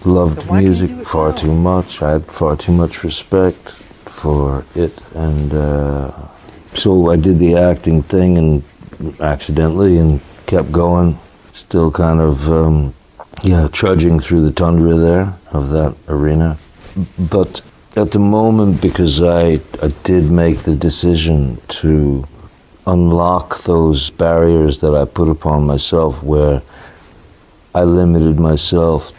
S5: loved music far too much. I had far too much respect for it, and so I did the acting thing, and accidentally, and kept going, still kind of, trudging through the tundra there of that arena. But at the moment, because I did make the decision to unlock those barriers that I put upon myself, where I limited myself,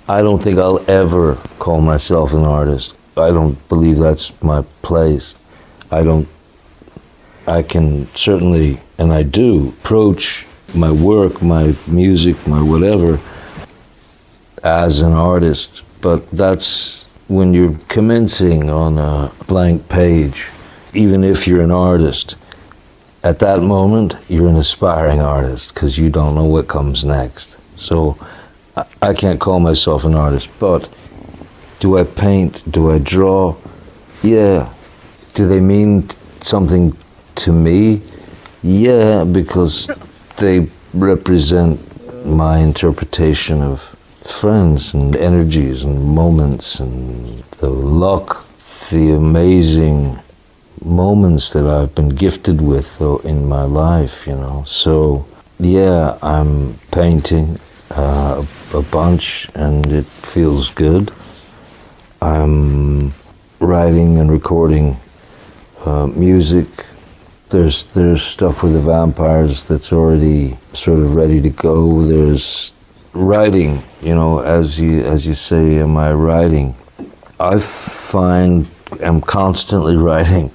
S5: I don't think I'll ever call myself an artist. I don't believe that's my place. I can certainly, and I do, approach my work, my music, my whatever, as an artist, but that's when you're commencing on a blank page. Even if you're an artist, at that moment, you're an aspiring artist, because you don't know what comes next. So I can't call myself an artist, but do I paint? Do I draw? Yeah. Do they mean something to me? Yeah, because they represent my interpretation of friends and energies and moments and the luck, the amazing moments that I've been gifted with in my life, So, yeah, I'm painting a bunch, and it feels good. I'm writing and recording music. There's stuff with the vampires that's already sort of ready to go. There's writing, as you say, am I writing? I find I'm constantly writing.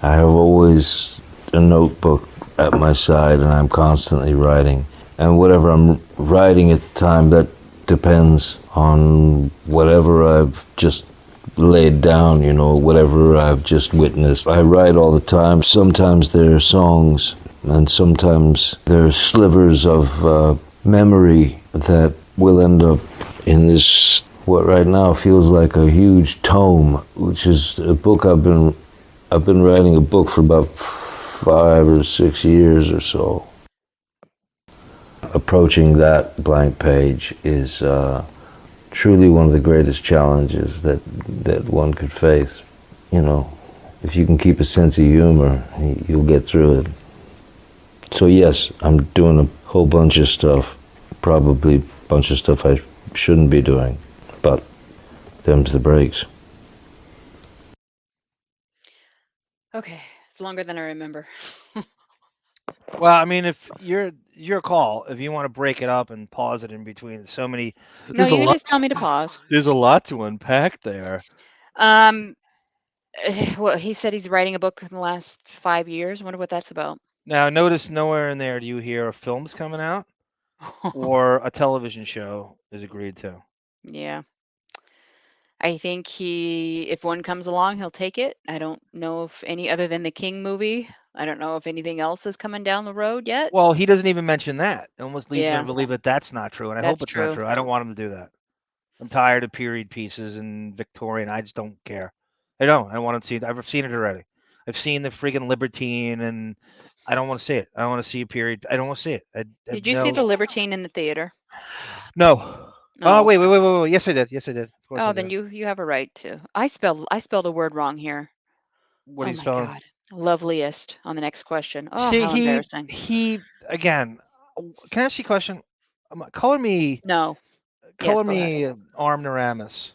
S5: I have always a notebook at my side, and I'm constantly writing. And whatever I'm writing at the time, that depends on whatever I've just laid down, whatever I've just witnessed. I write all the time. Sometimes there are songs, and sometimes there are slivers of memory that will end up in this, what right now feels like a huge tome, which is a book I've been writing a book for about 5 or 6 years or so. Approaching that blank page is truly one of the greatest challenges that one could face. If you can keep a sense of humor, you'll get through it. So yes, I'm doing a whole bunch of stuff, probably a bunch of stuff I shouldn't be doing, but them's the breaks.
S1: Okay, it's longer than I remember.
S2: Well, I mean, if your call, if you want to break it up and pause it in between, so many.
S1: No,
S2: There's a
S1: you can
S2: lot.
S1: just tell me to pause.
S2: There's a lot to unpack there.
S1: Um, well, he said he's writing a book in the last 5 years. I wonder what that's about.
S2: Now, notice nowhere in there do you hear a film's coming out or a television show is agreed to.
S1: Yeah. I think if one comes along, he'll take it. I don't know if any other than the King movie. I don't know if anything else is coming down the road yet.
S2: Well, he doesn't even mention that. It almost leads me to
S1: Yeah,
S2: believe that that's not true, and I hope
S1: that's
S2: it's not
S1: true.
S2: true. I don't want him to do that. I'm tired of period pieces and Victorian. I just don't care. I don't. I want to see it. I've seen it already. I've seen the freaking Libertine, and I don't want to see it. I don't want to see a period. I don't want to see it. I have
S1: Did you see
S2: no.
S1: The Libertine in the theater?
S2: No. Oh,
S1: No.
S2: wait. Yes, I did. Yes, I did. Of course
S1: Oh,
S2: I
S1: then
S2: did.
S1: you have a right to. I spelled a word wrong here.
S2: What are
S1: Oh
S2: you
S1: my
S2: spelling?
S1: God. Loveliest on the next question. Oh,
S2: See,
S1: how embarrassing.
S2: he again. Can I ask you a question? Color me,
S1: No. Yes, go ahead.
S2: Arm Naramis.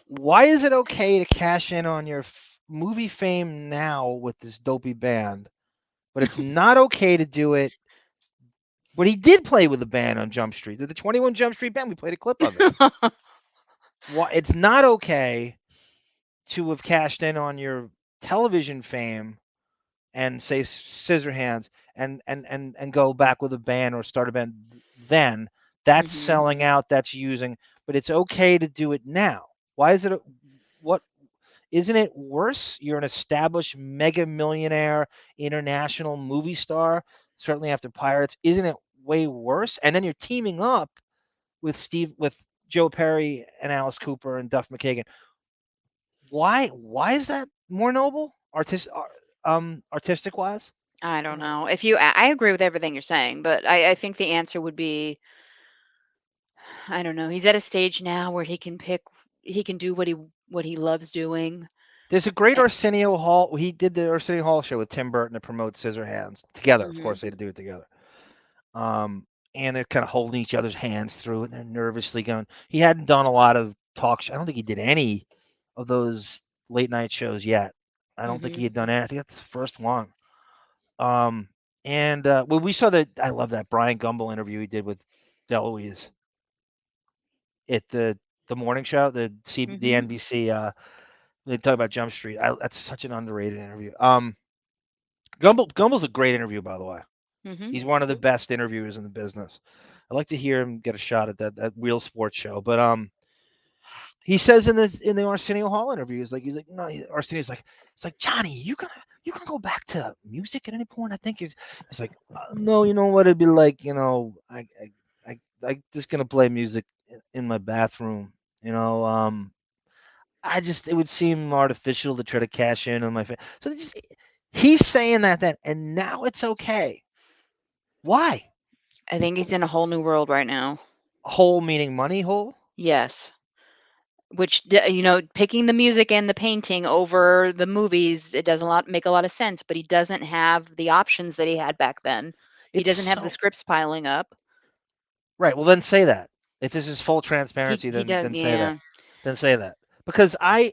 S2: Why is it okay to cash in on your movie fame now with this dopey band, but it's not okay to do it? But he did play with a band on Jump Street, the 21 Jump Street band. We played a clip of it. Why it's not okay to have cashed in on your television fame and say Scissorhands and go back with a band or start a band then. That's
S1: Mhm.
S2: selling out, that's using, but it's okay to do it now. Why is it what isn't it worse? You're an established mega millionaire international movie star, certainly after Pirates. Isn't it way worse? And then you're teaming up with Joe Perry and Alice Cooper and Duff McKagan. Why is that more noble artistic wise?
S1: I don't know. If you I agree with everything you're saying, but I think the answer would be, I don't know. He's at a stage now where he can do what he loves doing.
S2: There's a great
S1: Eh,
S2: Arsenio Hall. He did the Arsenio Hall show with Tim Burton to promote Scissorhands together. Of
S1: mhm.
S2: course, they had to do it together. And they're kind of holding each other's hands through it. And they're nervously going. He hadn't done a lot of talk show. I don't think he did any of those late night shows yet. I don't think he
S1: Mhm.
S2: had done any. I think that's the first one. Um, and well, we saw that. I love that Brian Gumbel interview he did with Deloise at the morning show, the
S1: Mhm.
S2: NBC. They talk about Jump Street. That's such an underrated interview. Gumbel's a great interview, by the way.
S1: Mhm.
S2: He's one of the best interviewers in the business. I'd like to hear him get a shot at that Real Sports show. But he says in the Arsenio Hall interview, he's like, no, Arsenio's like, it's like Johnny, you gonna go back to music at any point? I think he's like, no, you know what it'd be like, I just gonna play music in my bathroom, you know. It would seem artificial to try to cash in on my so he's saying that then, and now it's okay. Why?
S1: I think he's in a whole new world right now.
S2: Hole meaning money hole?
S1: Yes. Which picking the music and the painting over the movies, it doesn't make a lot of sense, but he doesn't have the options that he had back then. He
S2: It's
S1: doesn't have the
S2: so
S1: scripts piling up.
S2: right. Well, then say that. If this is full transparency,
S1: He does,
S2: then say that.
S1: yeah.
S2: Then say that. Because I'm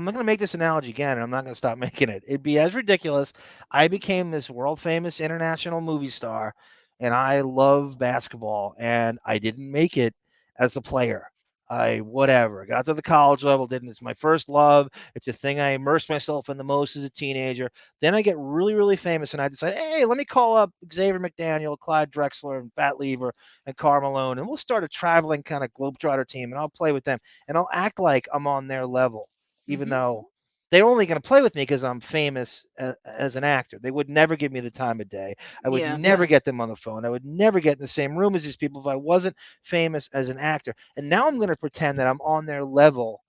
S2: not going to make this analogy again, and I'm not going to stop making it. It'd be as ridiculous. I became this world famous international movie star, and I love basketball, and I didn't make it as a player. I whatever got to the college level, didn't. It's my first love. It's a thing I immersed myself in the most as a teenager. Then I get really, really famous, and I decide, hey, let me call up Xavier McDaniel, Clyde Drexler, and Pat Lever, and Carmelone, and we'll start a traveling kind of globetrotter team, and I'll play with them, and I'll act like I'm on their level, even
S1: Mhm.
S2: though they're only going to play with me because I'm famous as an actor. They would never give me the time of day. I would
S1: Yeah.
S2: never get them on the phone. I would never get in the same room as these people if I wasn't famous as an actor. And now I'm going to pretend that I'm on their level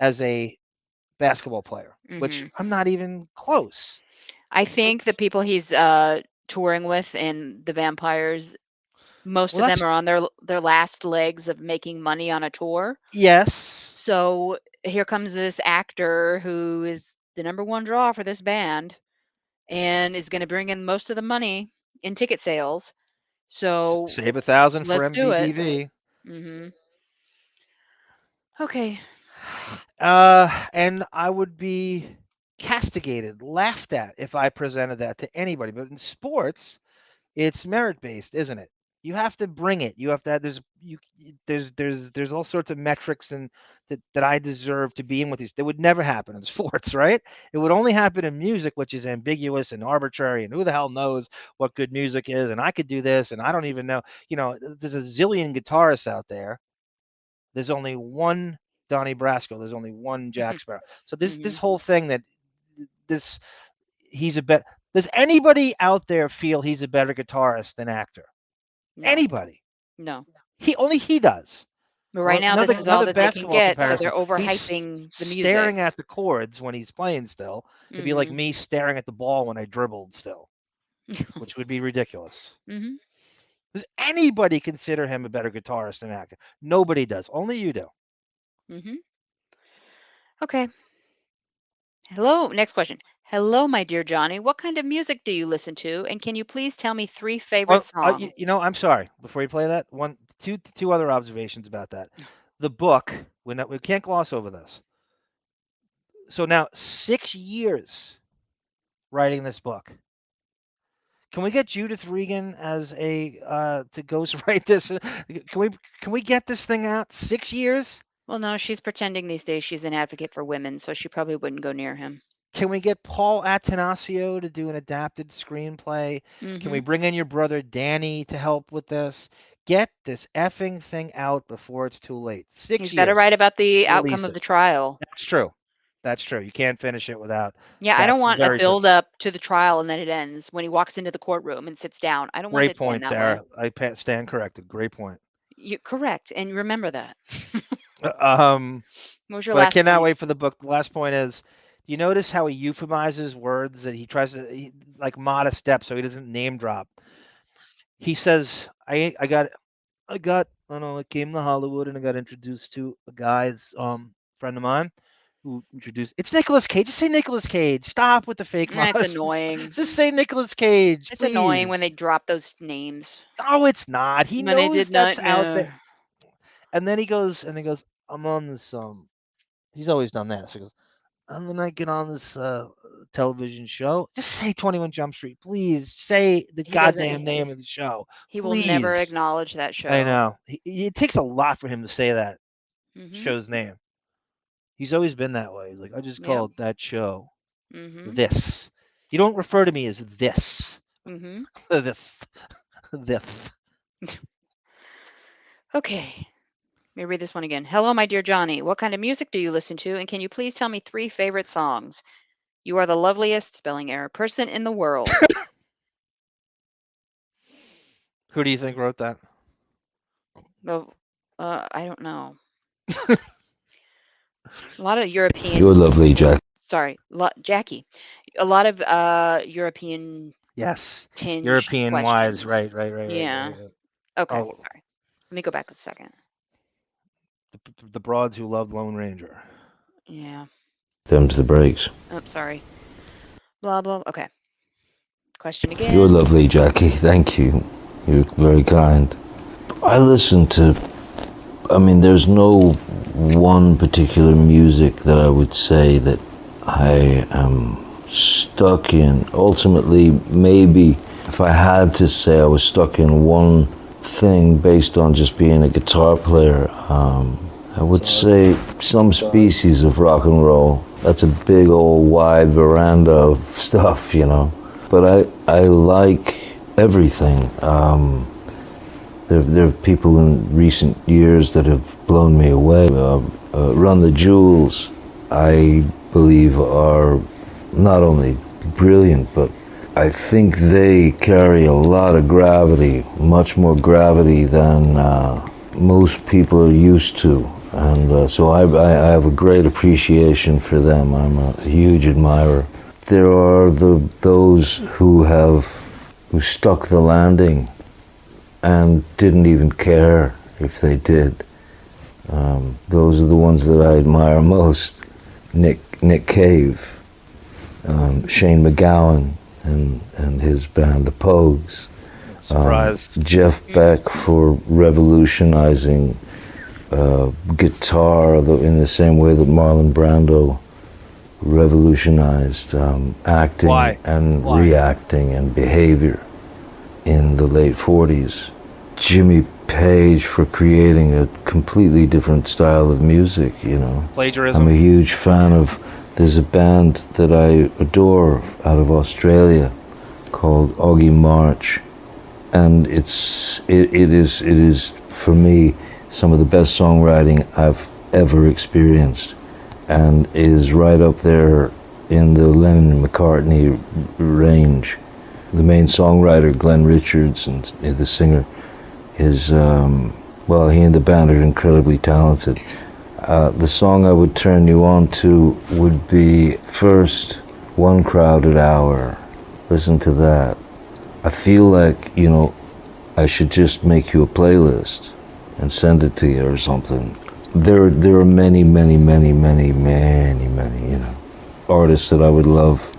S2: as a basketball player, which
S1: Mhm.
S2: I'm not even close.
S1: I think the people he's touring with in the Vampires, most
S2: Well,
S1: of them
S2: that's
S1: are on their last legs of making money on a tour.
S2: yes.
S1: So here comes this actor who is the number one draw for this band and is going to bring in most of the money in ticket sales. So
S2: Save 1,000 for
S1: let's do it.
S2: MVDV.
S1: Mhm. Okay.
S2: And I would be castigated, laughed at if I presented that to anybody. But in sports, it's merit based, isn't it? You have to bring it. You have to. There's all sorts of metrics and that I deserve to be in with these. That would never happen in sports, right? It would only happen in music, which is ambiguous and arbitrary, and who the hell knows what good music is? And I could do this, and I don't even know. There's a zillion guitarists out there. There's only one Donnie Brasco. There's only one Jack Sparrow. So this
S1: Mhm.
S2: whole thing that this he's a bet. Does anybody out there feel he's a better guitarist than actor?
S1: No.
S2: Anybody?
S1: No.
S2: He does.
S1: But right
S2: Well,
S1: now this is all
S2: another
S1: that they can
S2: basketball
S1: get, so
S2: comparison.
S1: they're
S2: He's
S1: overhyping the music.
S2: staring at the chords when he's playing still. It'd be like
S1: Mhm.
S2: me staring at the ball when I dribbled still, which would be ridiculous.
S1: Mhm.
S2: Does anybody consider him a better guitarist than actor? Nobody does. Only you do.
S1: Mhm. Okay. Hello. Next question. Hello, my dear Johnny. What kind of music do you listen to? And can you please tell me 3 favorite
S2: Well,
S1: songs?
S2: I'm sorry. Before you play that, two other observations about that. The book, we can't gloss over this. So now 6 years writing this book. Can we get Judith Regan as a to ghostwrite this? Can we get this thing out? 6 years?
S1: Well, no, she's pretending these days she's an advocate for women, so she probably wouldn't go near him.
S2: Can we get Paul Atanasio to do an adapted screenplay? Can we
S1: Mm-hmm.
S2: bring in your brother Danny to help with this? Get this effing thing out before it's too late. 6
S1: He's got to
S2: years.
S1: write about the outcome
S2: Release
S1: of
S2: it.
S1: the trial.
S2: That's true. That's true. You can't finish it without.
S1: Yeah, I don't
S2: That's
S1: want a
S2: very true.
S1: build up to the trial and then it ends when he walks into the courtroom and sits down. I don't want
S2: Great
S1: it to end
S2: point,
S1: that way.
S2: Sarah. I stand corrected. Great point.
S1: You correct, and remember that.
S2: Um,
S1: What was your
S2: but I
S1: last
S2: cannot
S1: point?
S2: wait for the book. The last point is, do you notice how he euphemizes words that he tries to like modest steps so he doesn't name drop? He says, I don't know, I came to Hollywood and I got introduced to a guy's friend of mine who introduced. It's Nicolas Cage. Just say Nicolas Cage. Stop with the fake
S1: It's
S2: modesty.
S1: annoying.
S2: Just say Nicolas Cage,
S1: It's annoying when
S2: please.
S1: they drop those names.
S2: No, it's not. He
S1: When they
S2: knows
S1: did not
S2: that's out
S1: know.
S2: there. And then he goes, I'm on this. He's always done that. So he goes, I'm gonna get on this television show. Just say 21 Jump Street, please. Say the
S1: He doesn't.
S2: goddamn name of the show,
S1: He will never
S2: please.
S1: acknowledge that show.
S2: I know. It takes a lot for him to say that
S1: Mm-hmm.
S2: show's name. He's always been that way. He's like, I just
S1: Yep.
S2: call it that show.
S1: Mm-hmm.
S2: This. You don't refer to me as this.
S1: Mm-hmm.
S2: This.
S1: Okay. Let me read this one again. Hello, my dear Johnny. What kind of music do you listen to? And can you please tell me 3 favorite songs? You are the loveliest, spelling error, person in the world.
S2: Who do you think wrote that?
S1: Well, I don't know. A lot of European.
S5: You're lovely, Jack.
S1: Sorry, Jackie. A lot of European
S2: Yes.
S1: tinged
S2: European wives.
S1: questions.
S2: Right.
S1: Yeah.
S2: Right.
S1: Okay.
S2: Oh.
S1: Sorry. Let me go back a second.
S2: The broads who loved Lone Ranger.
S1: Yeah.
S5: Them's the breaks.
S1: Oh, sorry. Blah, blah. Okay. Question again.
S5: You're lovely, Jackie. Thank you. You're very kind. I listen to, there's no one particular music that I would say that I am stuck in. Ultimately, maybe if I had to say I was stuck in one thing based on just being a guitar player, I would say some species of rock and roll. That's a big old wide veranda of stuff, But I like everything. There are people in recent years that have blown me away. Run the Jewels, I believe, are not only brilliant, but I think they carry a lot of gravity, much more gravity than most people are used to. And so I have a great appreciation for them. I'm a huge admirer. There are those who stuck the landing and didn't even care if they did. Those are the ones that I admire most. Nick Cave, Shane MacGowan and his band, the Pogues.
S2: Surprised.
S5: Jeff Beck for revolutionizing guitar in the same way that Marlon Brando revolutionized acting and reacting and behavior in the late 40s. Jimmy Page for creating a completely different style of music,
S2: Plagiarism.
S5: I'm a huge fan of, there's a band that I adore out of Australia called Augie March, and it is for me some of the best songwriting I've ever experienced, and is right up there in the Lennon and McCartney range. The main songwriter, Glenn Richards, and the singer is, he and the band are incredibly talented. The song I would turn you on to would be first, One Crowded Hour. Listen to that. I feel like, I should just make you a playlist and send it to you or something. There are many, artists that I would love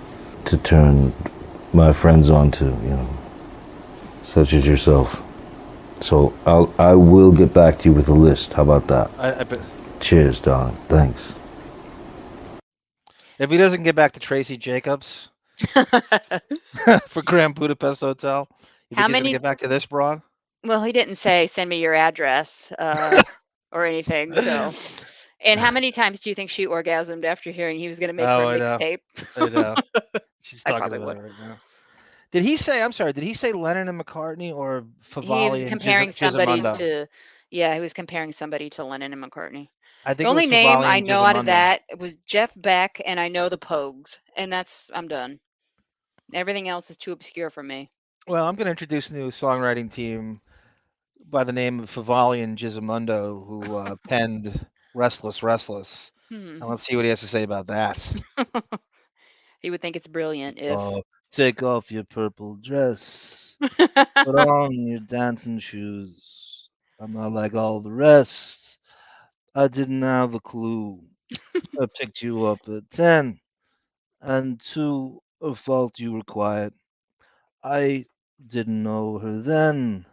S5: to turn my friends onto, such as yourself. So I will get back to you with a list. How about that?
S2: I bet.
S5: Cheers, darling. Thanks.
S2: If he doesn't get back to Tracy Jacobs for Grand Budapest Hotel, you
S1: How
S2: think he's gonna
S1: many?
S2: get back to this broad?
S1: Well, he didn't say send me your address or anything. So, and how many times do you think she orgasmed after hearing he was going to make her a
S2: Oh, I know.
S1: mixtape?
S2: I know. She's
S1: I
S2: talking
S1: probably
S2: about
S1: would.
S2: it right now. Did he say? I'm sorry. Did he say Lennon and McCartney or
S1: He was
S2: Favali and
S1: comparing somebody
S2: Gisamundo?
S1: to, yeah, he was comparing somebody to Lennon and McCartney.
S2: I
S1: The
S2: think it was
S1: only name
S2: Favali
S1: I
S2: and
S1: know out of
S2: Gisamundo.
S1: that was Jeff Beck, and I know the Pogues, and I'm done. Everything else is too obscure for me.
S2: Well, I'm going to introduce a new songwriting team by the name of Favali and Gisamundo, who penned "Restless, Restless."
S1: Hmm.
S2: And let's see what he has to say about that.
S1: He would think it's brilliant if.
S2: Take off your purple dress, put on your dancing shoes. I'm not like all the rest. I didn't have a clue. I picked you up at 10, and to a fault you were quiet. I didn't know her then,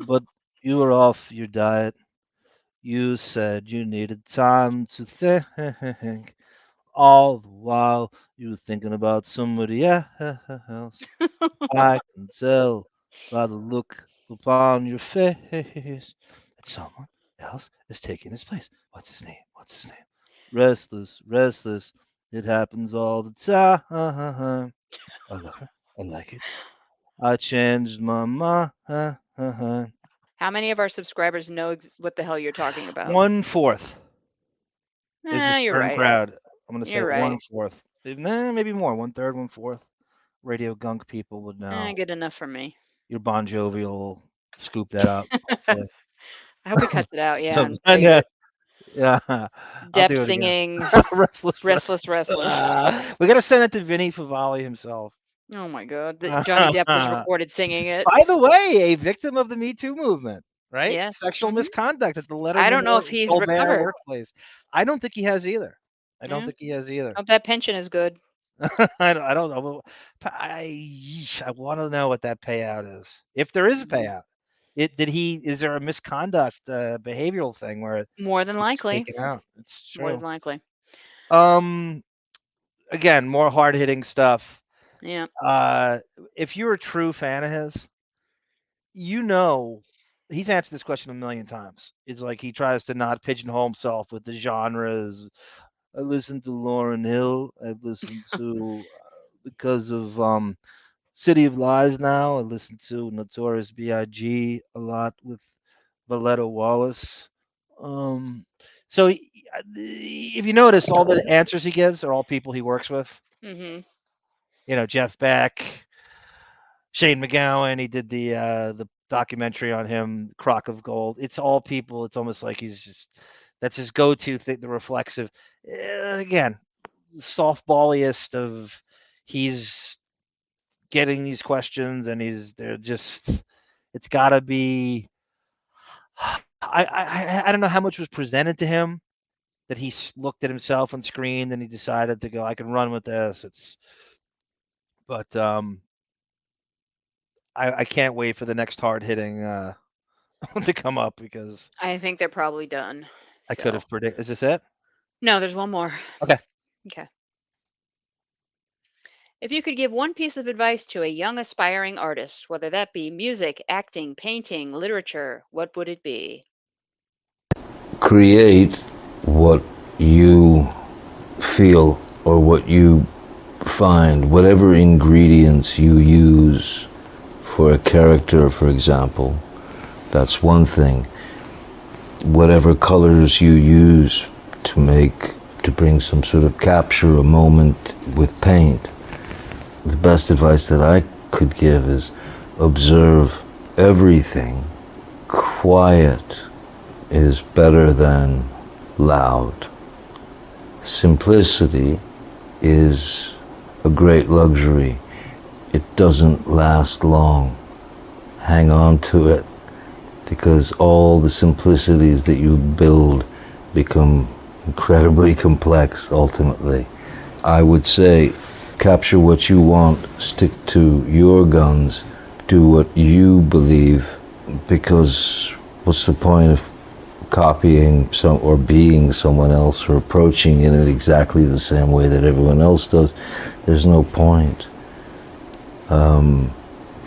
S2: but you were off your diet. You said you needed time to think. All the while you were thinking about somebody else. I can tell by the look upon your face that someone else is taking his place. What's his name? What's his name? Restless, restless. It happens all the time. I love her. I like it. I changed my mind.
S1: How many of our subscribers know what the hell you're talking about?
S2: 1/4 is the
S1: You're
S2: stern
S1: right.
S2: crowd. I'm going to say
S1: You're right.
S2: 1/4. Maybe more. 1/3, 1/4. Radio gunk people would know.
S1: Good enough for me.
S2: Your Bon Jovi will scoop that up.
S1: I hope he cuts it out, yeah, and
S2: I
S1: plays
S2: know.
S1: it.
S2: Yeah, I'll
S1: Depp
S2: do it again.
S1: singing
S2: Restless,
S1: Restless, Restless.
S2: We got to send it to Vinny Favali himself.
S1: Oh my God. Johnny Depp was recorded singing it.
S2: By the way, a victim of the Me Too movement, right?
S1: Yes.
S2: Sexual misconduct at the
S1: I
S2: Letterman
S1: don't know
S2: or
S1: if he's
S2: Colbert
S1: recovered.
S2: workplace. I don't think he has either. I don't
S1: Yeah.
S2: think he has either.
S1: Hope that pension is good.
S2: I don't know. I want to know what that payout is. If there is a payout. Is there a misconduct behavioral thing where
S1: More than
S2: it's
S1: likely.
S2: taken out? It's
S1: More
S2: true.
S1: than likely.
S2: Again, more hard-hitting stuff.
S1: Yeah.
S2: If you're a true fan of his, he's answered this question a million times. It's like he tries to not pigeonhole himself with the genres. I listen to Lauryn Hill. I listen to because of City of Lies now. I listen to Notorious B.I.G. a lot with Valletta Wallace. So if you notice, all the answers he gives are all people he works with.
S1: Mm-hmm.
S2: Jeff Beck, Shane McGowan. He did the documentary on him, Crock of Gold. It's all people. It's almost like that's his go-to thing. The reflexive, again, softballiest of he's getting these questions and they're just. It's got to be. I don't know how much was presented to him that he looked at himself on screen and he decided to go, I can run with this. But I can't wait for the next hard hitting to come up because
S1: I think they're probably done.
S2: I could have predicted. Is this it?
S1: No, there's one more.
S2: Okay.
S1: Okay. If you could give one piece of advice to a young aspiring artist, whether that be music, acting, painting, literature, what would it be?
S5: Create what you feel or what you find, whatever ingredients you use for a character, for example. That's one thing. Whatever colors you use to bring some sort of capture a moment with paint. The best advice that I could give is observe everything. Quiet is better than loud. Simplicity is a great luxury. It doesn't last long. Hang on to it, because all the simplicities that you build become incredibly complex ultimately. I would say, capture what you want, stick to your guns, do what you believe, because what's the point of copying or being someone else or approaching it in exactly the same way that everyone else does? There's no point.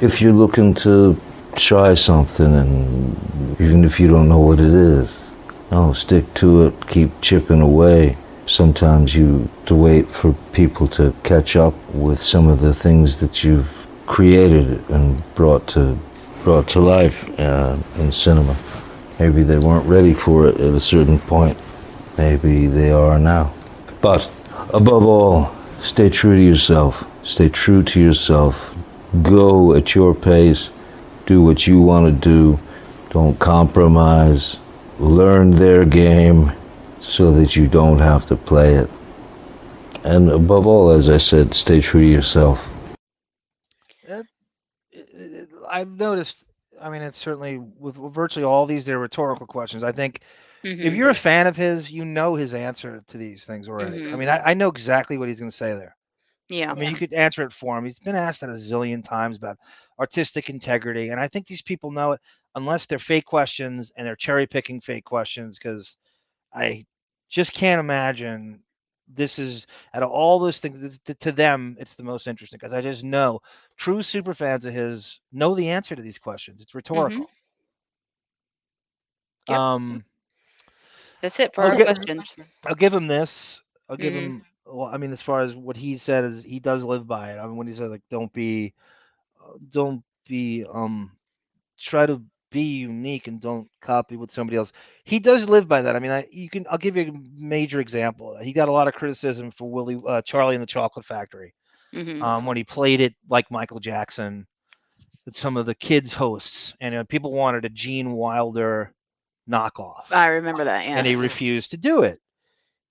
S5: If you're looking to try something, and even if you don't know what it is, no, stick to it, keep chipping away. Sometimes you have to wait for people to catch up with some of the things that you've created and brought to life in cinema. Maybe they weren't ready for it at a certain point. Maybe they are now. But above all, stay true to yourself. Stay true to yourself. Go at your pace. Do what you want to do. Don't compromise. Learn their game so that you don't have to play it. And above all, as I said, stay true to yourself.
S2: I've noticed, I mean, it's certainly with virtually all these, they're rhetorical questions. I think if you're a fan of his, you know his answer to these things already. I mean, I know exactly what he's going to say there.
S1: Yeah.
S2: I mean, you could answer it for him. He's been asked that a zillion times about artistic integrity, and I think these people know it, unless they're fake questions and they're cherry picking fake questions, because I just can't imagine this is, out of all those things, to them, it's the most interesting, because I just know true super fans of his know the answer to these questions. It's rhetorical.
S1: Yep.
S2: Um,
S1: That's it for
S2: I'll
S1: our
S2: gi-
S1: questions.
S2: I'll give him this. I'll give
S1: Mhm.
S2: him. Well, I mean, as far as what he said, is he does live by it. I mean, when he says like, don't be try to be unique and don't copy what somebody else. He does live by that. I mean, I'll give you a major example. He got a lot of criticism for Charlie and the Chocolate Factory,
S1: Mhm.
S2: when he played it like Michael Jackson with some of the kids hosts, and people wanted a Gene Wilder knockoff,
S1: I remember that.
S2: and
S1: Yeah.
S2: he refused to do it.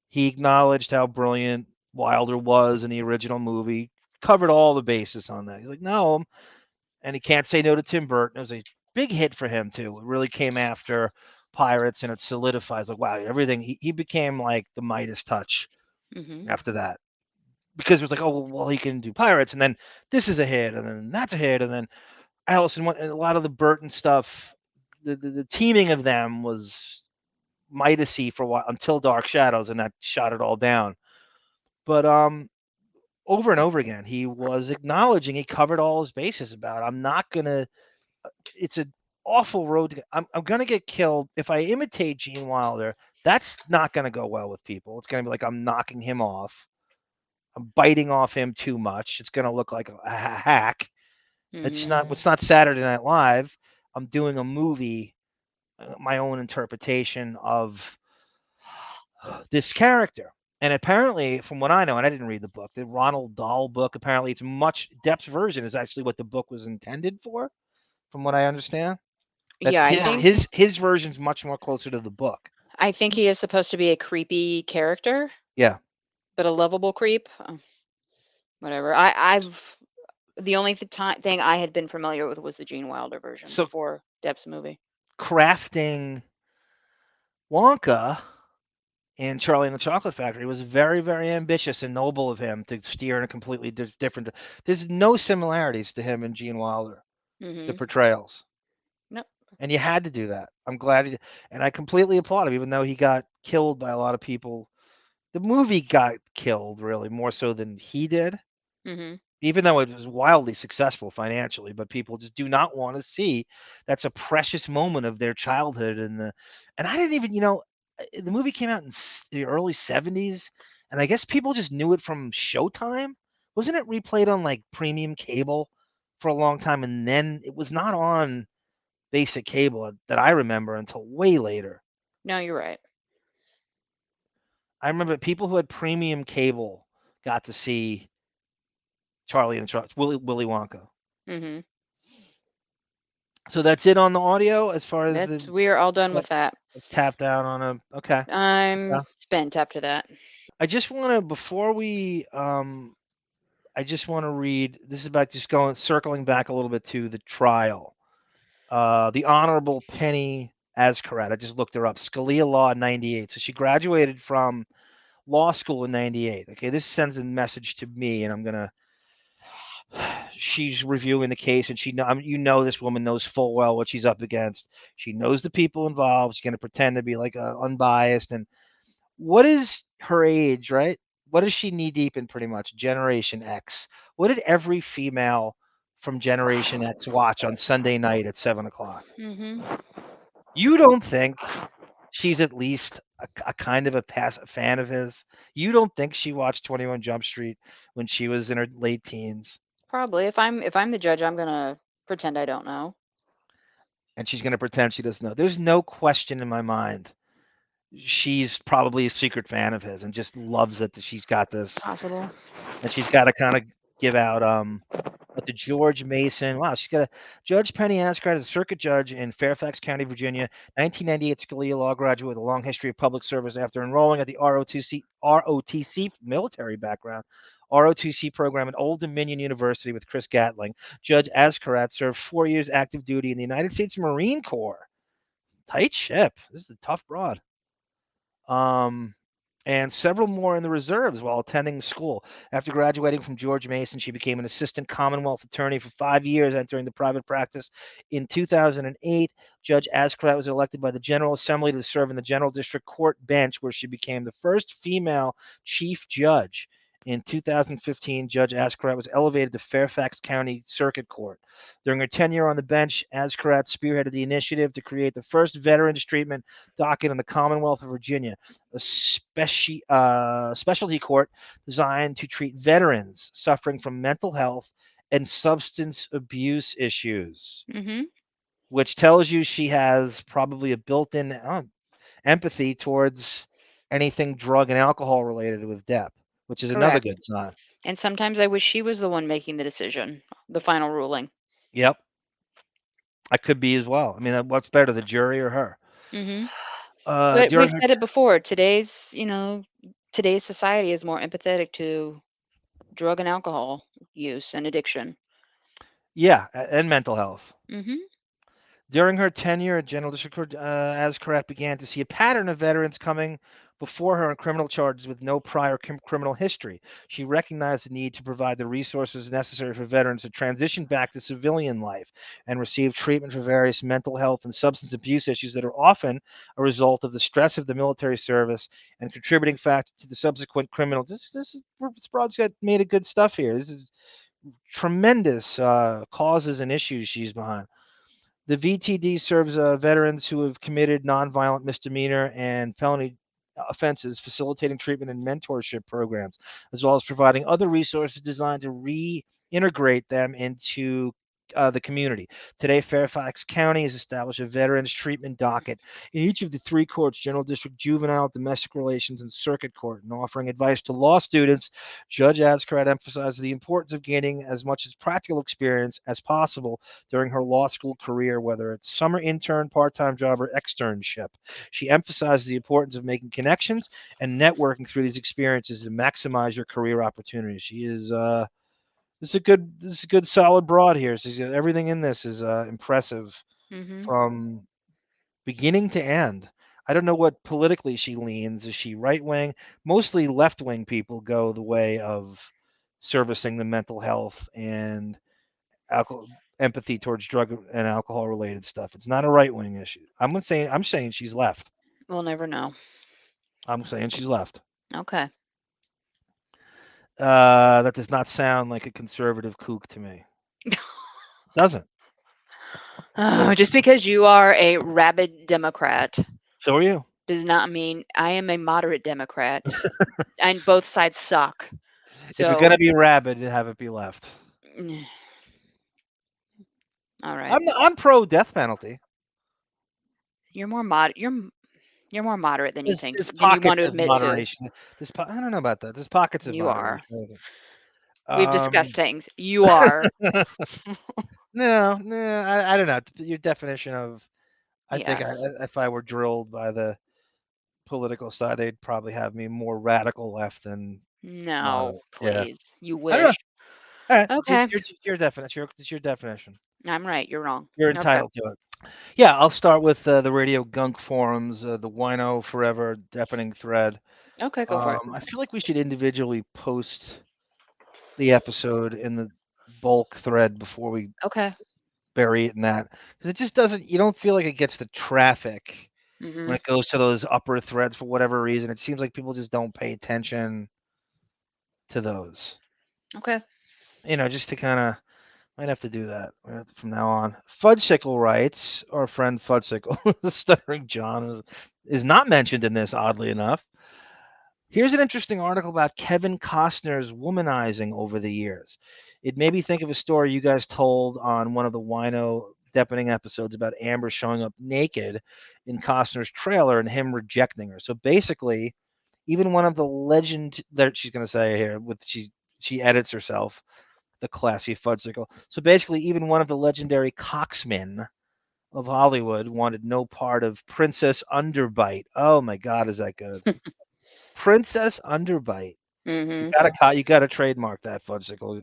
S2: He acknowledged how brilliant Wilder was in the original movie, covered all the bases on that. He's like, no, and he can't say no to Tim Burton. It was a big hit for him too. It really came after Pirates, and it solidifies like, wow, everything. He became like the Midas touch
S1: Mhm.
S2: after that, because it was like, oh well, he can do Pirates, and then this is a hit, and then that's a hit, and then Allison went, and a lot of the Burton stuff. The teaming of them was Midasy for a while until Dark Shadows, and that shot it all down. But over and over again, he was acknowledging he covered all his bases about, I'm not gonna. It's an awful road to. I'm gonna get killed if I imitate Gene Wilder. That's not gonna go well with people. It's gonna be like I'm knocking him off. I'm biting off him too much. It's gonna look like a hack. It's
S1: Mhm.
S2: not. It's not Saturday Night Live. I'm doing a movie, my own interpretation of this character. And apparently, from what I know, and I didn't read the book, the Ronald Dahl book, apparently it's much Depp's version is actually what the book was intended for, from what I understand. That
S1: Yeah,
S2: his version's much more closer to the book.
S1: I think he is supposed to be a creepy character,
S2: Yeah.
S1: but a lovable creep. Whatever. I've the only thing I had been familiar with was the Gene Wilder version
S2: So
S1: before Depp's movie.
S2: crafting Wonka in Charlie and the Chocolate Factory was very, very ambitious and noble of him to steer in a completely different. There's no similarities to him and Gene Wilder, the
S1: Mhm.
S2: portrayals.
S1: Nope.
S2: And you had to do that. I'm glad he did. And I completely applaud him, even though he got killed by a lot of people. The movie got killed, really, more so than he did,
S1: Mhm.
S2: even though it was wildly successful financially. But people just do not want to see that's a precious moment of their childhood. And I didn't even, the movie came out in the early 70s, and I guess people just knew it from Showtime. Wasn't it replayed on like premium cable for a long time? And then it was not on basic cable that I remember until way later.
S1: No, you're right.
S2: I remember people who had premium cable got to see Charlie and the Willy Wonka.
S1: Mhm.
S2: So that's it on the audio as far as
S1: We are all done with that.
S2: let's tap down on a okay.
S1: I'm
S2: Yeah.
S1: spent after that.
S2: I just want to before we I just want to read, this is about just circling back a little bit to the trial. The Honorable Penney Azcarate. I just looked her up. Scalia Law 98. So she graduated from law school in '98. Okay, this sends a message to me, and I'm gonna. She's reviewing the case, and this woman knows full well what she's up against. She knows the people involved. She's gonna pretend to be like unbiased. And what is her age, right? What is she knee deep in? Pretty much Generation X. What did every female from Generation X watch on Sunday night at 7 o'clock?
S1: Mm-hmm.
S2: You don't think she's at least a kind of a fan of his? You don't think she watched 21 Jump Street when she was in her late teens?
S1: Probably. If I'm the judge, I'm gonna pretend I don't know.
S2: And she's going to pretend she doesn't know. There's no question in my mind. She's probably a secret fan of his and just loves it that she's got
S1: It's
S2: this.
S1: possible.
S2: And she's got to kind of give out what the George Mason. Wow, she's got a Judge Penney Azcarate is a circuit judge in Fairfax County, Virginia, 1998 Scalia Law graduate with a long history of public service. After enrolling at the ROTC military background, ROTC program at Old Dominion University with Chris Gatling, Judge Azcarate served 4 years active duty in the United States Marine Corps. Tight ship. This is a tough broad. And several more in the reserves while attending school. After graduating from George Mason, she became an assistant Commonwealth attorney for 5 years, entering the private practice. In 2008, Judge Azcarate was elected by the General Assembly to serve in the General District Court bench, where she became the first female chief judge. In 2015, Judge Azcarate was elevated to Fairfax County Circuit Court. During her tenure on the bench, Azcarate spearheaded the initiative to create the first veterans treatment docket in the Commonwealth of Virginia, a specialty court designed to treat veterans suffering from mental health and substance abuse issues,
S1: Mm-hmm.
S2: which tells you she has probably a built-in empathy towards anything drug and alcohol related with Depp, which is another
S1: Correct.
S2: good sign.
S1: And sometimes I wish she was the one making the decision, the final ruling.
S2: Yep, I could be as well. I mean, what's better, the jury or her?
S1: Mm-hmm. But we've
S2: During her
S1: said it before. Today's society is more empathetic to drug and alcohol use and addiction.
S2: Yeah, and mental health.
S1: Mm-hmm.
S2: During her tenure at General District Court, Azcarate began to see a pattern of veterans coming before her on criminal charges with no prior criminal history. She recognized the need to provide the resources necessary for veterans to transition back to civilian life and receive treatment for various mental health and substance abuse issues that are often a result of the stress of the military service and contributing factor to the subsequent criminal. This broad's got made of good stuff here. This is tremendous causes and issues she's behind. The VTD serves veterans who have committed nonviolent misdemeanor and felony offenses, facilitating treatment and mentorship programs, as well as providing other resources designed to reintegrate them into the community. Today, Fairfax County has established a veterans treatment docket in each of the three courts: General District, Juvenile, Domestic Relations, and Circuit Court. And offering advice to law students, Judge Azcarate emphasizes the importance of gaining as much as practical experience as possible during her law school career, whether it's summer intern, part-time job, or externship. She emphasizes the importance of making connections and networking through these experiences to maximize your career opportunities. She is this is a good solid broad here. So everything in this is impressive
S1: Mm-hmm.
S2: from beginning to end. I don't know what politically she leans. Is she right wing? Mostly left wing people go the way of servicing the mental health and alcohol empathy towards drug and alcohol related stuff. It's not a right wing issue. I'm saying she's left.
S1: We'll never know.
S2: I'm saying she's left.
S1: Okay.
S2: That does not sound like a conservative kook to me. Doesn't.
S1: Oh, just because you are a rabid Democrat
S2: So are you.
S1: does not mean I am a moderate Democrat, and both sides suck.
S2: If you're
S1: So,
S2: gonna be rabid, have it be left.
S1: all right,
S2: I'm pro death penalty.
S1: you're more you're more moderate than you
S2: There's,
S1: think
S2: there's
S1: than you want
S2: pockets
S1: to
S2: of
S1: admit to.
S2: moderation. I don't know about that. There's pockets of
S1: You are.
S2: moderation.
S1: We've
S2: Um,
S1: discussed things. You are.
S2: no, I don't know. Your definition of, I think
S1: Yes.
S2: if I were drilled by the political side, they'd probably have me more radical left than
S1: No,
S2: moderate. Yeah,
S1: please. You
S2: I don't know.
S1: wish.
S2: All right,
S1: Okay.
S2: your definition. It's your definition.
S1: I'm right. You're wrong.
S2: You're
S1: Okay.
S2: entitled to it. Yeah, I'll start with the Radio Gunk forums, the WINO Forever Deppening thread.
S1: Okay, go for it.
S2: I feel like we should individually post the episode in the bulk thread before we
S1: Okay.
S2: bury it in that, because it just doesn't. You don't feel like it gets the traffic when
S1: Mhm.
S2: it goes to those upper threads for whatever reason. It seems like people just don't pay attention to those.
S1: Okay.
S2: Just to kind of might have to do that from now on. Fudgesicle writes, our friend Fudgesicle, the stuttering John is not mentioned in this, oddly enough. Here's an interesting article about Kevin Costner's womanizing over the years. It made me think of a story you guys told on one of the WINO Deppening episodes about Amber showing up naked in Costner's trailer and him rejecting her. So basically, even one of the legend that she's going to say here, she edits herself, the classy Fudgesicle. So basically, even one of the legendary coxmen of Hollywood wanted no part of Princess Underbite. Oh my God, is that good? Princess Underbite.
S1: Mhm.
S2: You gotta trademark that, Fudgesicle.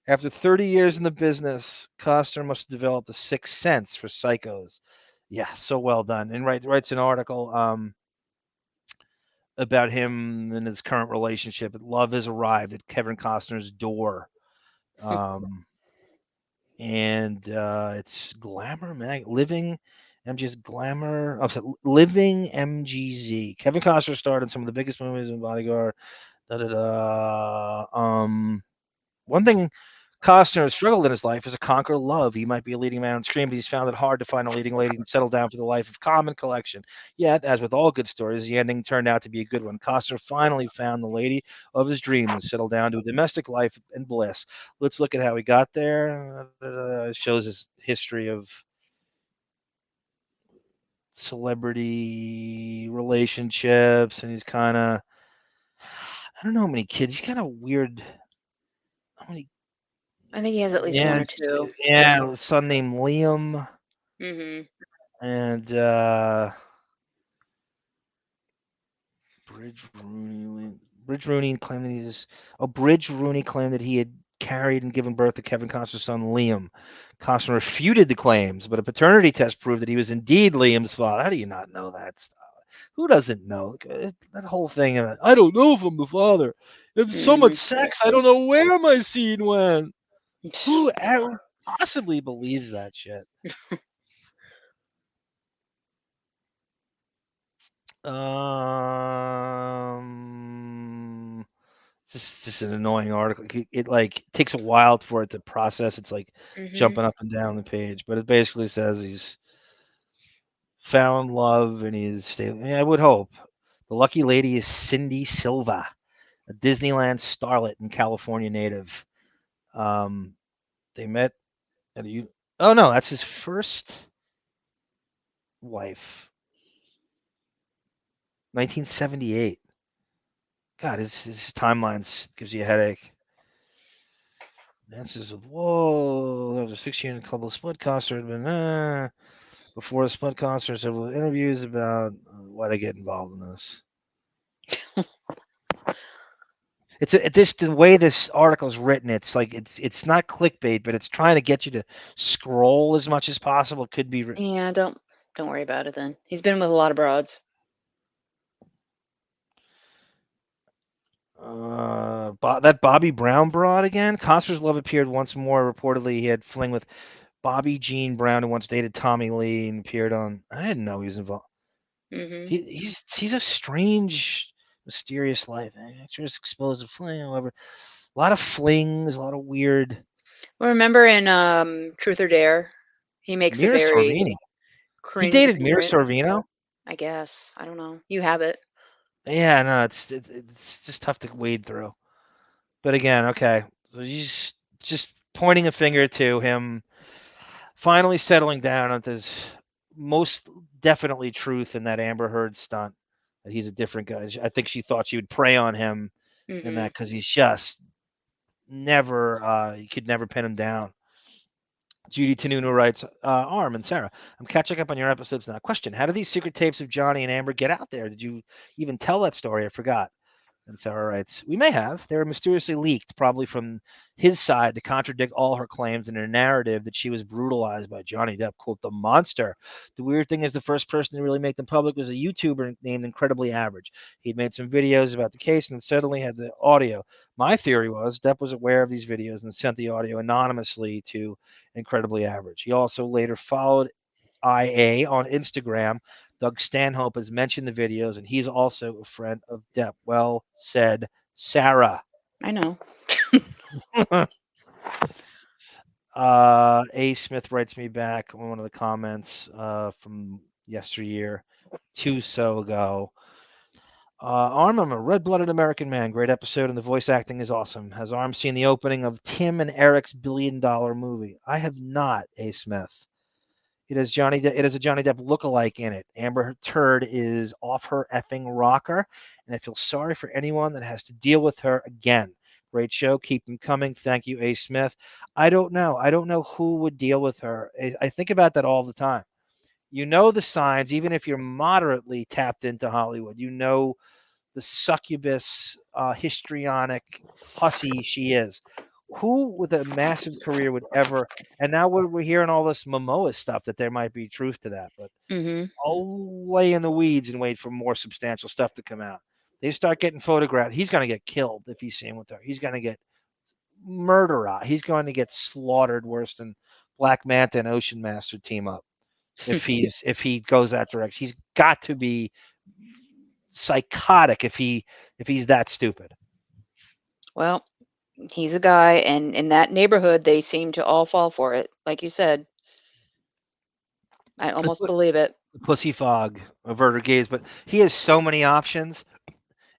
S2: After 30 years in the business, Costner must have developed a sixth sense for psychos. Yeah, so well done. And writes an article about him and his current relationship. Love has arrived at Kevin Costner's door. Um, and it's Glamour Living MG's Glamour. I'm sorry, Living MGZ. Kevin Costner starred in some of the biggest movies in Bodyguard. Da, da, da. One thing Costner has struggled in his life is to conquer love. He might be a leading man on screen, but he's found it hard to find a leading lady and settle down for the life of common collection. Yet, as with all good stories, the ending turned out to be a good one. Costner finally found the lady of his dreams and settled down to a domestic life and bliss. Let's look at how he got there. It shows his history of celebrity relationships, and he's kind of, I don't know how many kids. He's kind of weird. How many?
S1: I think he has at least one
S2: Yeah,
S1: or two.
S2: yeah, a son named Liam,
S1: Mhm.
S2: and Bridge Rooney. Bridge Rooney claimed that he had carried and given birth to Kevin Costner's son Liam. Costner refuted the claims, but a paternity test proved that he was indeed Liam's father. How do you not know that stuff? Who doesn't know that whole thing? I don't know if I'm the father. There's so much
S1: Mhm.
S2: sex, I don't know where my seed went. Who possibly believes that shit? Just an annoying article. It like takes a while for it to process. It's like
S1: Mhm.
S2: jumping up and down the page, but it basically says he's found love and he's stable. Yeah, I would hope. The lucky lady is Cindy Silva, a Disneyland starlet and California native. Um, they met at a. Oh no, that's his first wife. 1978. God, his timelines gives you a headache. Dances with whoa. There was a 6-year couple of split concerts, but before the split concert, several interviews about why they get involved in this. The way this article is written. It's like it's not clickbait, but it's trying to get you to scroll as much as possible. It could be
S1: Yeah, don't worry about it then. He's been with a lot of broads.
S2: that Bobby Brown broad again. Costner's love appeared once more. Reportedly, he had fling with Bobby Jean Brown, who once dated Tommy Lee and appeared on. I didn't know he was involved.
S1: Mhm.
S2: He's a strange, mysterious life. Actors exposed to fling, however, a lot of flings, a lot of weird.
S1: Well, remember in Truth or Dare, he makes a
S2: Mira
S1: very
S2: Sorvini. He
S1: cringe
S2: dated Mira
S1: appearance.
S2: Sorvino.
S1: I guess. I don't know. You have it.
S2: Yeah, no, it's just tough to wade through. But again, okay, so he's just pointing a finger to him, finally settling down on this most definitely truth in that Amber Heard stunt that he's a different guy. I think she thought she would prey on him in
S1: Mhm.
S2: that because he's just never, you could never pin him down. Judy Tanunu writes, Arm and Sarah, I'm catching up on your episodes now. Question: how did these secret tapes of Johnny and Amber get out there? Did you even tell that story? I forgot. And Sara writes, we may have. They were mysteriously leaked, probably from his side, to contradict all her claims in a narrative that she was brutalized by Johnny Depp, quote, the monster. The weird thing is the first person to really make them public was a YouTuber named Incredibly Average. He'd made some videos about the case and suddenly had the audio. My theory was Depp was aware of these videos and sent the audio anonymously to Incredibly Average. He also later followed IA on Instagram. Doug Stanhope has mentioned the videos, and he's also a friend of Depp. Well said, Sara.
S1: I know.
S2: A. Smith writes me back on one of the comments from yesteryear, two so ago. Arm, I'm a red-blooded American man. Great episode, and the voice acting is awesome. Has Arm seen the opening of Tim and Eric's billion-dollar movie? I have not, A. Smith. It has a Johnny Depp lookalike in it. Amber Turd is off her effing rocker, and I feel sorry for anyone that has to deal with her again. Great show. Keep them coming. Thank you, A. Smith. I don't know. I don't know who would deal with her. I think about that all the time. You know the signs, even if you're moderately tapped into Hollywood. You know the succubus, histrionic hussy she is. Who with a massive career would ever? And now we're hearing all this Momoa stuff that there might be truth to that, but
S1: Mm-hmm.
S2: I'll lay in the weeds and wait for more substantial stuff to come out. They start getting photographed. He's going to get killed if he's seen with her. He's going to get murdered. He's going to get slaughtered worse than Black Manta and Ocean Master team up. If he goes that direction, he's got to be psychotic if he's that stupid.
S1: Well, he's a guy, and in that neighborhood, they seem to all fall for it. Like you said, I almost believe it.
S2: Pussy fog, avert her gaze, but he has so many options.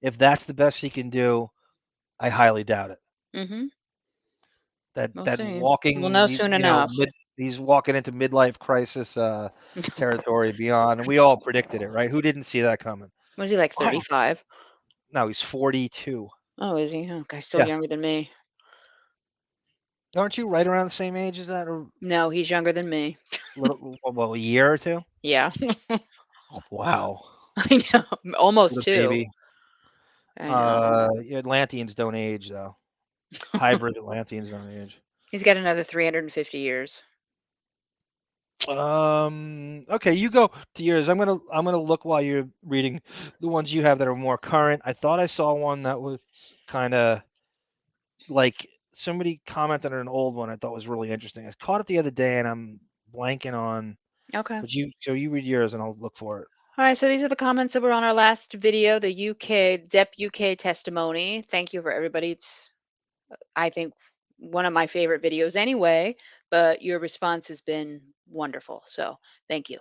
S2: If that's the best he can do, I highly doubt it.
S1: Mm-hmm.
S2: That
S1: We'll
S2: that
S1: see.
S2: walking,
S1: We'll know soon enough.
S2: he's walking into midlife crisis territory beyond, and we all predicted it, right? Who didn't see that coming?
S1: Was he like
S2: Wow.
S1: 35?
S2: No, he's 42.
S1: Oh, is he? Oh, guy's still
S2: Yeah.
S1: younger than me.
S2: Aren't you right around the same age as that, or
S1: No, he's younger than me.
S2: a year or two?
S1: Yeah.
S2: Oh, wow.
S1: I know. Almost
S2: What a
S1: 2.
S2: baby.
S1: I know.
S2: Atlanteans don't age though. Hybrid Atlanteans don't age.
S1: He's got another 350 years.
S2: Okay, you go to yours. I'm gonna look while you're reading the ones you have that are more current. I thought I saw one that was kind of like somebody commented on an old one I thought was really interesting. I caught it the other day and I'm blanking on.
S1: Okay.
S2: But you read yours and I'll look for it.
S1: All right, so these are the comments that were on our last video, the Depp UK testimony. Thank you for everybody. It's, I think, one of my favorite videos anyway, but your response has been wonderful. So thank you.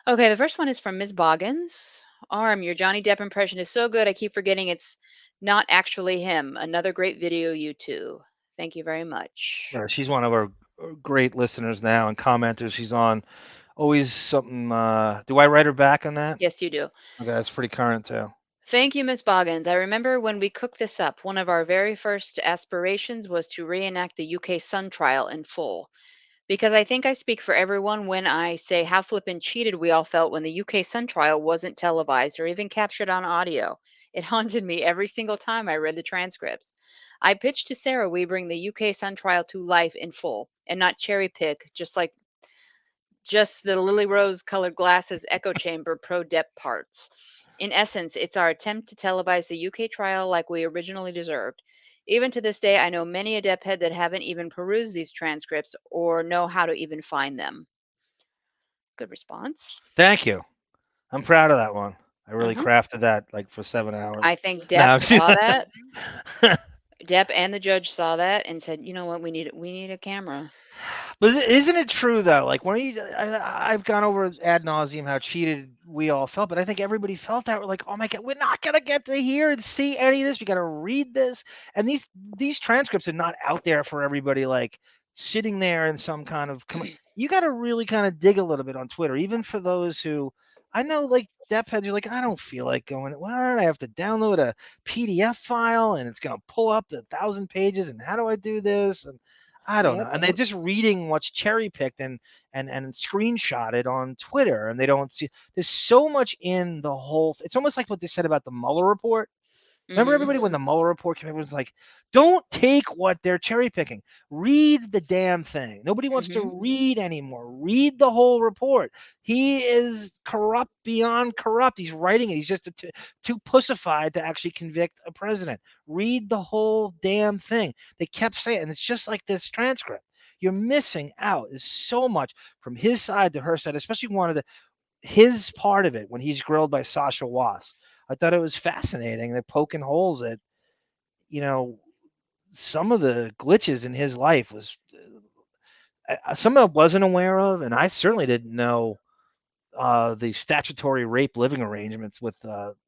S1: Okay, the first one is from Ms. Boggins. Arm, your Johnny Depp impression is so good, I keep forgetting it's not actually him. Another great video, you two. Thank you very much.
S2: She's one of our great listeners now and commenters. She's on always something. Do I write her back on that?
S1: Yes, you do.
S2: Okay, that's pretty current too.
S1: Thank you, Ms. Boggins. I remember when we cooked this up, one of our very first aspirations was to reenact the UK Sun trial in full. Because I think I speak for everyone when I say how flippin' cheated we all felt when the UK Sun trial wasn't televised or even captured on audio. It haunted me every single time I read the transcripts. I pitched to Sara we bring the UK Sun trial to life in full and not cherry pick, just the lily rose colored glasses echo chamber pro Depp parts. In essence, it's our attempt to televise the UK trial like we originally deserved. Even to this day, I know many a Depp-Head that haven't even perused these transcripts or know how to even find them. Good response.
S2: Thank you. I'm proud of that one. I really
S1: Uh-huh.
S2: crafted that like for 7 hours.
S1: I think
S2: No,
S1: Depp saw that. Depp and the judge saw that and said, "You know what? We need a camera."
S2: But isn't it true though? Like I've gone over ad nauseum how cheated we all felt, but I think everybody felt that. We're like, oh my god, we're not gonna get to hear and see any of this. We got to read this, and these transcripts are not out there for everybody. Like sitting there in some kind of. You got to really kind of dig a little bit on Twitter, even for those who I know, like Depp-Heads. You're like, I don't feel like going. What? I have to download a PDF file, and it's gonna pull up the 1,000 pages, and how do I do this? And I don't know. And they're just reading what's cherry picked and screenshotted on Twitter, and they don't see. There's so much in the whole. It's almost like what they said about the Mueller report. Remember
S1: Mhm.
S2: everybody when the Mueller report came, everyone's like, don't take what they're cherry picking. Read the damn thing. Nobody wants to
S1: Mhm.
S2: read anymore. Read the whole report. He is corrupt beyond corrupt. He's writing it. He's just too pussified to actually convict a president. Read the whole damn thing. They kept saying, and it's just like this transcript. You're missing out. There's so much from his side to her side, especially his part of it when he's grilled by Sasha Was. I thought it was fascinating. They're poking holes at, some of the glitches in his life was some I wasn't aware of, and I certainly didn't know the statutory rape living arrangements with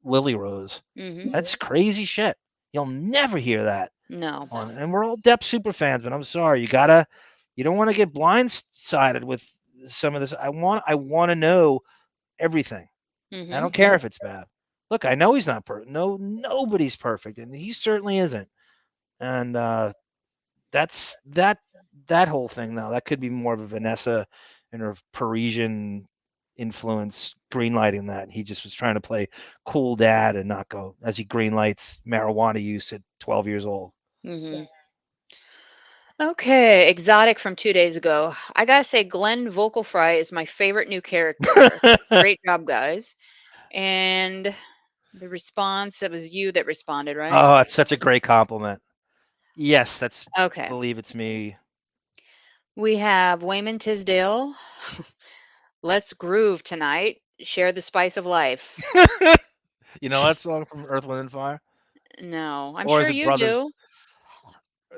S2: Lily Rose.
S1: Mhm.
S2: That's crazy shit. You'll never hear that
S1: No.
S2: and we're all Depp super fans, but I'm sorry, you don't want to get blindsided with some of this. I want to know everything. I
S1: Mhm.
S2: don't care if it's bad. Look, I know he's not perfect. No, nobody's perfect, and he certainly isn't. And that's that whole thing. Though that could be more of a Vanessa and her Parisian influence greenlighting that. He just was trying to play cool dad and not go as he greenlights marijuana use at 12 years old.
S1: Mhm. Okay, exotic from 2 days ago. I gotta say, Glenn Vocal Fry is my favorite new character. Great job, guys. And the response, it was you that responded, right?
S2: Oh, it's such a great compliment. Yes,
S1: Okay.
S2: believe it's me.
S1: We have Wayman Tisdale. Let's groove tonight. Share the spice of life.
S2: You know that song from Earth, Wind and Fire,
S1: No, I'm
S2: or
S1: sure
S2: is it
S1: you do.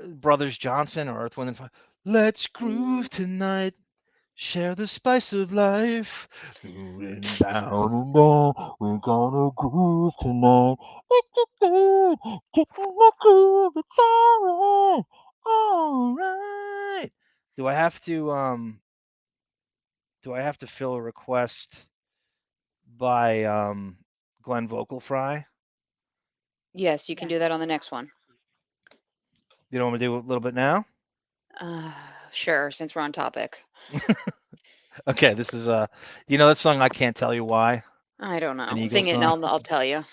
S2: Brothers Johnson or Earth, Wind and Fire? Let's
S1: Mm.
S2: groove tonight. Share the spice of life. Moving down and down, we're gonna groove tonight. Getting the groove, it's alright. Alright. Do I have to fill a request by Glenn Vocal Fry?
S1: Yes, you can do that on the next one.
S2: You don't want me to do a little bit now?
S1: Uh, sure, since we're on topic.
S2: Okay, this is you know that song I Can't Tell You Why?
S1: I don't
S2: An
S1: know.
S2: Eagles
S1: Sing it and
S2: song.
S1: I'll tell you.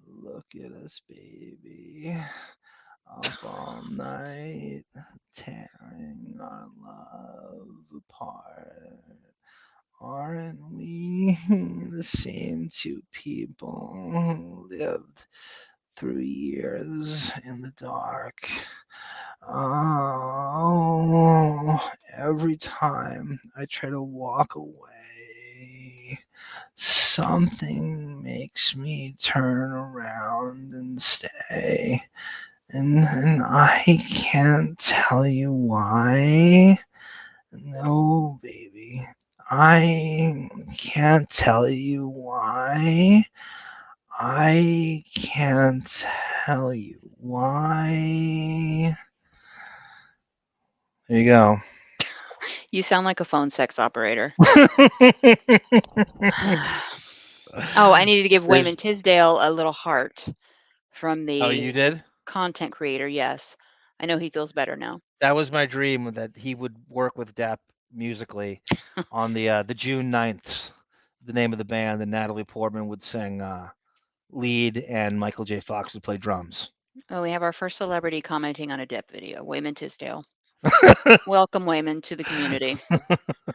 S2: Look at us, baby. Up all night, tearing our love apart. Aren't we the same two people who lived through years in the dark? Oh, every time I try to walk away, something makes me turn around and stay. And I can't tell you why. No, baby. I can't tell you why. I can't tell you why. There you go.
S1: You sound like a phone sex operator. Oh, I needed to give
S2: There's,
S1: Wayman Tisdale a little heart from
S2: oh,
S1: the
S2: you did?
S1: content creator. Yes. I know he feels better now.
S2: That was my dream that he would work with Depp musically on the June 9th, the name of the band, and Natalie Portman would sing lead and Michael J. Fox would play drums.
S1: Oh, we have our first celebrity commenting on a Depp video, Wayman Tisdale. Welcome, Wayman, to the community.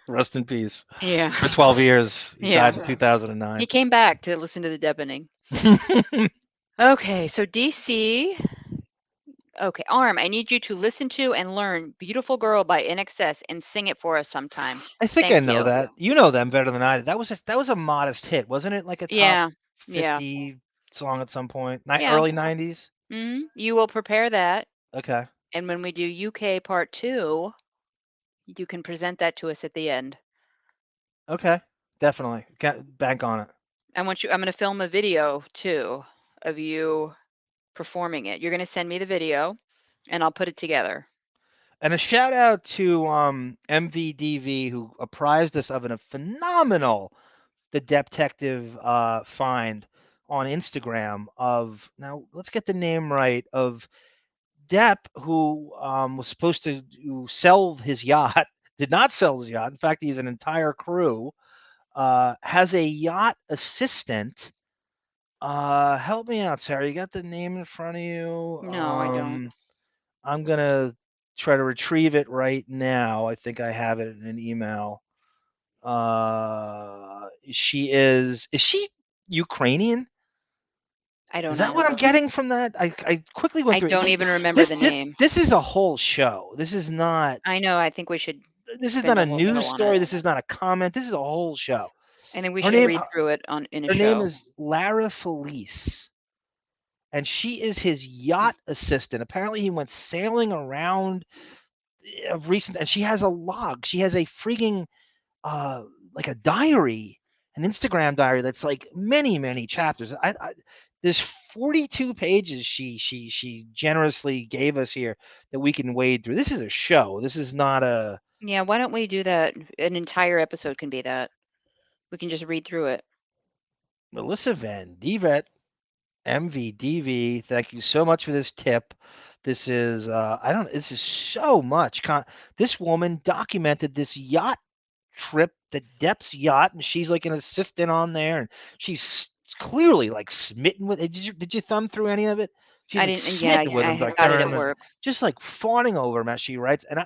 S2: Rest in peace.
S1: Yeah.
S2: For 12 years. He
S1: Yeah.
S2: died in 2009.
S1: He came back to listen to the Deppening. Okay, so DC. Okay, Arm, I need you to listen to and learn Beautiful Girl by NXS and sing it for us sometime.
S2: I think I
S1: Thank
S2: know
S1: you.
S2: that. You know them better than I did. That was a modest hit, wasn't it? Like a top
S1: Yeah. Yeah.
S2: 50 song at some point.
S1: Yeah.
S2: Early 90s.
S1: You will prepare that.
S2: Okay.
S1: And when we do UK part 2, you can present that to us at the end.
S2: Okay. Definitely. Bank on it.
S1: I'm going to film a video too of you performing it. You're going to send me the video and I'll put it together.
S2: And a shout out to MVDV who apprised us of a phenomenal the Depp-Detective find on Instagram of, now let's get the name right, of Depp, who was supposed to sell his yacht, did not sell his yacht. In fact, he's an entire crew, has a yacht assistant Help me out, Sarah. You got the name in front of you?
S1: No, I don't.
S2: I'm gonna try to retrieve it right now. I think I have it in an email. Is she Ukrainian?
S1: I don't
S2: Is that
S1: know.
S2: what I'm getting from that? I quickly went
S1: I
S2: through it.
S1: don't even remember
S2: This
S1: the
S2: this
S1: name.
S2: this is a whole show. This is not
S1: I know. I think we should
S2: this is not
S1: spend a
S2: a
S1: whole
S2: news
S1: show on it.
S2: story. This is not a comment. This is a whole show.
S1: I think we
S2: Her
S1: should
S2: name
S1: read through it on in a
S2: her name
S1: show.
S2: is Lara Felice, and she is his yacht assistant. Apparently, he went sailing around of recent, and she has a log. She has a freaking uh like a diary, an Instagram diary that's like many chapters. There's 42 pages she generously gave us here that we can wade through. This is a show. This is not a
S1: Yeah, why don't we do that? An entire episode can be that. We can just read through it.
S2: Melissa Van Devet, MVDV. Thank you so much for this tip. This is I don't. This is so much. This woman documented this yacht trip, the Depp's yacht, and she's like an assistant on there, and she's clearly like smitten with it. Did you thumb through any of it? She's
S1: I
S2: like
S1: didn't. Yeah,
S2: smitten with him, like
S1: got it at
S2: during the
S1: work.
S2: just like fawning over him as she writes. And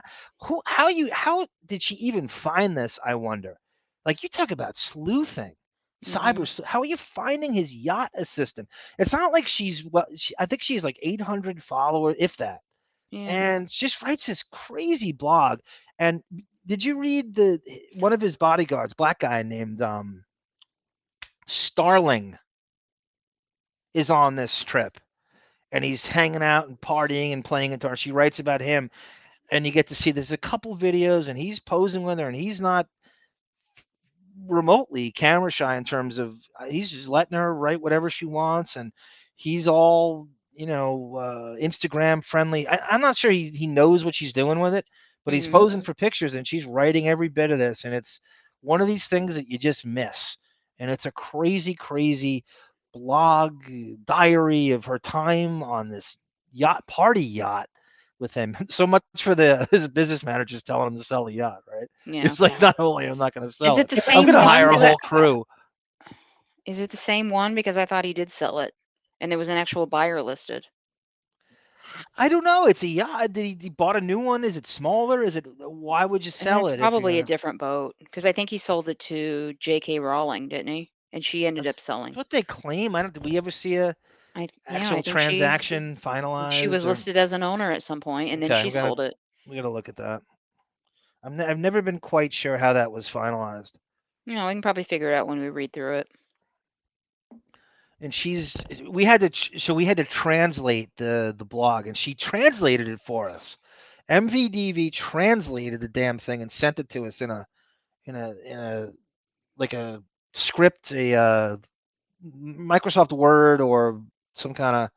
S2: how did she even find this? I wonder. Like you talk about sleuthing,
S1: Hmm.
S2: how are you finding his yacht assistant? It's not like I think she's like 800 followers, if that,
S1: Yeah.
S2: and just writes this crazy blog. And did you read the one of his bodyguards, black guy named Starling, is on this trip, and he's hanging out and partying and playing guitar. She writes about him, and you get to see there's a couple videos, and he's posing with her, and he's not remotely camera shy in terms of he's just letting her write whatever she wants, and he's all Instagram friendly. I'm not sure he knows what she's doing with it, but he's
S1: Hmm.
S2: posing for pictures, and she's writing every bit of this, and it's one of these things that you just miss, and it's a crazy blog diary of her time on this yacht with him. So much for his business managers telling him to sell the yacht, right?
S1: Yeah.
S2: It's like, not only I'm not going to
S1: Is
S2: sell
S1: it
S2: it,
S1: the
S2: I'm
S1: same
S2: going to
S1: one?
S2: hire a
S1: Because
S2: whole crew.
S1: is it the same one? Because I thought he did sell it, and there was an actual buyer listed.
S2: I don't know. It's a yacht. Did he bought a new one? Is it smaller? Is it? Why would you sell
S1: It's
S2: it if you're
S1: probably a
S2: gonna?
S1: different boat because I think he sold it to J.K. Rowling, didn't he? And she ended up
S2: That's
S1: selling.
S2: what they claim. I don't. Did we ever see a
S1: Yeah, I
S2: actual
S1: think
S2: transaction
S1: she was
S2: finalized? Or
S1: listed as an owner at some point, and then
S2: okay,
S1: she sold it.
S2: we gotta look at that. I've never been quite sure how that was finalized.
S1: We can probably figure it out when we read through it.
S2: And we had to translate the blog, and she translated it for us. MVDV translated the damn thing and sent it to us in a like a script, a Microsoft Word or some kind of,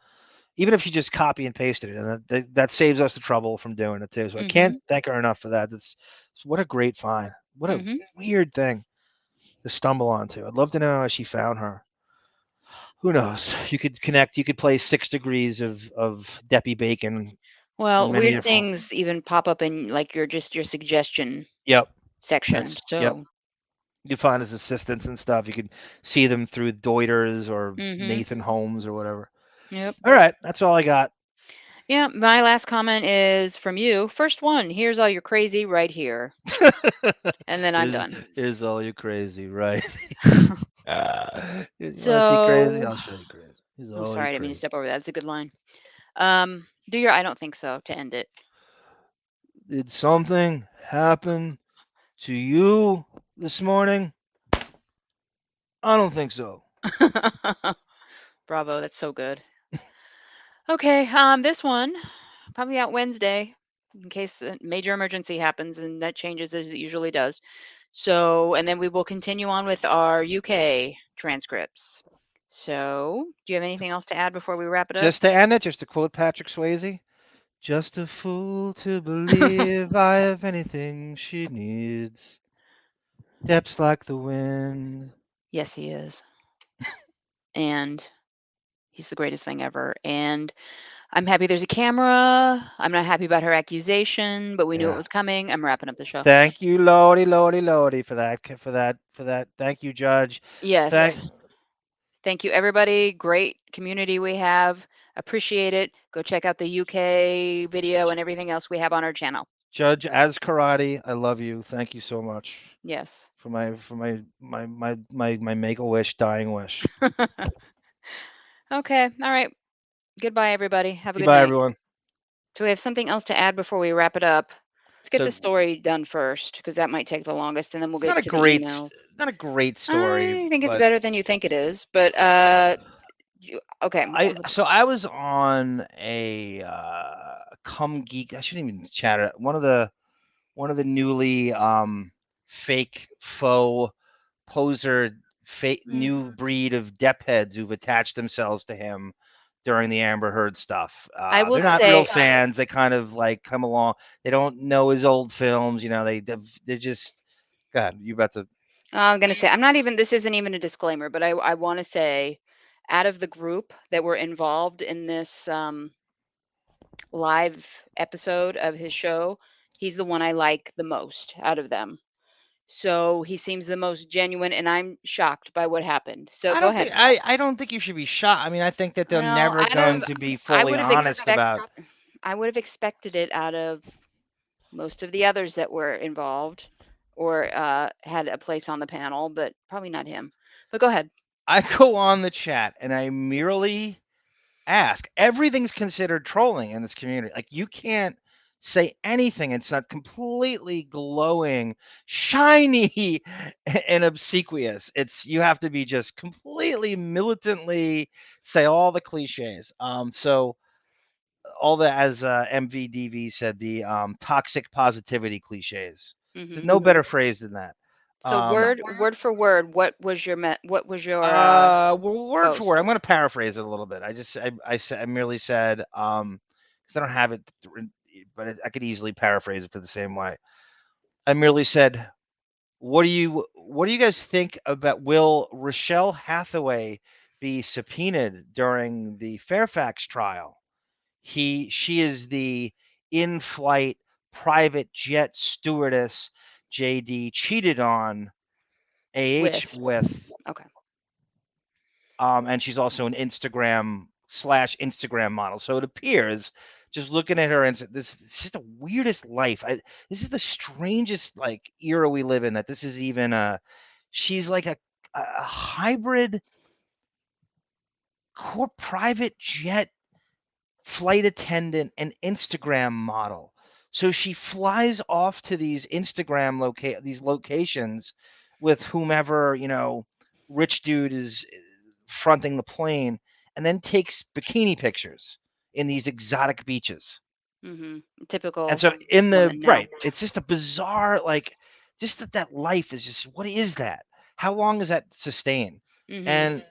S2: even if she just copy and pasted it, and that saves us the trouble from doing it too. So I can't
S1: Mhm.
S2: thank her enough for that. What a great find. What a
S1: Mhm.
S2: weird thing to stumble onto. I'd love to know how she found her. Who knows? You could connect. You could play 6 degrees of Deppy Bacon in
S1: Well,
S2: many
S1: weird
S2: different.
S1: things even pop up in like your suggestion
S2: Yep.
S1: section.
S2: That's yep.
S1: So,
S2: You can find his assistants and stuff. You can see them through Deuters or
S1: mhm.
S2: Nathan Holmes or whatever.
S1: Yep.
S2: All right, that's all I got.
S1: Yeah, my last comment is from you. First one, here's all your crazy right here. And then I'm
S2: here's,
S1: done.
S2: here's all you crazy, right? You want to see crazy?
S1: So,
S2: I'll show you crazy. Here's
S1: oh,
S2: all
S1: sorry,
S2: you
S1: I didn't mean to
S2: crazy.
S1: step over that. That's a good line. Do your I don't think so to end it.
S2: Did something happen to you this morning? I don't think so.
S1: Bravo, that's so good. Okay, this one probably out Wednesday in case a major emergency happens and that changes as it usually does. So, and then we will continue on with our UK transcripts. So, do you have anything else to add before we wrap it up?
S2: Just to end it, just to quote Patrick Swayze, just a fool to believe I have anything she needs. Depths like the wind.
S1: Yes, he is. And he's the greatest thing ever. And I'm happy there's a camera. I'm not happy about her accusation, but we knew it
S2: Yeah.
S1: was coming. I'm wrapping up the show.
S2: Thank you, Lordy, for that, for that. Thank you, Judge.
S1: Yes.
S2: Thank
S1: Thank you, everybody. Great community we have. Appreciate it. Go check out the UK video and everything else we have on our channel.
S2: Judge Azcarate, I love you. Thank you so much
S1: Yes.
S2: for my make-a-wish, dying wish.
S1: Okay. All right. Goodbye, everybody. Have a good
S2: Goodbye,
S1: night.
S2: everyone.
S1: Do we have something else to add before we wrap it up? Let's get
S2: So
S1: the story done first, because that might take the longest, and then we'll
S2: it's not
S1: get
S2: a
S1: to the
S2: great,
S1: emails.
S2: not a great story,
S1: I think it's
S2: but
S1: better than you think it is, but okay.
S2: so I was on a Come Geek. I shouldn't even chat it. One of the newly fake faux poser fake new breed of Depp-Heads who've attached themselves to him during the Amber Heard stuff.
S1: I will
S2: They're not real
S1: say-
S2: fans. They kind of like come along. They don't know his old films. You know, they're just. God, you about to?
S1: I'm going to say, this isn't even a disclaimer, but I want to say, out of the group that were involved in this live episode of his show, he's the one I like the most out of them. So he seems the most genuine, and I'm shocked by what happened. So go ahead.
S2: I don't think you should be shocked. I mean, I think that they're
S1: Well,
S2: never
S1: out
S2: going
S1: of-
S2: to be
S1: I
S2: fully
S1: would have
S2: honest about.
S1: I would have expected it out of most of the others that were involved or had a place on the panel, but probably not him. But go ahead.
S2: I go on the chat and I merely ask. Everything's considered trolling in this community. Like you can't say anything. It's not completely glowing, shiny, and obsequious. You have to be just completely militantly say all the cliches. So all the as MVDV said, the toxic positivity cliches. There's no better phrase than that.
S1: So word for word, what was your what was your
S2: well, word for
S1: post?
S2: word, I'm going to paraphrase it a little bit. I merely said, because I don't have it, but I could easily paraphrase it to the same way. I merely said, what do you guys think about, will Rochelle Hathaway be subpoenaed during the Fairfax trial? She is the in-flight private jet stewardess JD cheated on AH with.
S1: Okay.
S2: And she's also an Instagram model. So it appears, just looking at her, and this is just the weirdest life. This is the strangest like era we live in. That this is even she's like a hybrid private jet flight attendant and Instagram model. So she flies off to these these locations with whomever, rich dude is fronting the plane, and then takes bikini pictures in these exotic beaches.
S1: Typical.
S2: And so it's just a bizarre, like, just that life is just, what is that? How long does that sustain? And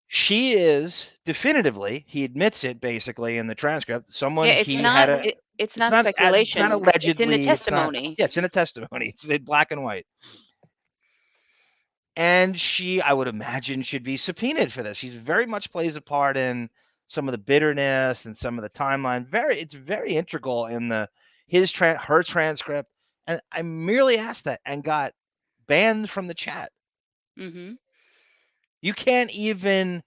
S2: she is definitively, he admits it basically in the transcript, someone
S1: it's not speculation.
S2: It's not allegedly.
S1: It's in the testimony.
S2: It's in the testimony. It's in black and white. And she, I would imagine, should be subpoenaed for this. She's very much plays a part in some of the bitterness and some of the timeline. It's very integral in her transcript. And I merely asked that and got banned from the chat. You can't even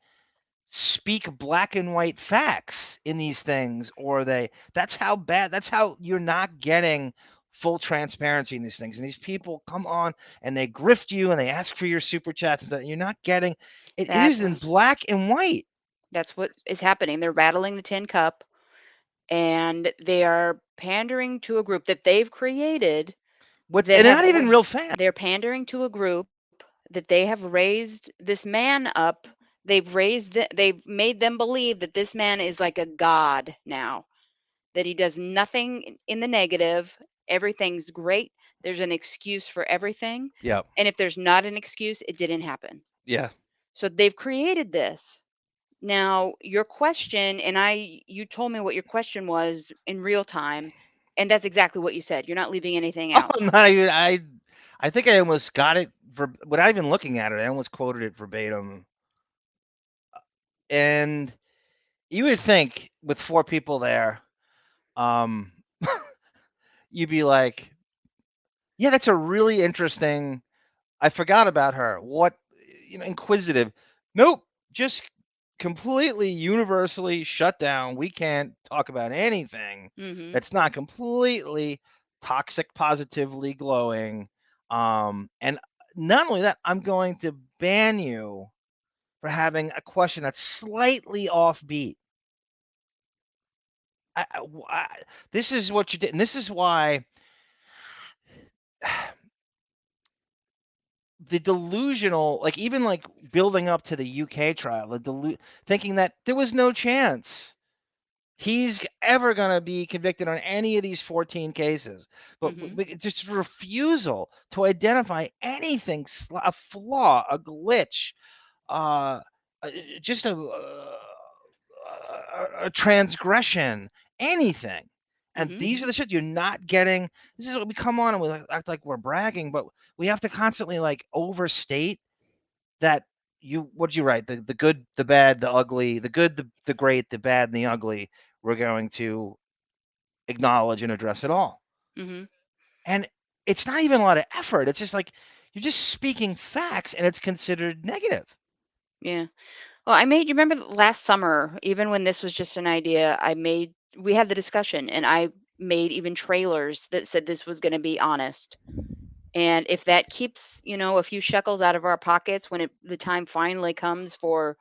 S2: speak black and white facts in these things, or that's how you're not getting full transparency in these things. And these people come on and they grift you and they ask for your super chats and that you're not getting it. It is in black and white.
S1: That's what is happening. They're rattling the tin cup, and they are pandering to a group that they've created.
S2: And they're not even real fans.
S1: They're pandering to a group that they have raised this man up. They've made them believe that this man is like a god now, that he does nothing in the negative. Everything's great. There's an excuse for everything.
S2: Yeah.
S1: And if there's not an excuse, it didn't happen.
S2: Yeah.
S1: So they've created this. Now, your question, and you told me what your question was in real time, and that's exactly what you said. You're not leaving anything out.
S2: Oh, not even, I think I almost got it without even looking at it. I almost quoted it verbatim. And you would think with 4 people there, you'd be like, yeah, that's a really interesting. I forgot about her. What, inquisitive. Nope, just completely universally shut down. We can't talk about anything
S1: Mm-hmm.
S2: that's not completely toxic, positively glowing. And not only that, I'm going to ban you for having a question that's slightly offbeat. This is what you did, and this is why the delusional, like even like building up to the UK trial, thinking that there was no chance he's ever going to be convicted on any of these 14 cases, but
S1: Mm-hmm.
S2: just refusal to identify anything, a flaw, a glitch, uh, just a transgression, anything. And
S1: Mm-hmm.
S2: these are the shit you're not getting. This is what we come on and we act like we're bragging, but we have to constantly like overstate that what'd you write? The good, the bad, the ugly, the good, the great, the bad, and the ugly. We're going to acknowledge and address it all.
S1: Mm-hmm.
S2: And it's not even a lot of effort. It's just like you're just speaking facts and it's considered negative.
S1: Yeah. Well, you remember last summer, even when this was just an idea, we had the discussion and I made even trailers that said this was going to be honest. And if that keeps, a few shekels out of our pockets when the time finally comes for,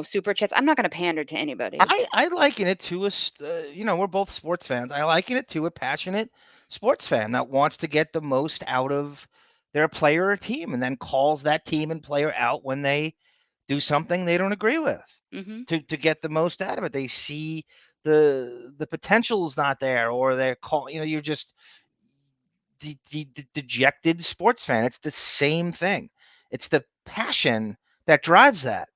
S1: super chats, I'm not going to pander to anybody.
S2: I liken it to we're both sports fans. I liken it to a passionate sports fan that wants to get the most out of their player or team and then calls that team and player out when they do something they don't agree with
S1: Mm-hmm.
S2: to get the most out of it. They see the potential's not there, or they're you're just the dejected sports fan. It's the same thing. It's the passion that drives that,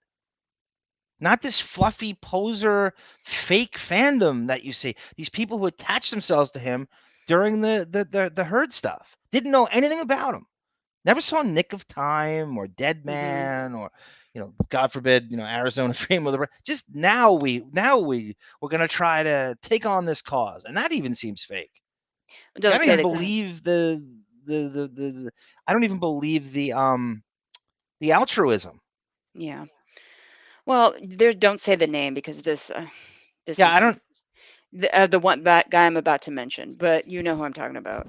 S2: not this fluffy poser fake fandom that you see. These people who attach themselves to him during the Heard stuff didn't know anything about him. Never saw Nick of Time or Dead
S1: Mm-hmm.
S2: Man or God forbid, Arizona Dream of the just we're gonna try to take on this cause, and that even seems fake. Like, I
S1: Don't
S2: don't
S1: say
S2: even
S1: that.
S2: believe the I don't even believe the altruism.
S1: Yeah. Well, don't say the name because this
S2: Yeah,
S1: is
S2: I don't.
S1: the one guy I'm about to mention, but you know who I'm talking about.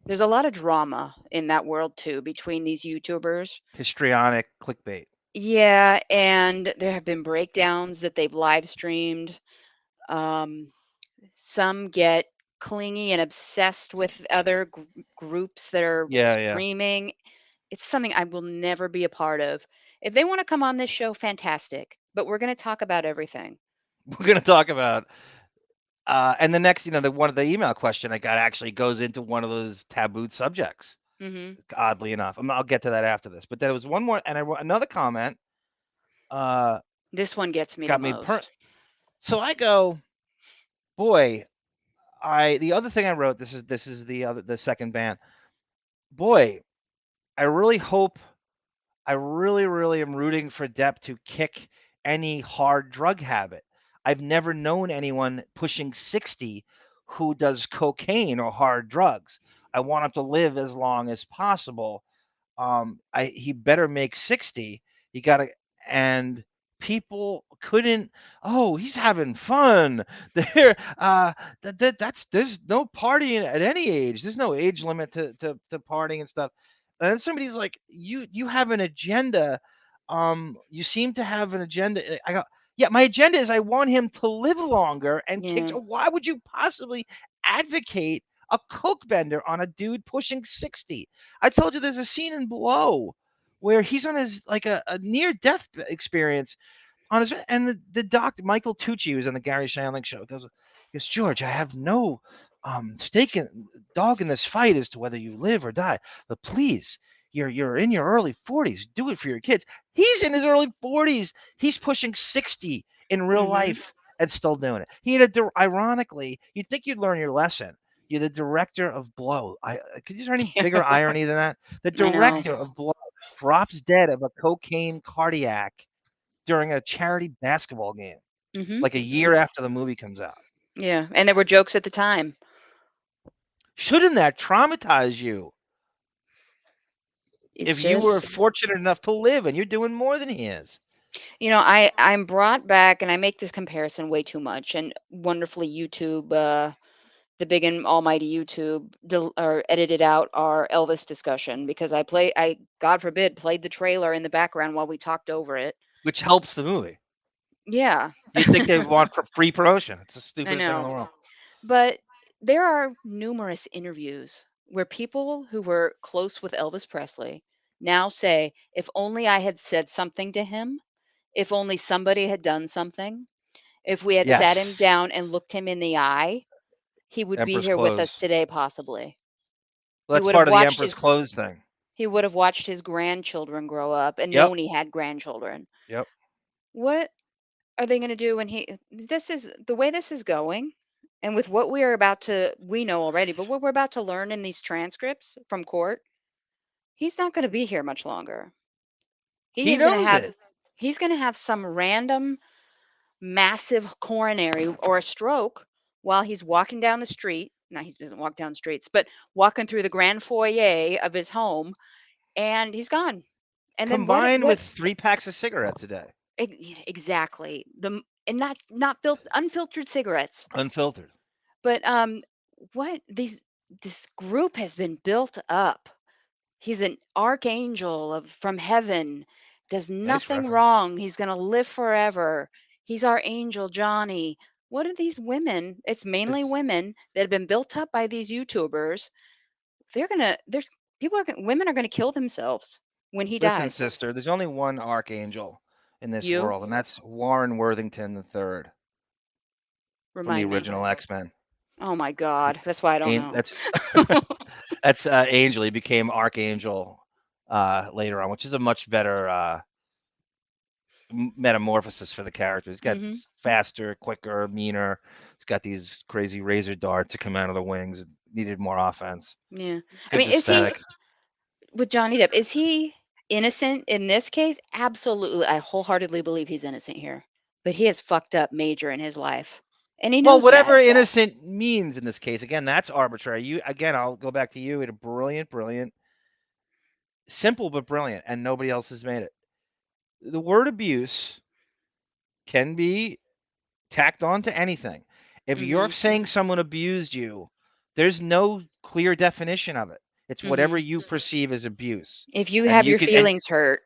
S1: There's a lot of drama in that world too between these YouTubers.
S2: Histrionic clickbait.
S1: Yeah, and there have been breakdowns that they've live streamed. Um, some get clingy and obsessed with other groups that are
S2: Yeah, yeah.
S1: streaming. It's something I will never be a part of. If they want to come on this show, fantastic. But we're going to talk about everything.
S2: We're gonna talk about and the next, the one of the email question I got actually goes into one of those taboo subjects.
S1: Hmm.
S2: Oddly enough, I'll get to that after this. But there was one more, and I wrote another comment. Uh,
S1: This one gets me the
S2: got me
S1: most.
S2: So I go, boy. The other thing I wrote. This is the second ban. Boy, I really hope. I really, really am rooting for Depp to kick any hard drug habit. I've never known anyone pushing 60 who does cocaine or hard drugs. I want him to live as long as possible. He better make 60. You gotta, and people couldn't. Oh, he's having fun. There, there's no partying at any age. There's no age limit to partying and stuff. And then somebody's like, you have an agenda. You seem to have an agenda. I go, yeah, my agenda is I want him to live longer and kick.
S1: Yeah.
S2: Why would you possibly advocate a coke bender on a dude pushing 60? I told you there's a scene in Blow where he's on his like a near death experience on his, and the doctor Michael Tucci, who's on the Gary Shandling show, goes, George, I have no dog in this fight as to whether you live or die, but please, you're in your early 40s, do it for your kids. He's in his early 40s. He's pushing 60 in real
S1: Hmm.
S2: life and still doing it. He had ironically, you'd think you'd learn your lesson. You're the director of Blow. Could you there any bigger irony than that? The
S1: I know.
S2: director of Blow drops dead of a cocaine cardiac during a charity basketball game,
S1: Hmm.
S2: like a year after the movie comes out.
S1: Yeah. And there were jokes at the time.
S2: Shouldn't that traumatize you?
S1: It's
S2: If you were
S1: just,
S2: fortunate enough to live, and you're doing more than he is.
S1: I'm brought back, and I make this comparison way too much. And wonderfully, YouTube, the big and almighty YouTube, or edited out our Elvis discussion because God forbid, played the trailer in the background while we talked over it.
S2: Which helps the movie.
S1: Yeah,
S2: You'd think they would want free promotion. It's the
S1: I
S2: stupidest thing in the
S1: know.
S2: world.
S1: But there are numerous interviews where people who were close with Elvis Presley now say, if only I had said something to him, if only somebody had done something, if we had sat him
S2: Yes.
S1: down and looked him in the eye, he would be
S2: Emperor's
S1: here with us
S2: clothes.
S1: today, possibly.
S2: Well,
S1: He
S2: that's
S1: would have
S2: part of the
S1: watched
S2: Emperor's
S1: his
S2: clothes thing.
S1: he would have watched his grandchildren grow up and
S2: Yep.
S1: known he had grandchildren.
S2: Yep.
S1: What are they going to do when this is the way this is going, and with what we know already, but what we're about to learn in these transcripts from court, he's not going to be here much longer. He
S2: He
S1: is going to
S2: knows
S1: have
S2: it.
S1: he's going to have some random massive coronary or a stroke while he's walking down the street. Now, he doesn't walk down streets, but walking through the grand foyer of his home, and he's gone. And then
S2: Combined
S1: what
S2: with 3 packs of cigarettes a day.
S1: exactly, and not unfiltered cigarettes.
S2: Unfiltered.
S1: But what this group has been built up. He's an archangel from heaven, does
S2: Nice
S1: nothing
S2: reference.
S1: wrong. He's going to live forever. He's our angel Johnny. What are these women? It's mainly
S2: It's,
S1: women that have been built up by these YouTubers. There's women are going to kill themselves when he
S2: listen,
S1: dies.
S2: sister, there's only one archangel in this
S1: You
S2: world, and that's Warren Worthington III from the
S1: remind me.
S2: original X-Men.
S1: Oh my God. That's why I don't know.
S2: That's that's Angel. He became Archangel later on, which is a much better metamorphosis for the character. He's got
S1: hmm
S2: faster, quicker, meaner. He's got these crazy razor darts that come out of the wings. It needed more offense.
S1: Yeah. I
S2: Good
S1: mean, is he
S2: aesthetic.
S1: with Johnny Depp? Is he innocent in this case? Absolutely. I wholeheartedly believe he's innocent here. But he has fucked up major in his life. And he
S2: Well,
S1: knows that.
S2: whatever innocent means in this case, again, that's arbitrary. I'll go back to you. It a brilliant, simple but brilliant, and nobody else has made it. The word abuse can be tacked on to anything. If you're
S1: Mhm.
S2: saying someone abused you, there's no clear definition of it. It's whatever
S1: Mhm.
S2: you perceive as abuse.
S1: If you
S2: And
S1: have
S2: you
S1: your
S2: could and
S1: feelings hurt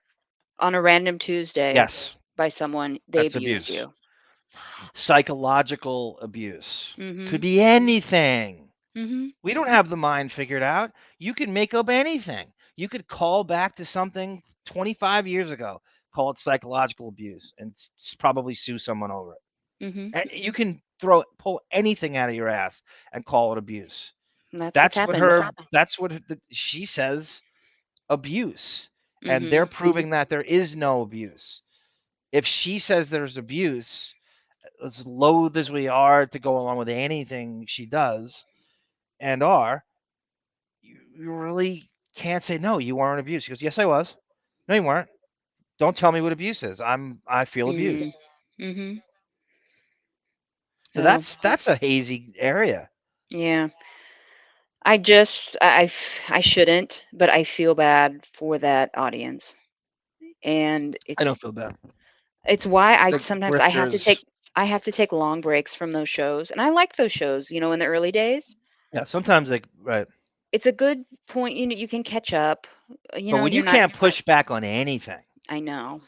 S1: on a random Tuesday
S2: yes,
S1: by someone, they
S2: that's
S1: abused
S2: abuse.
S1: you.
S2: Psychological abuse could
S1: Mhm.
S2: be anything.
S1: Mhm.
S2: We don't have the mind figured out. You can make up anything. You could call back to something 25 years ago, call it psychological abuse, and probably sue someone over it.
S1: Mhm.
S2: You can pull anything out of your ass and call it abuse.
S1: And that's what's happened.
S2: That's what she says, abuse. And they're
S1: Mhm.
S2: proving that there is no abuse. If she says there's abuse, as loath as we are to go along with anything she does and you really can't say no, you weren't abused. She goes, yes, I was. No, you weren't. Don't tell me what abuse is. I feel abused.
S1: Mhm. Mhm.
S2: So
S1: Oh,
S2: that's a hazy area.
S1: yeah. I shouldn't, but I feel bad for that audience. And
S2: I don't feel bad.
S1: it's why I
S2: The
S1: sometimes
S2: grifters.
S1: I have to take long breaks from those shows. And I like those shows, in the early days.
S2: Yeah, sometimes right.
S1: It's a good point, you can catch up,
S2: But when
S1: you're
S2: you
S1: not
S2: can't push back on anything,
S1: I know.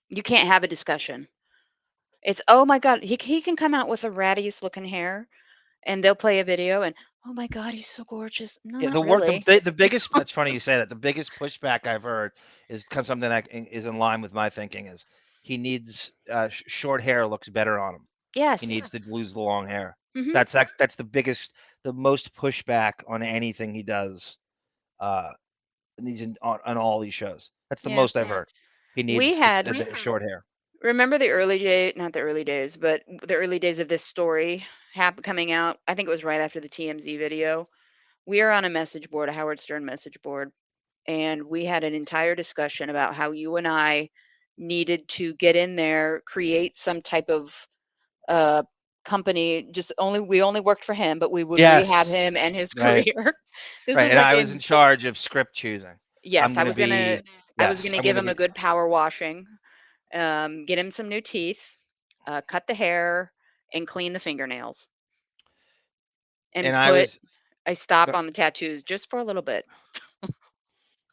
S1: You can't have a discussion. It's, "Oh my god, he can come out with the rattiest looking hair, and they'll play a video and, 'Oh my god, he's so gorgeous.'" No,
S2: yeah,
S1: not really.
S2: the biggest. It's funny you say that. The biggest pushback I've heard is something that is in line with my thinking is he needs short hair looks better on him. He
S1: Yes.
S2: needs to lose the long hair.
S1: Mhm.
S2: That's the most pushback on anything he does. Uh, and on all these shows. That's the
S1: Yeah.
S2: most I've heard. He
S1: We
S2: needs
S1: had
S2: the short hair.
S1: remember not the early days, but the early days of this story coming out. I think it was right after the TMZ video. We are on a message board, a Howard Stern message board, and we had an entire discussion about how you and I needed to get in there, create some type of uh company. Just only we only worked for him, but we would rehab
S2: Yes,
S1: him and his
S2: right,
S1: career. This
S2: right.
S1: was
S2: And
S1: like
S2: I was in
S1: in
S2: charge of script choosing.
S1: Yes,
S2: I'm gonna be
S1: I was
S2: yes,
S1: gonna
S2: I'm
S1: give
S2: gonna
S1: him a
S2: be
S1: good power washing, get him some new teeth, cut the hair, and clean the fingernails, and
S2: and I
S1: put
S2: was
S1: a stop
S2: go-
S1: on the tattoos just for a little bit.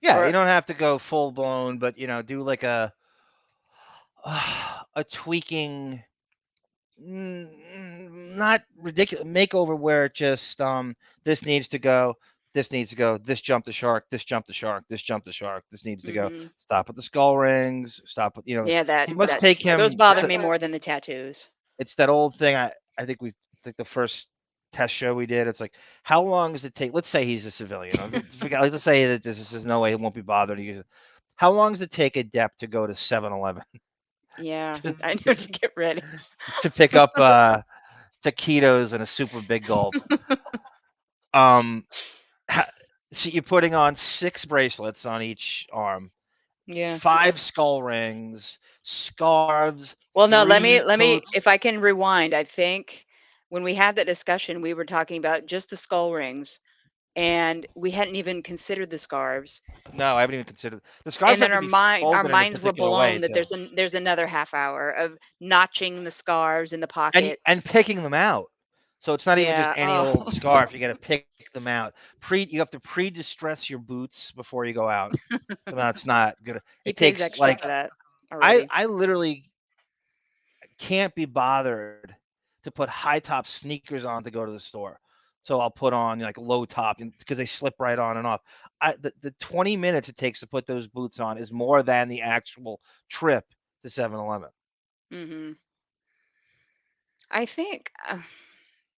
S2: yeah, you
S1: Or
S2: don't have to go full blown, but do like a tweaking, not ridiculous makeover where it just this needs to go, this needs to go, this jumped the shark, this jumped the shark, this jumped the shark, this needs to go.
S1: mhm.
S2: Stop with the skull rings. Stop with
S1: Yeah,
S2: It must take
S1: those
S2: him.
S1: bother me more than the tattoos.
S2: It's that old thing. I think we think the first test show we did. It's like, how long does it take? Let's say he's a civilian. Let's say that this is no way he won't be bothered. How long does it take a Depp to go to 7-Eleven
S1: Yeah,
S2: to,
S1: I know to get ready.
S2: to pick up taquitos and a super big gulp? Um, ha- so you're putting on 6 bracelets on each arm,
S1: Yeah.
S2: 5 skull rings, scarves,
S1: Well, no,
S2: three
S1: let me
S2: coats.
S1: if I can rewind, I think when we had that discussion, we were talking about just the skull rings, and we hadn't even considered the scarves.
S2: No, I haven't even considered the scarves
S1: And
S2: have
S1: then
S2: to be
S1: our
S2: folded in a
S1: minds were
S2: particular way
S1: blown that
S2: too.
S1: there's another half hour of notching the scarves in the
S2: And
S1: pockets.
S2: picking them out. So it's not even just
S1: Yeah.
S2: any
S1: Oh,
S2: old scarf. You got to pick them out. You have to pre-distress your boots before you go out. So that's not good.
S1: he
S2: It
S1: pays
S2: takes
S1: extra
S2: like
S1: for that
S2: I
S1: already.
S2: I literally can't be bothered to put high top sneakers on to go to the store. So I'll put on like low top because they slip right on and off. The 20 minutes it takes to put those boots on is more than the actual trip to 7-Eleven.
S1: Mhm. I think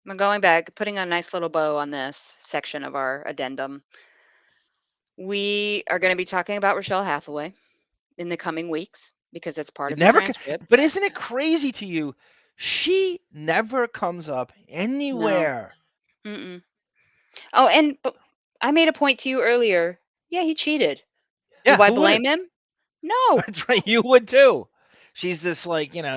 S1: I'm going back, putting a nice little bow on this section of our addendum. We are going to be talking about Rochelle Hathaway in the coming weeks because it's part
S2: It
S1: of the
S2: never,
S1: transcript.
S2: but isn't it crazy to you? She never comes up
S1: No.
S2: anywhere.
S1: Mm-mm. Oh, and but I made a point to you earlier. Yeah, he cheated. Do
S2: Yeah,
S1: I
S2: who
S1: blame
S2: wouldn't?
S1: him? No.
S2: That's right. You would too. She's this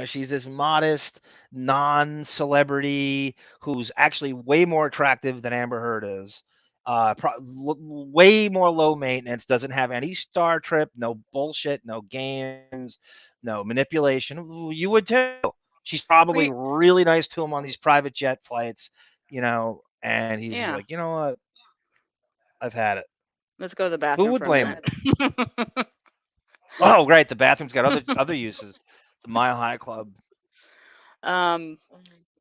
S2: she's this modest non-celebrity who's actually way more attractive than Amber Heard is. Way more low maintenance. Doesn't have any star trip. No bullshit. No games. No manipulation. You would too. She's probably
S1: We
S2: really nice to him on these private jet flights. And he's just
S1: yeah.
S2: like, you know what? I've had it.
S1: Let's go to the
S2: Who
S1: bathroom
S2: would
S1: for a
S2: blame
S1: minute.
S2: him? Oh, right. The bathroom's got other uses. The Mile High Club.
S1: um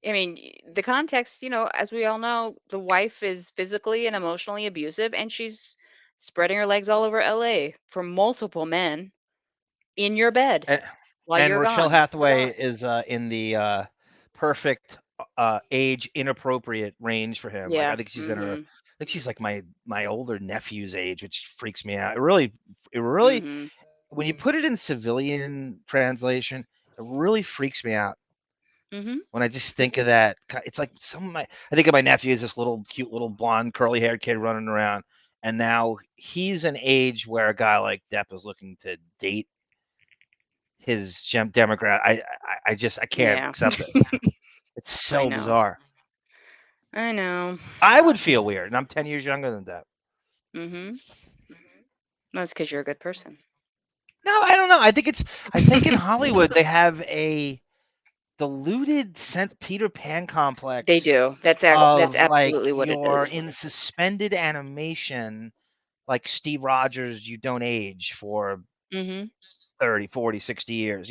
S1: I mean, the context, as we all know, the wife is physically and emotionally abusive, and she's spreading her legs all over LA for multiple men in your bed
S2: And,
S1: while
S2: and
S1: you're
S2: Rochelle
S1: gone.
S2: Hathaway is in the perfect age inappropriate range for him. Like I
S1: Yeah.
S2: think she's in her.
S1: Mhm.
S2: I think she's like my older nephew's age, which freaks me out. It really,
S1: Mhm.
S2: when you put it in civilian translation, it really freaks me out.
S1: Mhm.
S2: When I just think of that, it's like I think of my nephew as this little cute little blonde curly haired kid running around, and now he's an age where a guy like Depp is looking to date his demographic. I can't
S1: Yeah.
S2: accept it. It's
S1: I
S2: so
S1: know.
S2: bizarre.
S1: I know.
S2: I would feel weird, and I'm 10 years younger than Depp.
S1: Mhm. That's because you're a good person.
S2: No, I don't know. I think in Hollywood they have a diluted Peter Pan
S1: They
S2: complex
S1: do. That's
S2: of like
S1: absolutely what it
S2: you're
S1: is.
S2: in suspended animation like Steve Rogers, you don't age for
S1: Mhm.
S2: 30, 40, 60 years.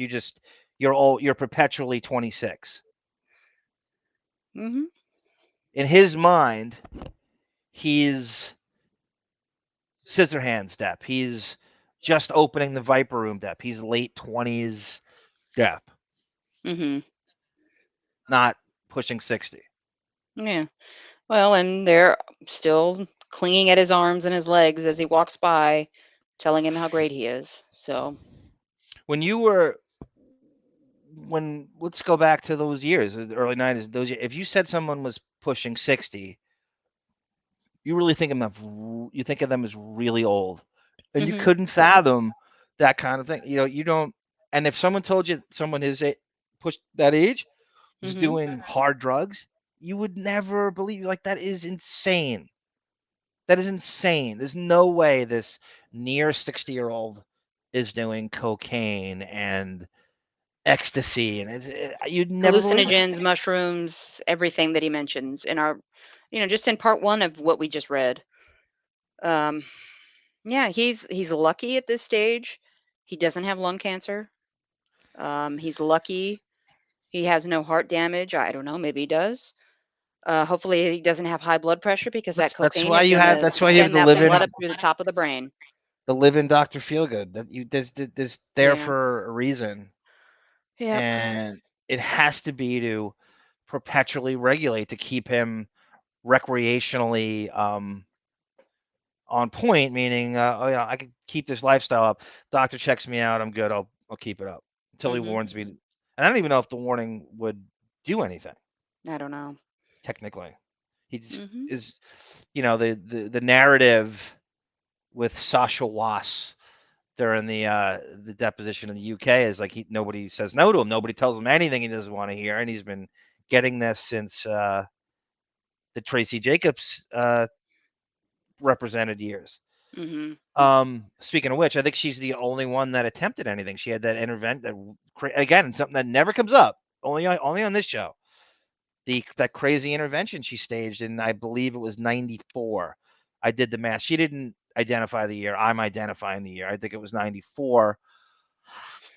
S2: You're perpetually 26.
S1: Mhm.
S2: In his mind, he's Scissorhands Depp. He's just opening the Viper Room Depp. He's late 20s Depp,
S1: Mhm.
S2: not pushing 60.
S1: Yeah. Well, and they're still clinging at his arms and his legs as he walks by, telling him how great he is. So,
S2: When you were when let's go back to those years, the early 90s, if you said someone was pushing 60, you really think of them as really old. And you
S1: mhm.
S2: couldn't fathom that kind of thing. You don't. And if someone told you someone pushed that age was
S1: Mhm.
S2: doing hard drugs, you would never believe. Like that is insane. That is insane. There's no way this near 60-year-old is doing cocaine and ecstasy, and you'd never believe it.
S1: Hallucinogens, mushrooms, everything that he mentions in our, just in part one of what we just read. Um, yeah, he's lucky at this stage. He doesn't have lung cancer. He's lucky. He has no heart damage. I don't know. Maybe he does. Hopefully, he doesn't have high blood pressure because that
S2: That's
S1: cocaine
S2: why
S1: is
S2: you
S1: going
S2: have
S1: to
S2: that's why you have
S1: send
S2: the
S1: that
S2: live-in
S1: blood up through the top of the brain.
S2: Dr. Feelgood. That you there's there
S1: Yeah.
S2: for a reason,
S1: Yep.
S2: and it has to be to perpetually regulate to keep him recreationally on point, meaning I can keep this lifestyle up. Doctor checks me out, I'm good. I'll keep it up until he
S1: Mhm.
S2: warns me. And I don't even know if the warning would do anything
S1: I don't know.
S2: technically. He just
S1: Mhm.
S2: is, the narrative with Sasha Wass during the deposition in the UK is like nobody says no to him. Nobody tells him anything he doesn't want to hear, and he's been getting this since the Tracy Jacobs represented years.
S1: Mhm.
S2: Speaking of which, I think she's the only one that attempted anything. She had that again, something that never comes up, only on this show. That crazy intervention she staged in, I believe it was 94. I did the math. She didn't identify the year. I'm identifying the year. I think it was 94.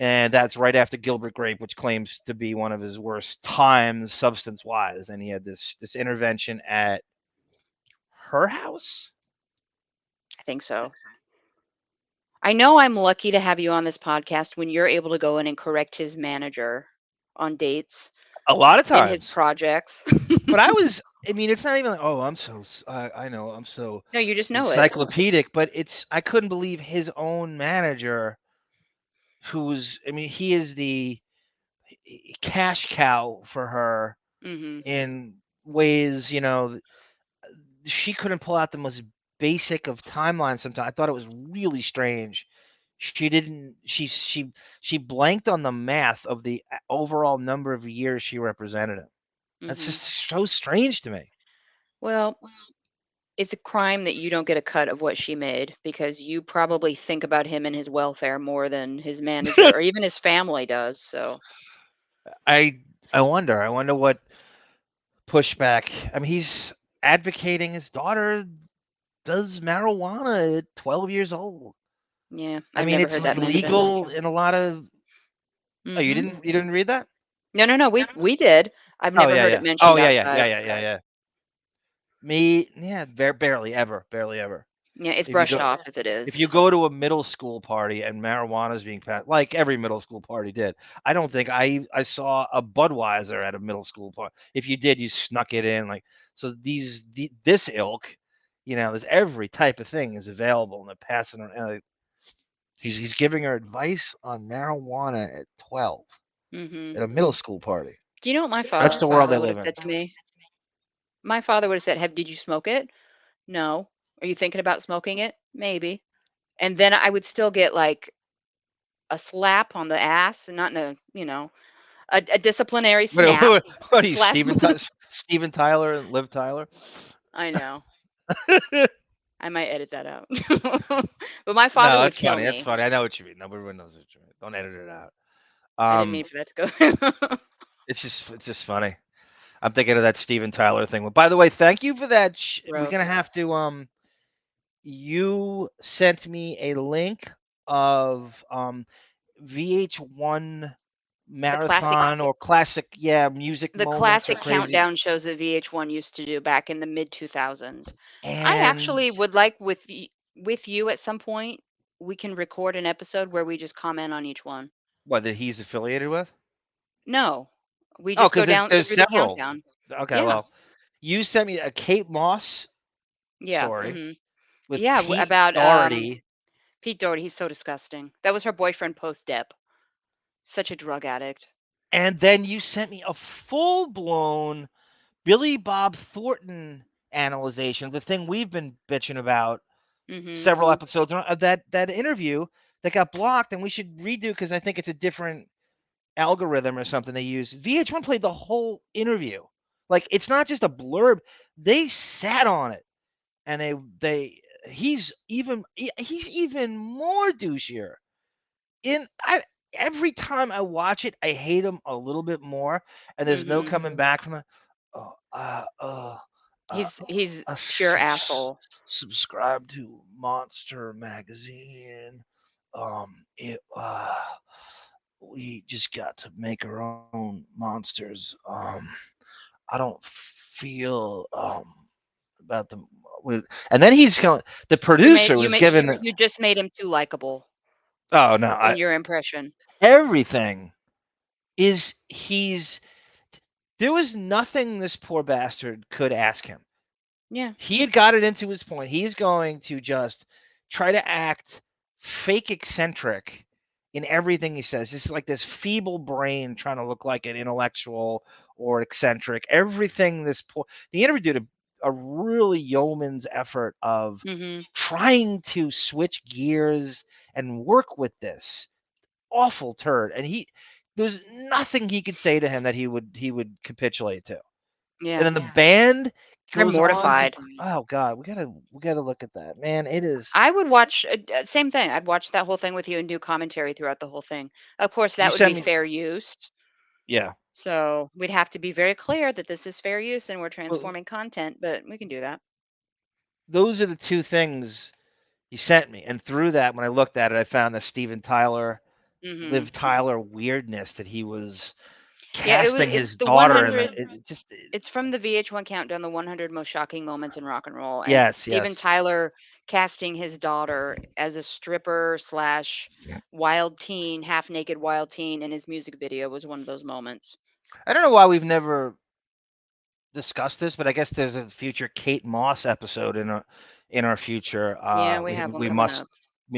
S2: And that's right after Gilbert Grape, which claims to be one of his worst times substance wise. And he had this intervention at her house.
S1: I think so. I know I'm lucky to have you on this podcast when you're able to go in and correct his manager on dates
S2: A lot of
S1: in his
S2: times.
S1: projects.
S2: But I mean, it's not even like, oh, I know, I'm so
S1: No, you just know it.
S2: encyclopedic, but I couldn't believe his own manager, I mean, he is the cash cow for her
S1: Mhm.
S2: in ways, she couldn't pull out the most basic of timelines sometimes. I thought it was really strange. She didn't, she blanked on the math of the overall number of years she represented him. That's
S1: Mhm.
S2: just so strange to me.
S1: Well, it's a crime that you don't get a cut of what she made because you probably think about him and his welfare more than his manager or even his family does. So,
S2: I I wonder what pushback. I mean, he's advocating his daughter does marijuana at 12 years old.
S1: yeah,
S2: I
S1: I've
S2: mean,
S1: never
S2: it's
S1: heard
S2: like
S1: that mentioned.
S2: legal in a lot of. Oh, you
S1: Mhm.
S2: didn't read that?
S1: No, no, no, we did. I've
S2: Oh
S1: never
S2: yeah,
S1: heard it
S2: yeah. Oh
S1: mentioned
S2: yeah, yeah, yeah,
S1: outside.
S2: yeah, yeah, yeah. Yeah, barely ever.
S1: Yeah, it's
S2: If you
S1: brushed
S2: go
S1: off if it
S2: if
S1: is.
S2: you go to a middle school party and marijuana is being passed, like every middle school party did, I don't think I saw a Budweiser at a middle school party. If you did, you snuck it in. Like so, this ilk, there's every type of thing is available, and they're passing around. He's giving her advice on marijuana at 12
S1: Mhm.
S2: at a middle school party.
S1: Do you know what my
S2: That's the world
S1: father
S2: they
S1: would
S2: live
S1: have
S2: in.
S1: said to me? My father would have said, Did you smoke it? No. Are you thinking about smoking it? Maybe." And then I would still get, like, a slap on the ass, and not in a, a disciplinary
S2: What,
S1: snap.
S2: what, what
S1: A
S2: are you,
S1: slap.
S2: Steven Tyler and Liv Tyler?
S1: I know. I might edit that out. But my father
S2: No,
S1: would
S2: that's
S1: kill
S2: funny. That's
S1: me.
S2: funny. I know what you mean. No, everyone knows what you mean. Don't edit it out.
S1: I didn't
S2: Um,
S1: mean for that to go.
S2: it's just funny. I'm thinking of that Steven Tyler thing. Well, by the way, thank you for that. We're gonna
S1: Gross.
S2: have to. You sent me a link of VH1
S1: The classic
S2: marathon or classic, yeah, music
S1: the
S2: moments or
S1: classic
S2: crazy.
S1: countdown shows that VH1 used to do back in the mid 2000s. I
S2: And
S1: actually would like with you at some point, we can record an episode where we just comment on each one.
S2: what that he's affiliated with?
S1: No. We
S2: Oh,
S1: just
S2: because
S1: go
S2: there's
S1: down
S2: there's
S1: through the
S2: several.
S1: countdown.
S2: Okay,
S1: Yeah.
S2: well, you sent me a Kate Moss
S1: Yeah.
S2: story
S1: Mhm.
S2: with
S1: Yeah,
S2: Pete
S1: about
S2: Doherty,
S1: Pete Doherty, he's so disgusting. That was her boyfriend post Depp. Such a drug addict.
S2: and then you sent me a full blown Billy Bob Thornton analyzation, the thing we've been bitching about
S1: Mhm.
S2: several episodes of that interview that got blocked, and we should redo because I think it's a different algorithm or something they use. VH1 played the whole interview. Like it's not just a blurb; they sat on it and he's even more douchier. In I Every time I watch it, I hate him a little bit more, and there's no coming back from it. Oh,
S1: He's pure
S2: s-
S1: asshole.
S2: subscribe to Monster Magazine. It We just got to make our own monsters. I don't feel about the and then he's going. The producer was given.
S1: You just made him too likable
S2: Oh no!
S1: in your impression.
S2: Everything is he's. There was nothing this poor bastard could ask him.
S1: Yeah.
S2: He had got it into his point. He's going to just try to act fake eccentric in everything he says. This is like this feeble brain trying to look like an intellectual or eccentric. Everything the interview did a really yeoman's effort of trying to switch gears and work with this awful turd. And there's nothing he could say to him that he would capitulate to.
S1: Yeah.
S2: And then the band
S1: They're
S2: goes on.
S1: mortified.
S2: Oh God, we gotta look at that, man. It is.
S1: I would watch same thing. I'd watch that whole thing with you and do commentary throughout the whole thing. Of course,
S2: You
S1: that would be
S2: sent me.
S1: fair use.
S2: Yeah.
S1: So we'd have to be very clear that this is fair use and we're
S2: Well,
S1: transforming content, but we can do that.
S2: those are the two things you sent me, and through that, when I looked at it, I found the Steven Tyler, Liv Tyler weirdness that he was
S1: Yeah,
S2: casting
S1: it's
S2: his
S1: the
S2: daughter in
S1: 100.
S2: it just.
S1: It's from the VH1 countdown, the 100 most shocking moments in rock and roll, and
S2: Yes,
S1: Steven
S2: yes.
S1: Tyler casting his daughter as a stripper slash wild teen, half naked wild teen in his music video was one of those moments.
S2: I don't know why we've never discussed this, but I guess there's a future Kate Moss episode in our future.
S1: Yeah, we have one
S2: We
S1: coming up.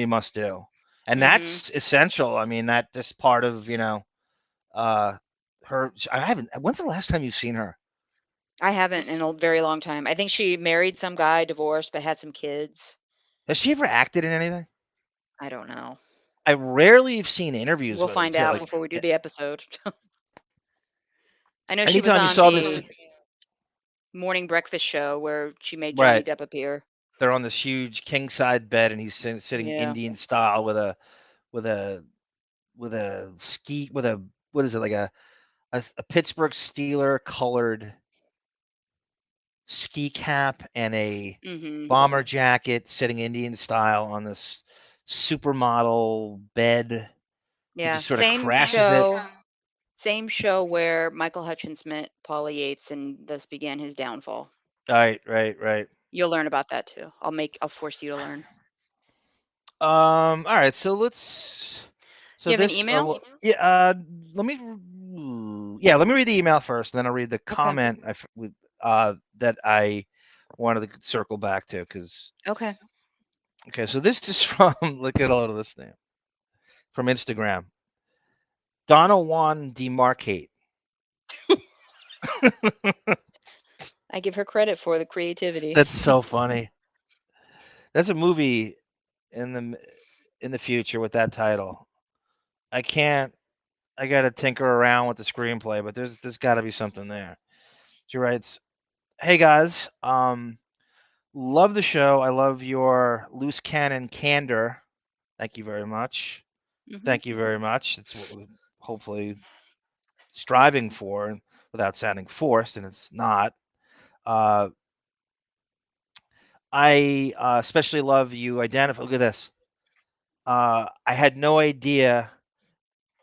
S2: must do, and
S1: hmm
S2: that's essential. I mean, that this part of uh her. I haven't. When's the last time you've seen her?
S1: I haven't in a very long time. I think she married some guy, divorced, but had some kids.
S2: Has she ever acted in anything?
S1: I don't know.
S2: I rarely have seen interviews
S1: We'll
S2: with her
S1: find
S2: too.
S1: out
S2: Like
S1: before we do the episode. I know she was
S2: anytime you
S1: on
S2: saw this,
S1: the morning breakfast show where she made Johnny
S2: right?
S1: Depp appear.
S2: They're on this huge king side bed, and he's sitting
S1: Yeah.
S2: Indian style with a with a ski with a what is it like a Pittsburgh Steeler colored ski cap and a
S1: hmm
S2: bomber jacket, sitting Indian style on this supermodel bed. He
S1: Yeah.
S2: just sort of crashes it.
S1: Same show where Michael Hutchins met Paula Yates and thus began his downfall.
S2: Right.
S1: You'll learn about that too. I'll force you to learn.
S2: All right. So let's. So
S1: You have an
S2: this.
S1: email?
S2: Yeah. Let me. Yeah. Let me read the email first, and then I'll read the
S1: Okay.
S2: comment that I wanted to circle back to because.
S1: Okay.
S2: Okay. So this is from. Look at all of this name from Instagram. Donna Juan Demarcate.
S1: I give her credit for the creativity.
S2: That's so funny. That's a movie in the future with that title. I can't. I gotta tinker around with the screenplay, but there's got to be something there. She writes, "Hey guys, love the show. I love your loose cannon candor. Thank you very much.
S1: hmm
S2: Thank you very much. It's what we're hopefully striving for, without sounding forced, and it's not. Uh, I especially love you identify. Look at this. I had no idea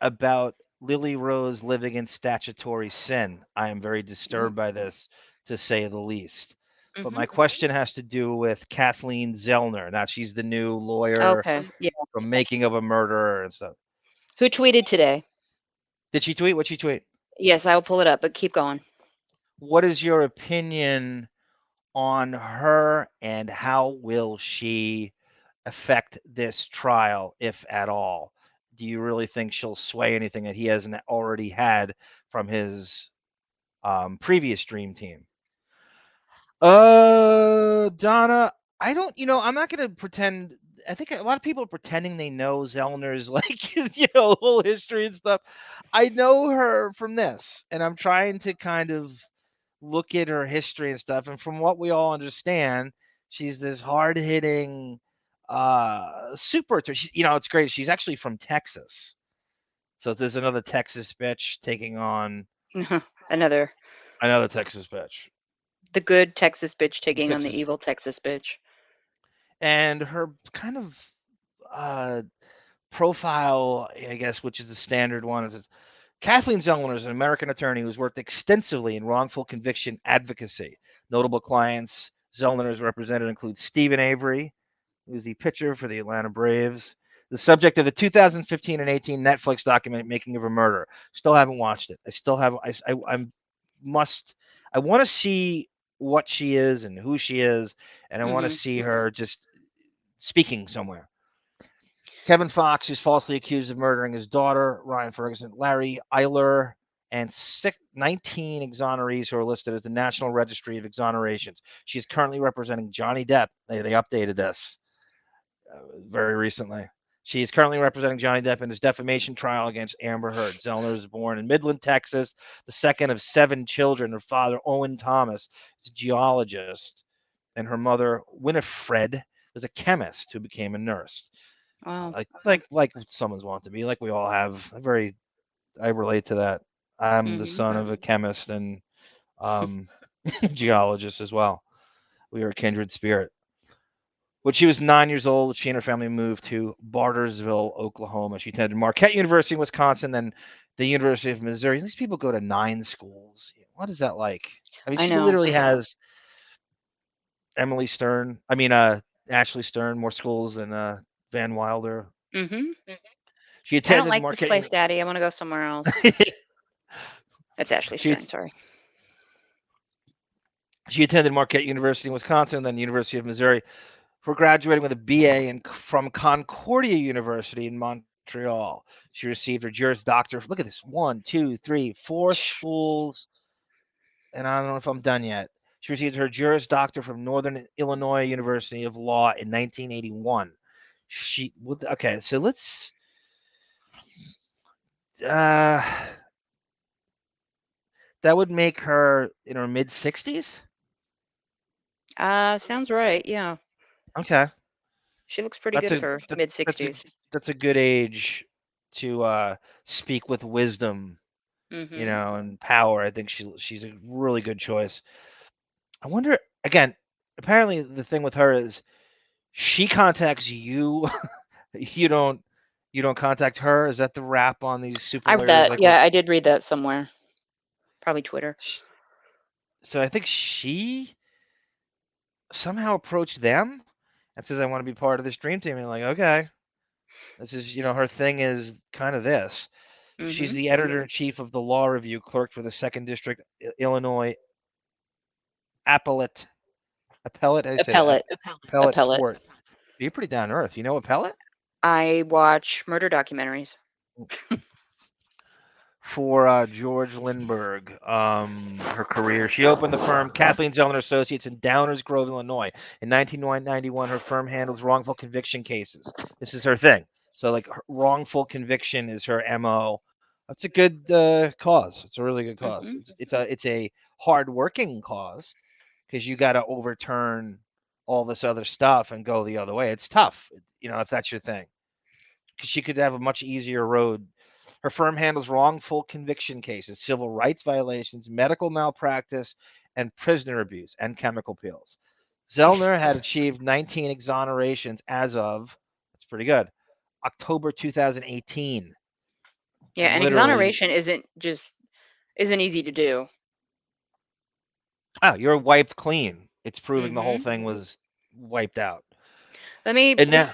S2: about Lily Rose living in statutory sin. I am very disturbed by this, to say the least. But
S1: hmm
S2: my question has to do with Kathleen Zellner. Now, she's the new lawyer
S1: Okay. Yeah.
S2: from Making of a Murderer and stuff.
S1: Who tweeted today?
S2: Did she tweet? What'd she tweet?
S1: Yes, I will pull it up, but keep going.
S2: What is your opinion on her, and how will she affect this trial, if at all? Do you really think she'll sway anything that he hasn't already had from his previous dream team? Donna, I don't. I'm not gonna pretend. I think a lot of people are pretending they know Zellner's like whole history and stuff. I know her from this, and I'm trying to kind of look at her history and stuff. And from what we all understand, She's this hard hitting, super. It's great. She's actually from Texas, so there's another Texas bitch taking on
S1: Another
S2: another Texas bitch.
S1: the good Texas bitch taking on the
S2: Texas,
S1: evil Texas bitch.
S2: and her kind of uh, profile, I guess, which is the standard one, is Kathleen Zellner is an American attorney who's worked extensively in wrongful conviction advocacy. Notable clients Zellner has represented include Stephen Avery, who's the pitcher for the Atlanta Braves, the subject of the 2015 and 18 Netflix documentary Making of a Murder. Still haven't watched it. I still have. I'm must. I want to see what she is and who she is, and I want to
S1: Hmm.
S2: see her just speaking somewhere. Kevin Fox, who's falsely accused of murdering his daughter, Ryan Ferguson, Larry Eiler, and 19 exonerees who are listed as the National Registry of Exonerations. She is currently representing Johnny Depp. They updated this very recently. She is currently representing Johnny Depp in his defamation trial against Amber Heard. Zellner was born in Midland, Texas, the second of 7 children. Her father, Owen Thomas, is a geologist, and her mother, Winifred, was a chemist who became a nurse.
S1: Wow.
S2: Like someone's want to be, like we all have. I relate to that. I'm the
S1: Hmm.
S2: son of a chemist and um, geologist as well. We are a kindred spirit. When she was 9 years old, she and her family moved to Bartersville, Oklahoma. She attended Marquette University in Wisconsin, then the University of Missouri. These people go to 9 schools. What is that like? I mean,
S1: I
S2: she
S1: know.
S2: literally has Ashley Stern, more schools than Van Wilder.
S1: Hmm.
S2: She
S1: I don't
S2: attended
S1: like this
S2: Marquette.
S1: place, Daddy. I want to go somewhere else. That's Ashley
S2: she
S1: Stern. Sorry.
S2: she attended Marquette University in Wisconsin, then the University of Missouri for graduating with a BA from Concordia University in Montreal. She received her Juris Doctor. Look at this: 1, 2, 3, 4 schools, and I don't know if I'm done yet. She received her Juris Doctor from Northern Illinois University of Law in 1981. Okay, so let's. Uh, that would make her in her mid 60s.
S1: Sounds right. Yeah.
S2: Okay,
S1: She looks pretty
S2: that's
S1: good
S2: a
S1: for
S2: that,
S1: mid
S2: that's a
S1: 60s.
S2: that's a good age to speak with wisdom,
S1: Hmm.
S2: and power. I think she's a really good choice. I wonder again. Apparently, the thing with her is she contacts you. you don't you don't contact her. Is that the rap on these super
S1: I read
S2: lawyers?
S1: that.
S2: Like
S1: Yeah,
S2: what?
S1: I did read that somewhere. Probably Twitter.
S2: sh- So I think she somehow approached them and says, "I want to be part of this dream team." And like, okay, this is her thing is kind of this. She's
S1: Hmm.
S2: the editor in chief of the Law Review, clerk for the Second District Illinois Appellate Appellate. I say that
S1: Appellate.
S2: Appellate
S1: Appellate.
S2: Court. You're pretty down to earth. You know Appellate
S1: I watch murder documentaries.
S2: for George Lindbergh. Her career. She opened the firm Kathleen Zellner Associates in Downers Grove, Illinois. In 1991, her firm handles wrongful conviction cases. This is her thing. So like wrongful conviction is her MO. That's a good cause. It's a really good cause.
S1: Hmm.
S2: It's a hard working cause because you got to overturn all this other stuff and go the other way. It's tough, if that's your thing. Because she could have a much easier road. Her firm handles wrongful conviction cases, civil rights violations, medical malpractice, and prisoner abuse and chemical peels. Zellner had achieved 19 exonerations as of, that's pretty good, October 2018.
S1: Yeah, and
S2: Literally,
S1: exoneration isn't easy to do.
S2: you're wiped clean. It's proving the whole
S1: Hmm.
S2: thing was wiped out.
S1: Let me
S2: And now,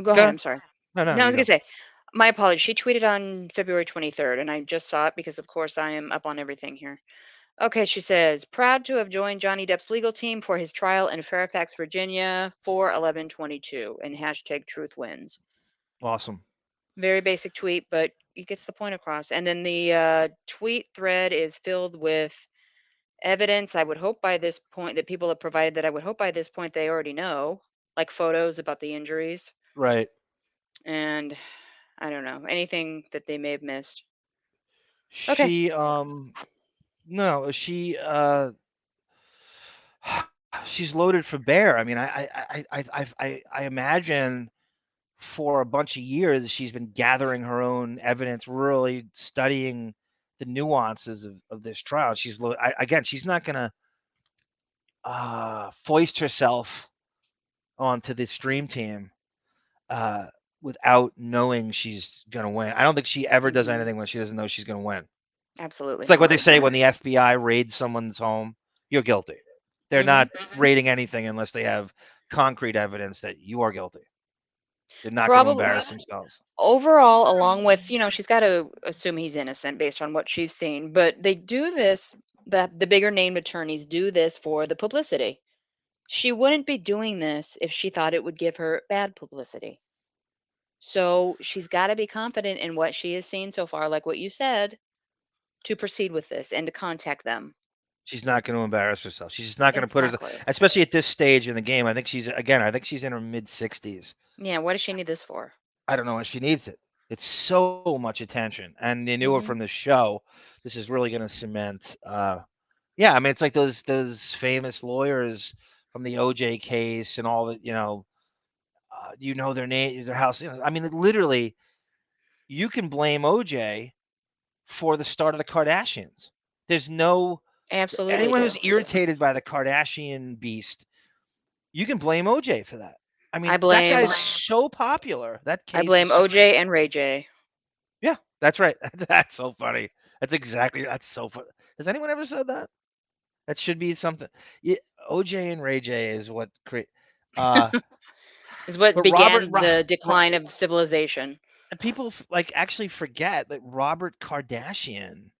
S1: go ahead.
S2: go.
S1: I'm sorry.
S2: No,
S1: No, I
S2: you
S1: was gonna
S2: go.
S1: say my apologies. She tweeted on February 23rd, and I just saw it because, of course, I am up on everything here. Okay, she says, proud to have joined Johnny Depp's legal team for his trial in Fairfax, Virginia for 11/22, and hashtag truth wins.
S2: Awesome.
S1: Very basic tweet, but it gets the point across. And then the tweet thread is filled with evidence. I would hope by this point that people have provided that I would hope by this point they already know, like photos about the injuries
S2: Right.
S1: and I don't know, anything that they may have missed. Okay.
S2: She no, she she's loaded for bear. I mean, I imagine for a bunch of years she's been gathering her own evidence, really studying the nuances of this trial. Again, she's not gonna foist herself onto this stream team uh, without knowing she's gonna win. I don't think she ever does anything when she doesn't know she's gonna win.
S1: Absolutely
S2: It's like what
S1: not.
S2: they say when the FBI raids someone's home, you're guilty. They're not raiding anything unless they have concrete evidence that you are guilty. They're not going to
S1: Probably
S2: embarrass themselves.
S1: overall, along with, she's got to assume he's innocent based on what she's seen. But they do this, the bigger named attorneys do this for the publicity. She wouldn't be doing this if she thought it would give her bad publicity. So she's got to be confident in what she has seen so far, like what you said, to proceed with this and to contact them.
S2: She's not going to embarrass herself. She's just not going to put herself,
S1: Exactly.
S2: especially at this stage in the game. I think she's in her mid 60s.
S1: Yeah, what does she need this for?
S2: I don't know if she needs it. It's so much attention, and you knew her
S1: Hmm.
S2: from the show. This is really going to cement. Yeah, I mean, it's like those famous lawyers from the OJ case and all that. Their name, their house. I mean, literally, you can blame OJ for the start of the Kardashians. There's no
S1: Absolutely
S2: anyone
S1: do.
S2: who's irritated by the Kardashian beast, you can blame OJ for that. I
S1: I
S2: mean, that
S1: blame
S2: guy's so popular. That
S1: I
S2: case is
S1: blame
S2: so
S1: OJ and Ray J.
S2: yeah, that's right. That's so funny. That's so funny. Has anyone ever said that? That should be something. Yeah, OJ and Ray J is what create. Uh,
S1: Is what
S2: but Robert,
S1: began the decline of civilization.
S2: people like actually forget that Robert Kardashian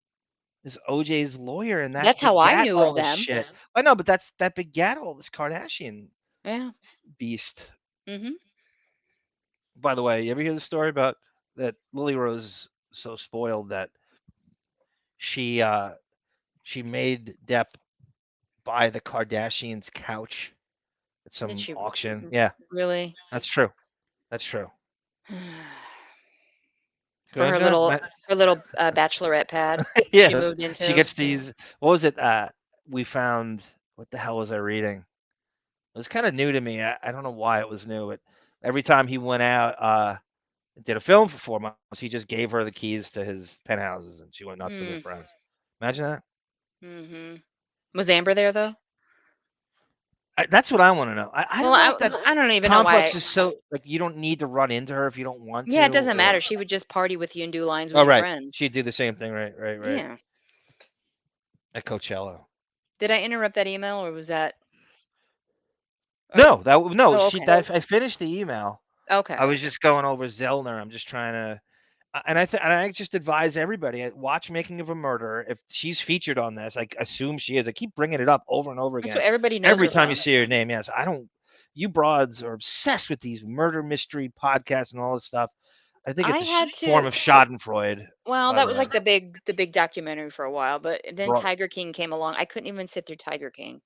S2: is OJ's lawyer, and that
S1: That's how I
S2: begat
S1: knew
S2: all
S1: of
S2: this
S1: them.
S2: shit. I know, but that begat all this Kardashian
S1: Yeah.
S2: beast.
S1: Hmm.
S2: By the way, you ever hear the story about that Lily Rose so spoiled that she she made Depp buy the Kardashians' couch at
S1: Did
S2: some
S1: she
S2: auction? Yeah,
S1: really?
S2: that's true. That's true.
S1: For
S2: Good job.
S1: her little bachelorette pad she
S2: Yeah,
S1: moved
S2: she
S1: into.
S2: gets these. What was it? We found. What the hell was I reading? It was kind of new to me. I don't know why it was new, but every time he went out, did a film for 4 months, he just gave her the keys to his penthouses, and she went nuts with her
S1: Mm.
S2: friends. Imagine that.
S1: Hmm. Was Amber there though?
S2: That's what I want to know. I
S1: Well,
S2: don't know if that
S1: I don't even know
S2: complex
S1: why.
S2: is so like you don't need to run into her if you don't want
S1: Yeah, it
S2: to,
S1: doesn't
S2: or
S1: matter. She would just party with you and do lines with
S2: oh
S1: your
S2: right,
S1: friends.
S2: she'd do the same thing, right.
S1: Yeah.
S2: At Coachella.
S1: Did I interrupt that email or was that? Or,
S2: No,
S1: oh,
S2: she.
S1: okay.
S2: I finished the email. I
S1: Okay.
S2: was just going over Zellner. I'm just trying to, and I just advise everybody watch Making of a Murderer. If she's featured on this, I assume she is. I keep bringing it up over and over
S1: That's
S2: again.
S1: what everybody knows
S2: Every
S1: her
S2: time you
S1: from.
S2: see her name, yes. I don't. You broads are obsessed with these murder mystery podcasts and all this stuff. I think
S1: I
S2: it's a
S1: had
S2: form
S1: to.
S2: of Schadenfreude,
S1: Well,
S2: by
S1: that
S2: the
S1: was
S2: way.
S1: like the big documentary for a while, but then
S2: Bro,
S1: Tiger King came along. I couldn't even sit through Tiger King.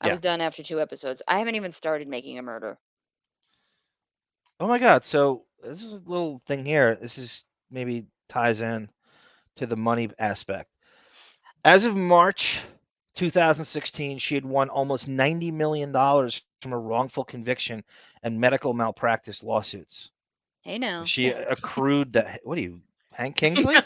S1: I
S2: yeah.
S1: was done after 2 episodes. I haven't even started Making a Murder.
S2: Oh my God. So this is a little thing here. This is maybe ties in to the money aspect. As of March 2016, she had won almost $90 million from a wrongful conviction and medical malpractice lawsuits.
S1: Hey now.
S2: She accrued that. What are you, Hank
S1: No,
S2: Kingsley?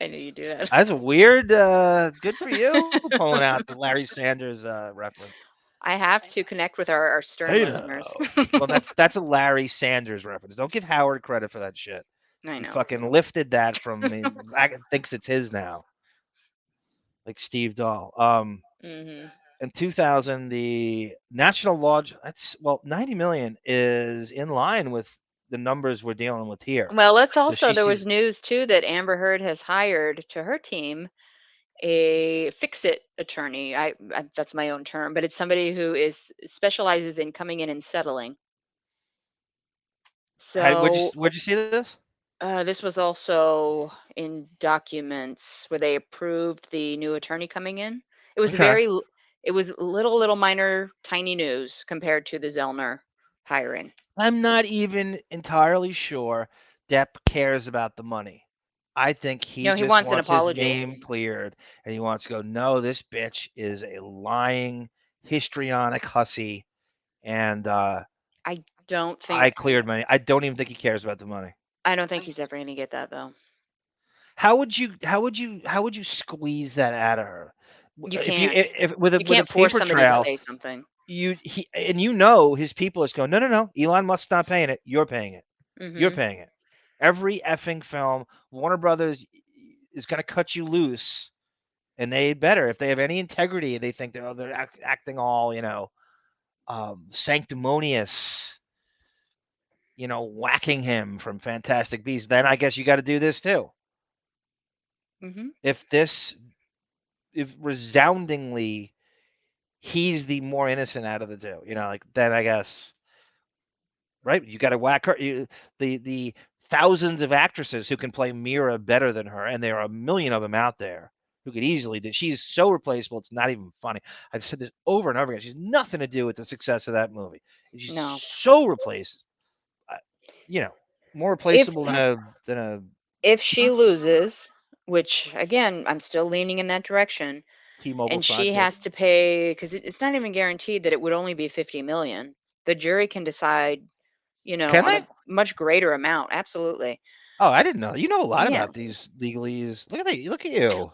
S1: I knew you'd do that.
S2: That's a weird. Good for you pulling out the Larry Sanders reference.
S1: I have to connect with our stern
S2: Hey
S1: listeners.
S2: now. Well, that's a Larry Sanders reference. Don't give Howard credit for that shit.
S1: I
S2: He
S1: know.
S2: fucking lifted that from me. Thinks it's his now, like Steve Dahl.
S1: Hmm.
S2: In 2000, the national law, that's well, 90 million is in line with the numbers we're dealing with here.
S1: Well,
S2: So she
S1: there was
S2: sees,
S1: news too that Amber Heard has hired to her team a fix-it attorney. That's my own term, but it's somebody who is specializes in coming in and settling. So
S2: where'd you see this?
S1: this was also in documents where they approved the new attorney coming in. It was
S2: Okay.
S1: it was little minor tiny news compared to the Zellner hiring.
S2: I'm not even entirely sure Depp cares about the money. I think he
S1: No, he
S2: just
S1: wants an
S2: wants his
S1: apology.
S2: name cleared and he wants to go, no, this bitch is a lying histrionic hussy, and
S1: I don't
S2: I
S1: think
S2: cleared money. I don't even think he cares about the money.
S1: I don't think he's ever gonna get that though.
S2: How would you squeeze that out of her?
S1: You
S2: If you
S1: can't.
S2: if with a
S1: You
S2: with a
S1: can't force
S2: paper
S1: somebody to
S2: trail,
S1: say something.
S2: his people is going, no, Elon Musk's not paying it. You're paying it. You're
S1: Mhm.
S2: paying it. Every effing film, Warner Brothers is going to cut you loose, and they better if they have any integrity. They think they're acting all sanctimonious, whacking him from Fantastic Beasts. Then I guess you got to do this too.
S1: Mhm.
S2: If resoundingly he's the more innocent out of the two, then I guess, right? You got to whack her. The thousands of actresses who can play Mira better than her, and there are a million of them out there who could easily do. She's so replaceable. It's not even funny. I've said this over and over again. She's nothing to do with the success of that movie. She's
S1: No.
S2: so replaceable. uh, You know, more
S1: If
S2: replaceable than a
S1: if she loses, which again, I'm still leaning in that direction,
S2: T-Mobile
S1: and she
S2: sidekick.
S1: has to pay because it's not even guaranteed that it would only be 50 million. The jury can decide,
S2: Can
S1: on
S2: they?
S1: a much greater amount. Absolutely.
S2: Oh, I didn't know. You know a lot
S1: Yeah,
S2: about these legalese. Look at that. Look at you.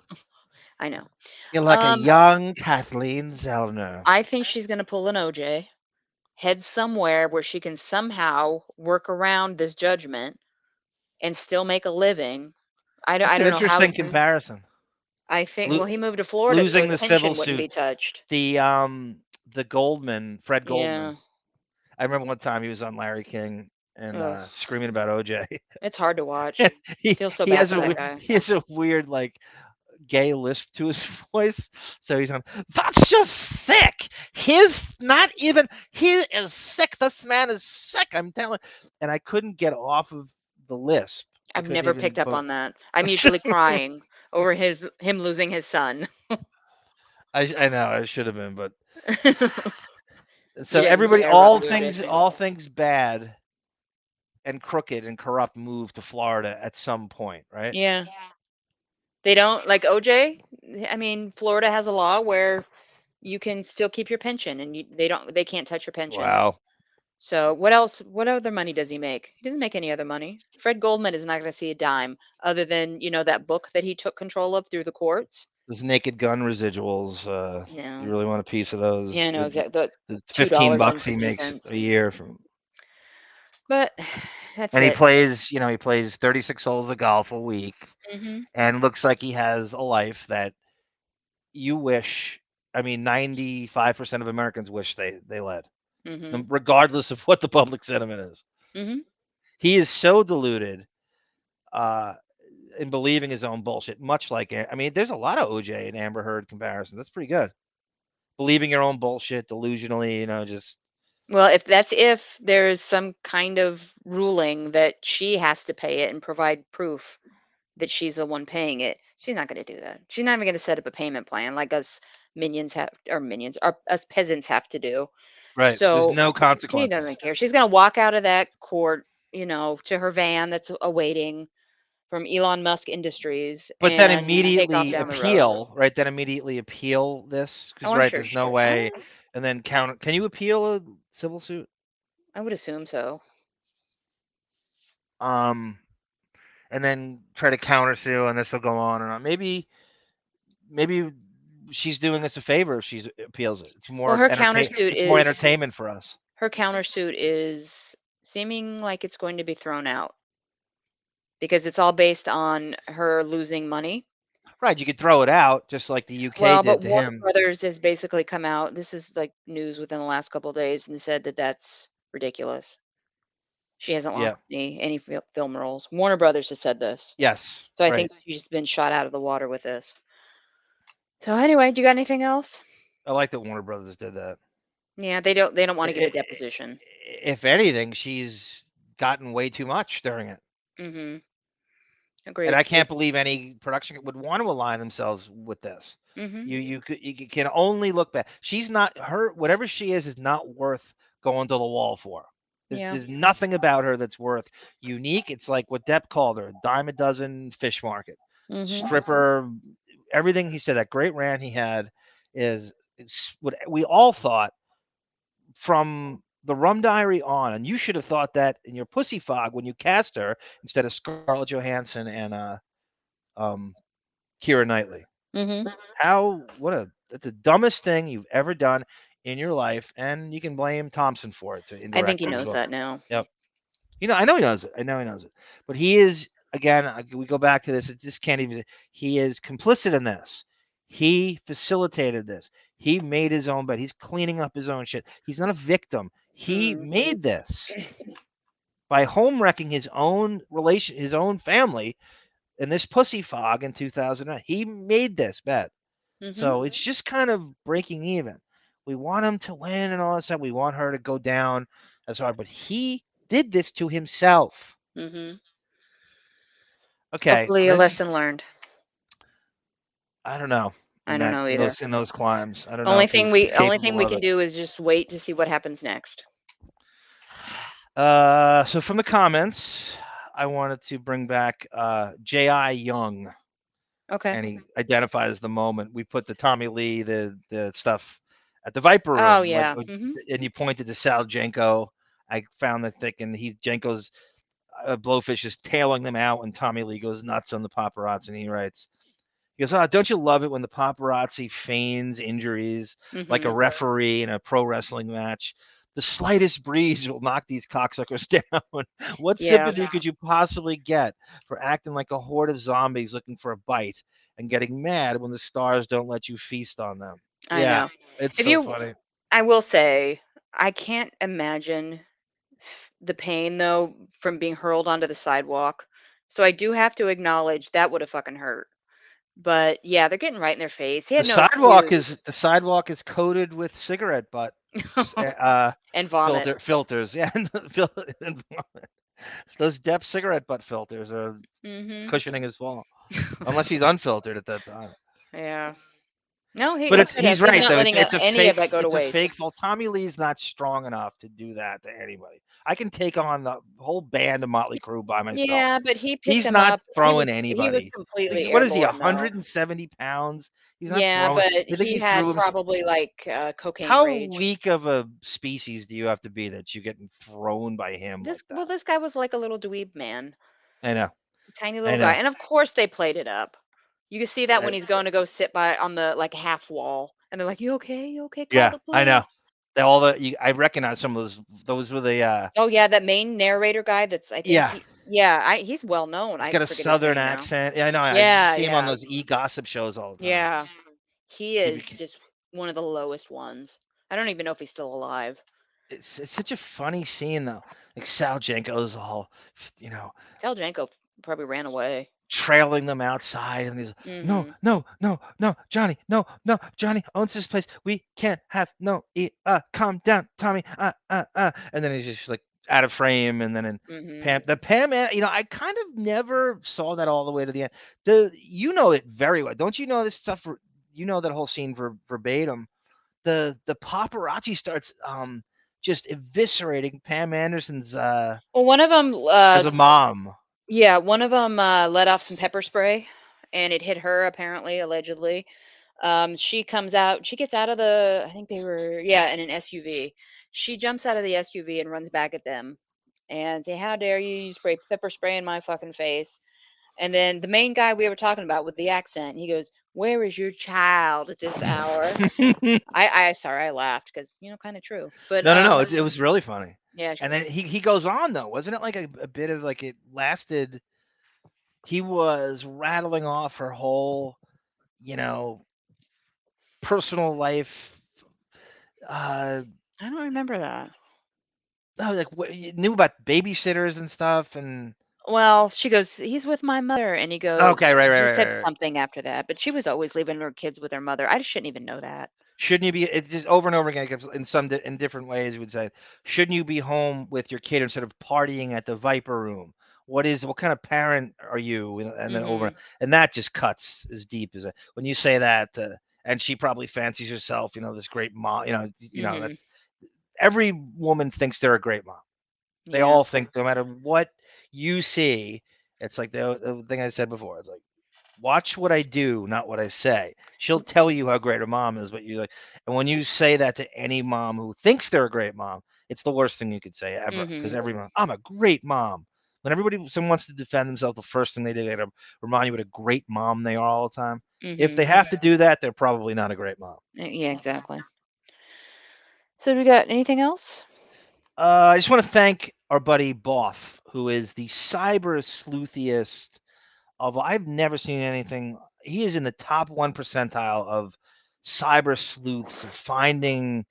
S1: I know.
S2: You're like a
S1: Um,
S2: young Kathleen Zellner.
S1: I think she's gonna pull an OJ, head somewhere where she can somehow work around this judgment and still make a living. I
S2: That's an
S1: don't know how.
S2: interesting comparison.
S1: I think,
S2: Lo-
S1: well, he moved to Florida, so
S2: Losing
S1: his
S2: the civil
S1: pension wouldn't
S2: suit.
S1: be touched.
S2: The Goldman, Fred Goldman.
S1: Yeah.
S2: I remember one time he was on Larry King and
S1: Ugh.
S2: screaming about OJ.
S1: It's hard to watch.
S2: he
S1: Feel so
S2: he
S1: bad
S2: has
S1: for
S2: a
S1: that guy.
S2: he has a weird like gay lisp to his voice. So he's on. That's just sick. He's not even. He is sick. This man is sick. I'm telling. And I couldn't get off of the lisp. I
S1: I've
S2: couldn't
S1: never
S2: even.
S1: picked up on that. I'm usually crying over him losing his son.
S2: I know I should have been, but
S1: You
S2: so
S1: didn't
S2: everybody,
S1: care about the OJ thing.
S2: all things bad and crooked and corrupt move to Florida at some point, right?
S1: Yeah. They don't like OJ. I mean, Florida has a law where you can still keep your pension and they can't touch your pension.
S2: Wow.
S1: So what else? What other money does he make? He doesn't make any other money. Fred Goldman is not going to see a dime other than, that book that he took control of through the courts.
S2: Those Naked Gun residuals. You
S1: No.
S2: really want a piece of
S1: Yeah,
S2: those?
S1: no, exactly. The
S2: The
S1: two
S2: 15
S1: dollars and
S2: bucks he
S1: 50
S2: makes
S1: cents.
S2: a year from.
S1: But that's
S2: And
S1: it.
S2: he plays 36 holes of golf a week
S1: Mhm.
S2: and looks like he has a life that you wish, I mean, 95% of Americans wish they led,
S1: Mhm.
S2: regardless of what the public sentiment is.
S1: Mhm.
S2: He is so deluded uh, in believing his own bullshit, much like, I mean, there's a lot of OJ and Amber Heard comparisons. That's pretty good. Believing your own bullshit delusionally, just.
S1: Well, if there's some kind of ruling that she has to pay it and provide proof that she's the one paying it, she's not going to do that. She's not even going to set up a payment plan like us minions, or us peasants have to do.
S2: Right. There's
S1: So
S2: no
S1: she
S2: consequences.
S1: doesn't care. She's going to walk out of that court, to her van that's awaiting from Elon Musk Industries
S2: But then
S1: and take off
S2: immediately
S1: down the road.
S2: appeal, right? Then immediately appeal this
S1: Oh,
S2: because,
S1: I'm
S2: right,
S1: sure
S2: there's
S1: she
S2: no
S1: could.
S2: way. And then count. Can you appeal a civil suit?
S1: I would assume so.
S2: Um, and then try to countersue, and this will go on and on. Maybe she's doing us a favor if she appeals it. It's
S1: Well,
S2: more It's more entertainment for us.
S1: her countersuit is seeming like it's going to be thrown out because it's all based on her losing money.
S2: Right. You could throw it out just like the UK
S1: Well, but
S2: did to
S1: Warner
S2: him.
S1: Brothers has basically come out. This is like news within the last couple of days, and said that that's ridiculous. She hasn't lost
S2: Yeah.
S1: any film roles. Warner Brothers has said this,
S2: Yes.
S1: so I
S2: Right.
S1: think she's been shot out of the water with this. So anyway, do you got anything else?
S2: I like that Warner Brothers did that.
S1: Yeah, they don't want to give a
S2: I-
S1: deposition.
S2: If anything, she's gotten way too much during it.
S1: Mhm.
S2: And
S1: Agreed.
S2: I can't believe any production would want to align themselves with this.
S1: Mhm.
S2: You can only look back. She's not her whatever she is not worth going to the wall for.
S1: Yeah.
S2: There's nothing about her that's worth unique. It's like what Depp called her, a dime a dozen fish market.
S1: Mhm.
S2: Stripper, everything he said, that great rant he had is what we all thought from the Rum Diary on, and you should have thought that in your Pussy Fog when you cast her instead of Scarlett Johansson and um, Keira Knightley.
S1: Mm-hmm.
S2: That's the dumbest thing you've ever done in your life, and you can blame Thompson for it
S1: I think he
S2: indirectly as
S1: knows
S2: well.
S1: that now.
S2: Yep. I know he knows it. But he is, again, we go back to this. It just can't even. He is complicit in this. He facilitated this. He made his own bed. He's cleaning up his own shit. He's not a victim. He
S1: Mm.
S2: made this by home wrecking his own his own family in this Pussy Fog in 2009. He made this bet.
S1: Mm-hmm.
S2: So it's just kind of breaking even. We want him to win and all that stuff. We want her to go down as hard, but he did this to himself.
S1: Mm-hmm.
S2: Okay.
S1: Hopefully a lesson learned.
S2: I don't know.
S1: I don't know either.
S2: In those climbs. I don't know
S1: Only
S2: if he's
S1: thing
S2: capable
S1: we
S2: of
S1: can
S2: it.
S1: do is just wait to see what happens next.
S2: So from the comments, I wanted to bring back J.I. Young.
S1: Okay.
S2: And he identifies the moment. We put the Tommy Lee, the stuff at the Viper Room.
S1: Oh yeah. Mm-hmm.
S2: And you pointed to Sal Jenko. I found the thick, and Jenko's Blowfish is tailing them out, and Tommy Lee goes nuts on the paparazzi, and he writes, he goes, "Oh, don't you love it when the paparazzi feigns injuries like a referee in a pro wrestling match? The slightest breeze will knock these cocksuckers down. What sympathy could you possibly get for acting like a horde of zombies looking for a bite and getting mad when the stars don't let you feast on them?"
S1: I know.
S2: It's so funny.
S1: I will say, I can't imagine the pain though from being hurled onto the sidewalk. So I do have to acknowledge that would have fucking hurt. But yeah, they're getting right in their face. He had no excuse.
S2: The sidewalk is coated with cigarette butt
S1: And vomit.
S2: filters. Yeah, and vomit. Those Depp cigarette butt filters are cushioning his fall, unless he's unfiltered at that time.
S1: Yeah. No,
S2: But he's right
S1: not
S2: though.
S1: letting
S2: It's a
S1: any
S2: fake.
S1: of that go to
S2: It's a
S1: waste.
S2: fake fault. Tommy Lee's not strong enough to do that to anybody. I can take on the whole band of Motley Crue by myself.
S1: Yeah, but he picked
S2: He's
S1: him
S2: not
S1: up.
S2: throwing
S1: He was
S2: anybody.
S1: completely
S2: What is he?
S1: airborne though.
S2: 170 pounds. He's not
S1: Yeah,
S2: throwing.
S1: but
S2: You think
S1: he
S2: he
S1: had
S2: threw him?
S1: probably like cocaine
S2: How
S1: rage.
S2: weak of a species do you have to be that you're getting thrown by him like that?
S1: This guy was like a little dweeb man.
S2: I know.
S1: Tiny little guy. And of course they played it up. You can see that when he's going to go sit on the like half wall, and they're like, "You okay? You okay? Call the police."
S2: I know. I recognize some of those. Those were the.
S1: Oh yeah, that main narrator guy. That's I think he's well known.
S2: He's got a southern accent. Yeah, I know.
S1: Yeah,
S2: I see him on those gossip shows all the time.
S1: Yeah, he is just one of the lowest ones. I don't even know if he's still alive.
S2: It's such a funny scene though. Like Sal Jenko's all,
S1: Sal Jenko probably ran away.
S2: Trailing them outside, and he's no, Johnny, no, Johnny owns this place. We can't have calm down, Tommy, and then he's just like out of frame, and then Pam, I kind of never saw that all the way to the end. It very well, don't you know this stuff? You know that whole scene verbatim. The paparazzi starts just eviscerating Pam Anderson's
S1: well, one of them
S2: as a mom.
S1: Yeah, one of them let off some pepper spray, and it hit her apparently, allegedly. She comes out. She gets out of I think they were in an SUV. She jumps out of the SUV and runs back at them, and say, "How dare you spray pepper spray in my fucking face?" And then the main guy we were talking about with the accent, he goes, "Where is your child at this hour?" I laughed because kind of true. But
S2: no, it was really funny.
S1: Yeah,
S2: and then he goes on though, wasn't it like a bit of like it lasted? He was rattling off her whole, personal life.
S1: I don't remember that.
S2: No, like what you knew about babysitters and stuff, and
S1: well, she goes, "He's with my mother," and he goes,
S2: "Okay, right."
S1: He said something after that, but she was always leaving her kids with her mother. I just shouldn't even know that.
S2: Shouldn't you be? It just over and over again in different ways. You would say, shouldn't you be home with your kid instead of partying at the Viper Room? What kind of parent are you? And then over, and that just cuts as deep as when you say that. And she probably fancies herself, this great mom. That every woman thinks they're a great mom. They all think, no matter what you see, it's like the thing I said before. It's like Watch what I do, not what I say. She'll tell you how great her mom is, but you like, and when you say that to any mom who thinks they're a great mom, it's the worst thing you could say ever. Because
S1: Mhm.
S2: every mom, I'm a great mom. When someone wants to defend themselves, the first thing they do, they gotta remind you what a great mom they are all the time. If they
S1: Mhm.
S2: have to do that, they're probably not a great mom.
S1: Yeah, exactly. So we got anything else?
S2: I just want to thank our buddy Boff, who is the cyber sleuthiest of. I've never seen anything. He is in the top 1 percentile of cyber sleuths of finding,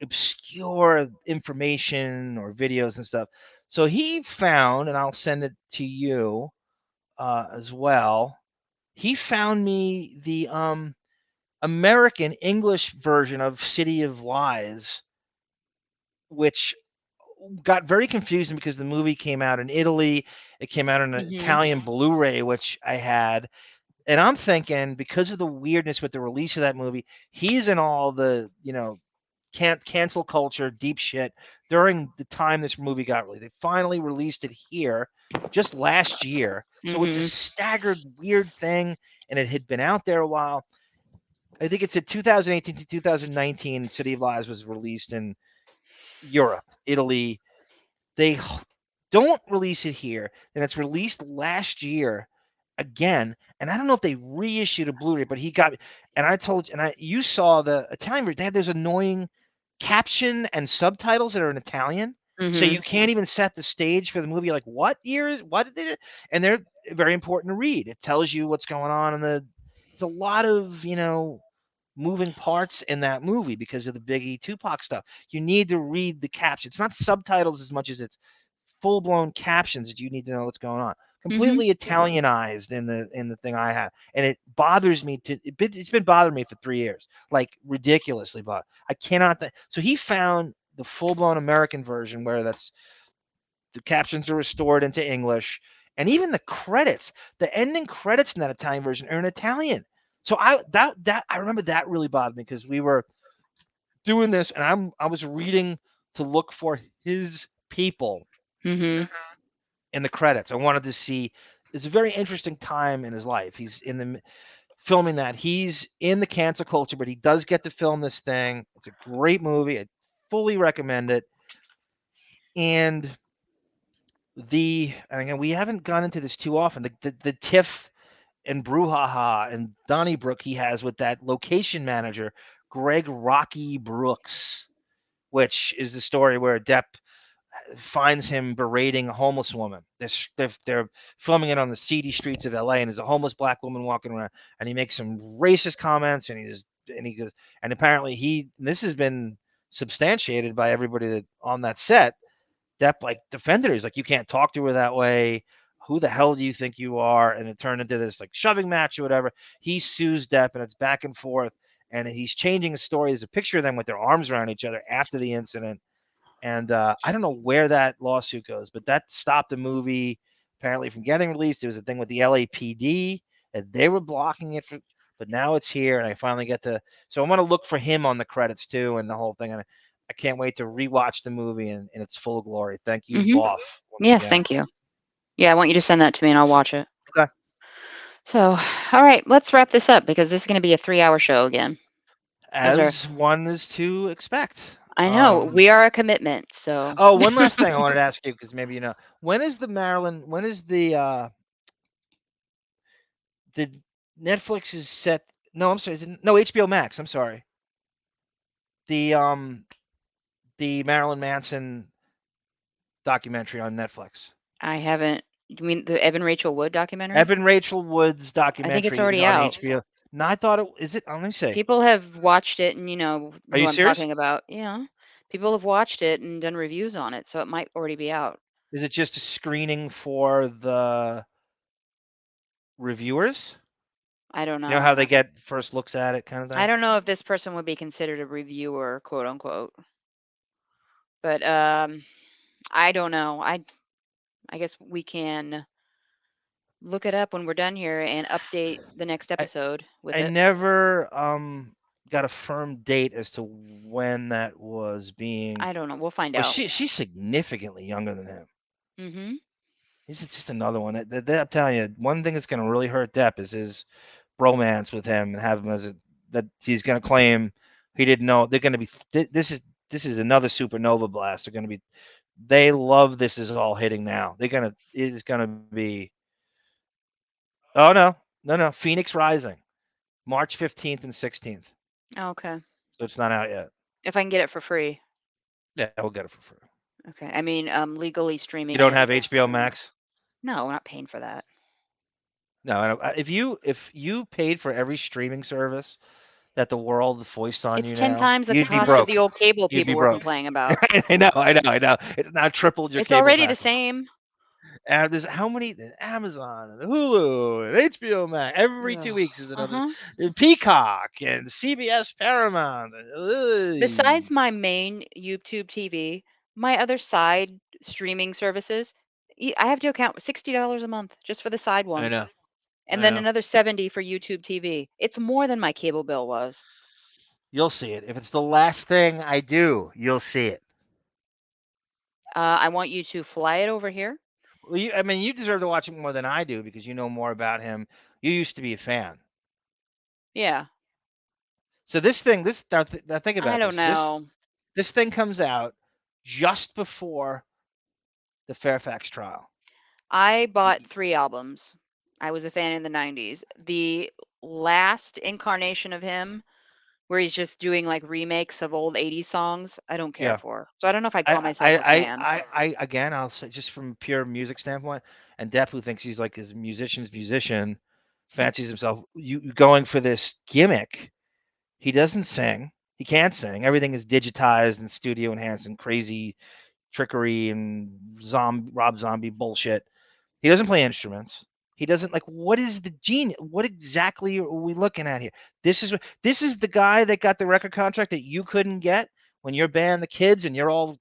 S2: obscure information or videos and stuff. So he found, and I'll send it to you as well. He found me the American English version of City of Lies, which got very confusing because the movie came out in Italy. It came out on an
S1: Mhm.
S2: Italian Blu-ray, which I had. And I'm thinking because of the weirdness with the release of that movie, he's in all the, can't cancel culture, deep shit during the time this movie got released. They finally released it here just last year. So it's a
S1: Mhm.
S2: staggered weird thing, and it had been out there a while. I think it's in 2018 to 2019 City of Lies was released in Europe, Italy. They don't release it here, then it's released last year again, and I don't know if they reissued a Blu-ray, but he got, and I told you, and you saw the Italian version. They had those annoying caption and subtitles that are in Italian, so you
S1: Mhm.
S2: can't even set the stage for the movie. Like, what year is what did they do? And they're very important to read. It tells you what's going on in the. It's a lot of moving parts in that movie because of the Biggie Tupac stuff. You need to read the caption. It's not subtitles as much as it's full blown captions that you need to know what's going on.
S1: Mhm.
S2: Completely Italianized in the thing I have, and it bothers me it's been bothering me for 3 years, like ridiculously. But I cannot. So he found the full blown American version where the captions are restored into English, and even the credits, the ending credits in that Italian version are in Italian. So I remember that really bothered me because we were doing this, and I was reading to look for his people
S1: Mhm.
S2: in the credits. I wanted to see. It's a very interesting time in his life. He's in the filming that. He's in the cancel culture, but he does get to film this thing. It's a great movie. I fully recommend it. And and again, we haven't gone into this too often. The tiff and brouhaha and Donnybrook he has with that location manager, Greg Rocky Brooks, which is the story where Depp finds him berating a homeless woman. They're filming it on the seedy streets of LA, and there's a homeless black woman walking around, and he makes some racist comments, and he goes, and apparently this has been substantiated by everybody that on that set. Depp like defended her. He's like, you can't talk to her that way. Who the hell do you think you are? And it turned into this like shoving match or whatever. He sues Depp, and it's back and forth. And he's changing his story. There's a picture of them with their arms around each other after the incident. And I don't know where that lawsuit goes, but that stopped the movie apparently from getting released. There was a thing with the LAPD that they were blocking it, but now it's here, and I finally get to. So I'm gonna look for him on the credits too, and the whole thing. And I can't wait to rewatch the movie in its full glory. Thank you,
S1: Mhm.
S2: Boff, once
S1: Yes,
S2: again.
S1: thank you. Yeah, I want you to send that to me and I'll watch it.
S2: Okay.
S1: So, all right, let's wrap this up because this is going to be a 3-hour show again. Those are
S2: As one is to expect.
S1: I know, we are a commitment, so
S2: Oh, one last thing I wanted to ask you because maybe you know when is the Maryland? When is the Netflix is set? No, I'm sorry. No, HBO Max. I'm sorry. The Marilyn Manson documentary on Netflix.
S1: I haven't you mean the Evan Rachel Wood documentary?
S2: Evan Rachel Wood's
S1: I think it's
S2: documentary is
S1: already
S2: on
S1: out.
S2: HBO. No, I thought it is it. Let me see.
S1: People have watched it and you know
S2: Are
S1: who
S2: you
S1: I'm
S2: serious?
S1: talking about. Yeah. People have watched it and done reviews on it, so it might already be out.
S2: Is it just a screening for the reviewers?
S1: I don't
S2: You know
S1: know.
S2: how they get first looks at it, kind of
S1: I
S2: thing.
S1: don't know if this person would be considered a reviewer, quote unquote. But I don't know. I guess we can look it up when we're done here and update the next
S2: I
S1: episode with
S2: I
S1: it.
S2: never got a firm date as to when that was being.
S1: I don't know. We'll find
S2: But
S1: out.
S2: she's significantly younger than him.
S1: Mhm.
S2: This is just another one. I'm telling you, one thing that's going to really hurt Depp is his bromance with him and have him as a that he's going to claim he didn't know. They're going to be this is another supernova blast. They're going to be they love this is all hitting now. They're gonna it is going to be oh no Phoenix Rising March 15th and 16th.
S1: Okay.
S2: So it's not out yet.
S1: If I can get it for free.
S2: Yeah, we'll get it for free.
S1: Okay. I mean, legally
S2: You
S1: streaming
S2: don't
S1: it.
S2: have HBO Max?
S1: No, we're not paying for that.
S2: No, I don't, if you paid for every streaming service that the world foists on
S1: It's
S2: you
S1: 10
S2: now,
S1: times the
S2: you'd be
S1: cost of
S2: broke.
S1: the old cable
S2: You'd be
S1: people were
S2: broke.
S1: complaining about.
S2: I know. It's now tripled your
S1: It's
S2: cable
S1: already the
S2: package.
S1: same.
S2: And there's how many Amazon and Hulu and HBO Max every 2 weeks is another
S1: Uh-huh.
S2: Peacock and CBS Paramount.
S1: Besides my main YouTube TV, my other side streaming services, I have to account $60 a month just for the side
S2: I
S1: ones,
S2: know.
S1: and
S2: I
S1: then
S2: know.
S1: another 70 for YouTube TV. It's more than my cable bill was.
S2: You'll see it. If it's the last thing I do, you'll see it.
S1: I want you to fly it over here.
S2: Well, I mean, you deserve to watch it more than I do because you know more about him. You used to be a fan.
S1: Yeah.
S2: So this thing, now think
S1: I
S2: about
S1: don't
S2: this. This
S1: know.
S2: this thing comes out just before the Fairfax trial.
S1: I
S2: Y-
S1: bought
S2: y-
S1: 3 albums. I was a fan in the 90s. The last incarnation of him where he's just doing, like, remakes of old 80s songs, I don't care
S2: Yeah.
S1: for. So I don't know if I'd call myself a fan.
S2: Again, I'll say just from a pure music standpoint, and Depp, who thinks he's like his musician's musician, fancies himself. You going for this gimmick? He doesn't sing. He can't sing. Everything is digitized and studio enhanced and crazy trickery and Rob Zombie bullshit. He doesn't play instruments. He doesn't like what is the genius? What exactly are we looking at here? This is the guy that got the record contract that you couldn't get when your band, the Kids, and you're all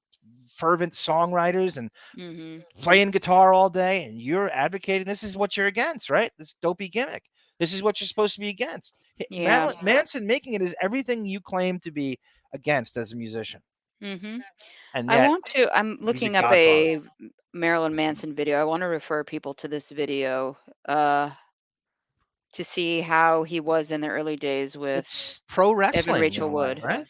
S2: fervent songwriters and
S1: Mhm.
S2: playing guitar all day, and you're advocating this is what you're against, right? This dopey gimmick. This is what you're supposed to be against.
S1: Yeah.
S2: Manson making it is everything you claim to be against as a musician,
S1: Mhm.
S2: and yet
S1: I'm
S2: he's a
S1: looking up
S2: godfather.
S1: a Marilyn Manson video. I want to refer people to this video uh to see how he was in the early days with
S2: It's pro
S1: Evan
S2: wrestling in
S1: Rachel
S2: a way,
S1: Wood.
S2: right?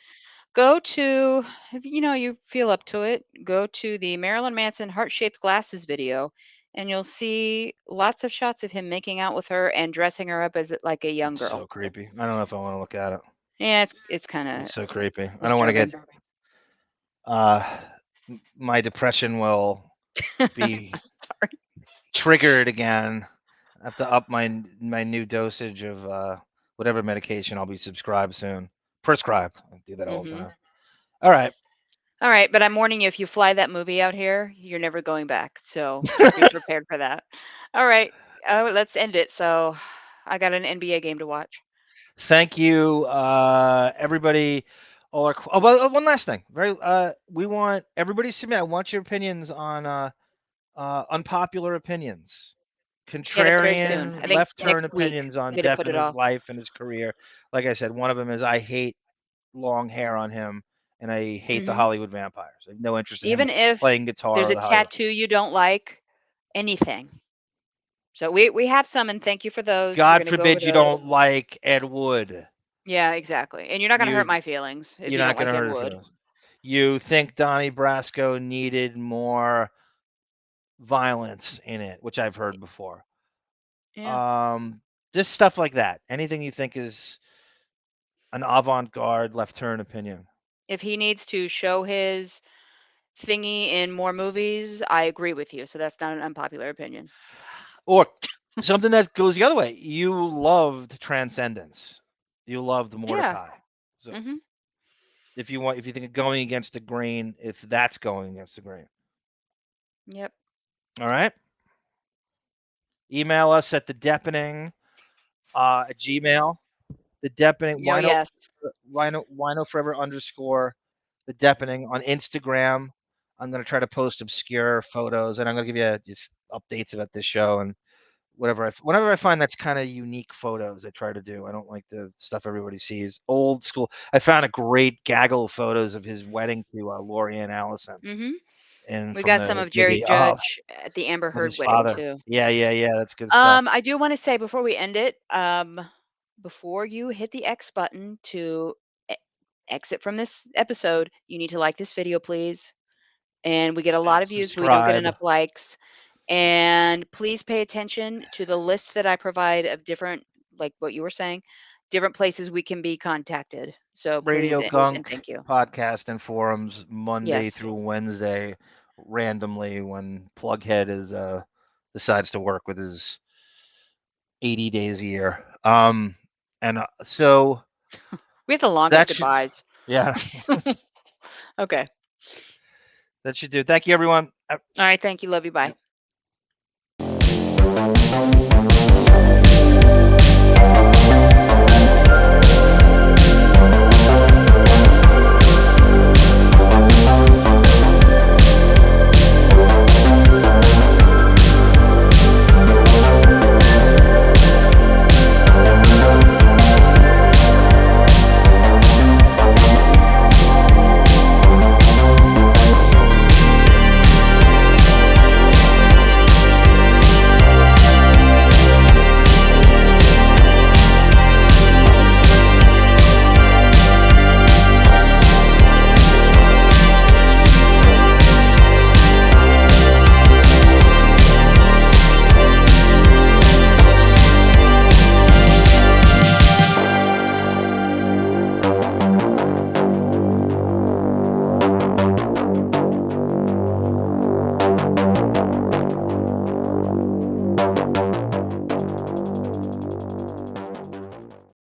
S1: Go to, if you feel up to it, go to the Marilyn Manson heart-shaped glasses video and you'll see lots of shots of him making out with her and dressing her up as like a young
S2: It's
S1: girl.
S2: so creepy. I don't know if I want to look at it.
S1: Yeah, it's kind of
S2: It's so creepy. I don't want to get
S1: disturbing.
S2: uh my depression will be
S1: Sorry.
S2: triggered again. I have to up my new dosage of whatever medication I'll be subscribed soon. Prescribed. I do that all the
S1: Mhm.
S2: time. All right.
S1: All right, but I'm warning you, if you fly that movie out here, you're never going back. So be prepared for that. All right, let's end it. So I got an NBA game to watch.
S2: Thank you, everybody. Oh, well, one last thing. We want everybody to submit. I want your opinions on unpopular opinions,
S1: Yeah, that's very soon.
S2: contrarian,
S1: I think
S2: left turn
S1: next week
S2: opinions on
S1: we had to
S2: Depp
S1: put
S2: and
S1: it
S2: his
S1: off.
S2: life and his career. Like I said, one of them is I hate long hair on him, and I hate the
S1: Hmm.
S2: Hollywood vampires. I have no interest in him
S1: Even if
S2: playing guitar
S1: there's
S2: or
S1: a
S2: the Hollywood.
S1: tattoo you don't like, anything. So we have some, and thank you for those. We're
S2: God
S1: gonna go over
S2: forbid you
S1: those.
S2: don't like Ed Wood.
S1: Yeah, exactly. And you're not gonna hurt
S2: You
S1: my feelings if
S2: you're
S1: you
S2: not
S1: don't
S2: gonna
S1: like Ed
S2: hurt her
S1: Wood.
S2: feelings. You think Donnie Brasco needed more violence in it, which I've heard before.
S1: Yeah.
S2: Um, just stuff like that. Anything you think is an avant-garde left turn opinion.
S1: If he needs to show his thingy in more movies, I agree with you. So that's not an unpopular opinion.
S2: Or something that goes the other way. You loved Transcendence. You loved
S1: Yeah.
S2: Mordecai. So
S1: Mhm.
S2: if you think of going against the grain, if that's going against the grain.
S1: Yep.
S2: All right. Email us at the Deppening at Gmail. The Deppening
S1: Oh yes.
S2: Wino forever underscore the Deppening on Instagram. I'm gonna try to post obscure photos, and I'm gonna give you just updates about this show and whenever I find that's kind of unique photos, I try to do. I don't like the stuff everybody sees. Old school. I found a great gaggle of photos of his wedding to Lori Ann Allison,
S1: Mhm.
S2: and
S1: We
S2: from
S1: got
S2: the
S1: some of Jerry
S2: movie. Oh,
S1: Judge at the Amber
S2: with
S1: Heard
S2: his
S1: wedding
S2: father.
S1: too.
S2: Yeah. That's good stuff.
S1: I do want to say before we end it, before you hit the X button to e- exit from this episode, you need to like this video, please. And we get a lot
S2: And
S1: of views, but we don't get enough
S2: subscribe.
S1: likes. And please pay attention to the list that I provide of different, like what you were saying, different places we can be contacted. So please
S2: Radio
S1: and
S2: Gunk
S1: thank you.
S2: podcast and forums Monday
S1: Yes.
S2: through Wednesday, randomly when Plughead is decides to work with his 80 days a year. And so
S1: We have the longest
S2: that should,
S1: goodbyes.
S2: yeah,
S1: Okay.
S2: that should do. Thank you, everyone.
S1: All right. Thank you. Love you. Bye.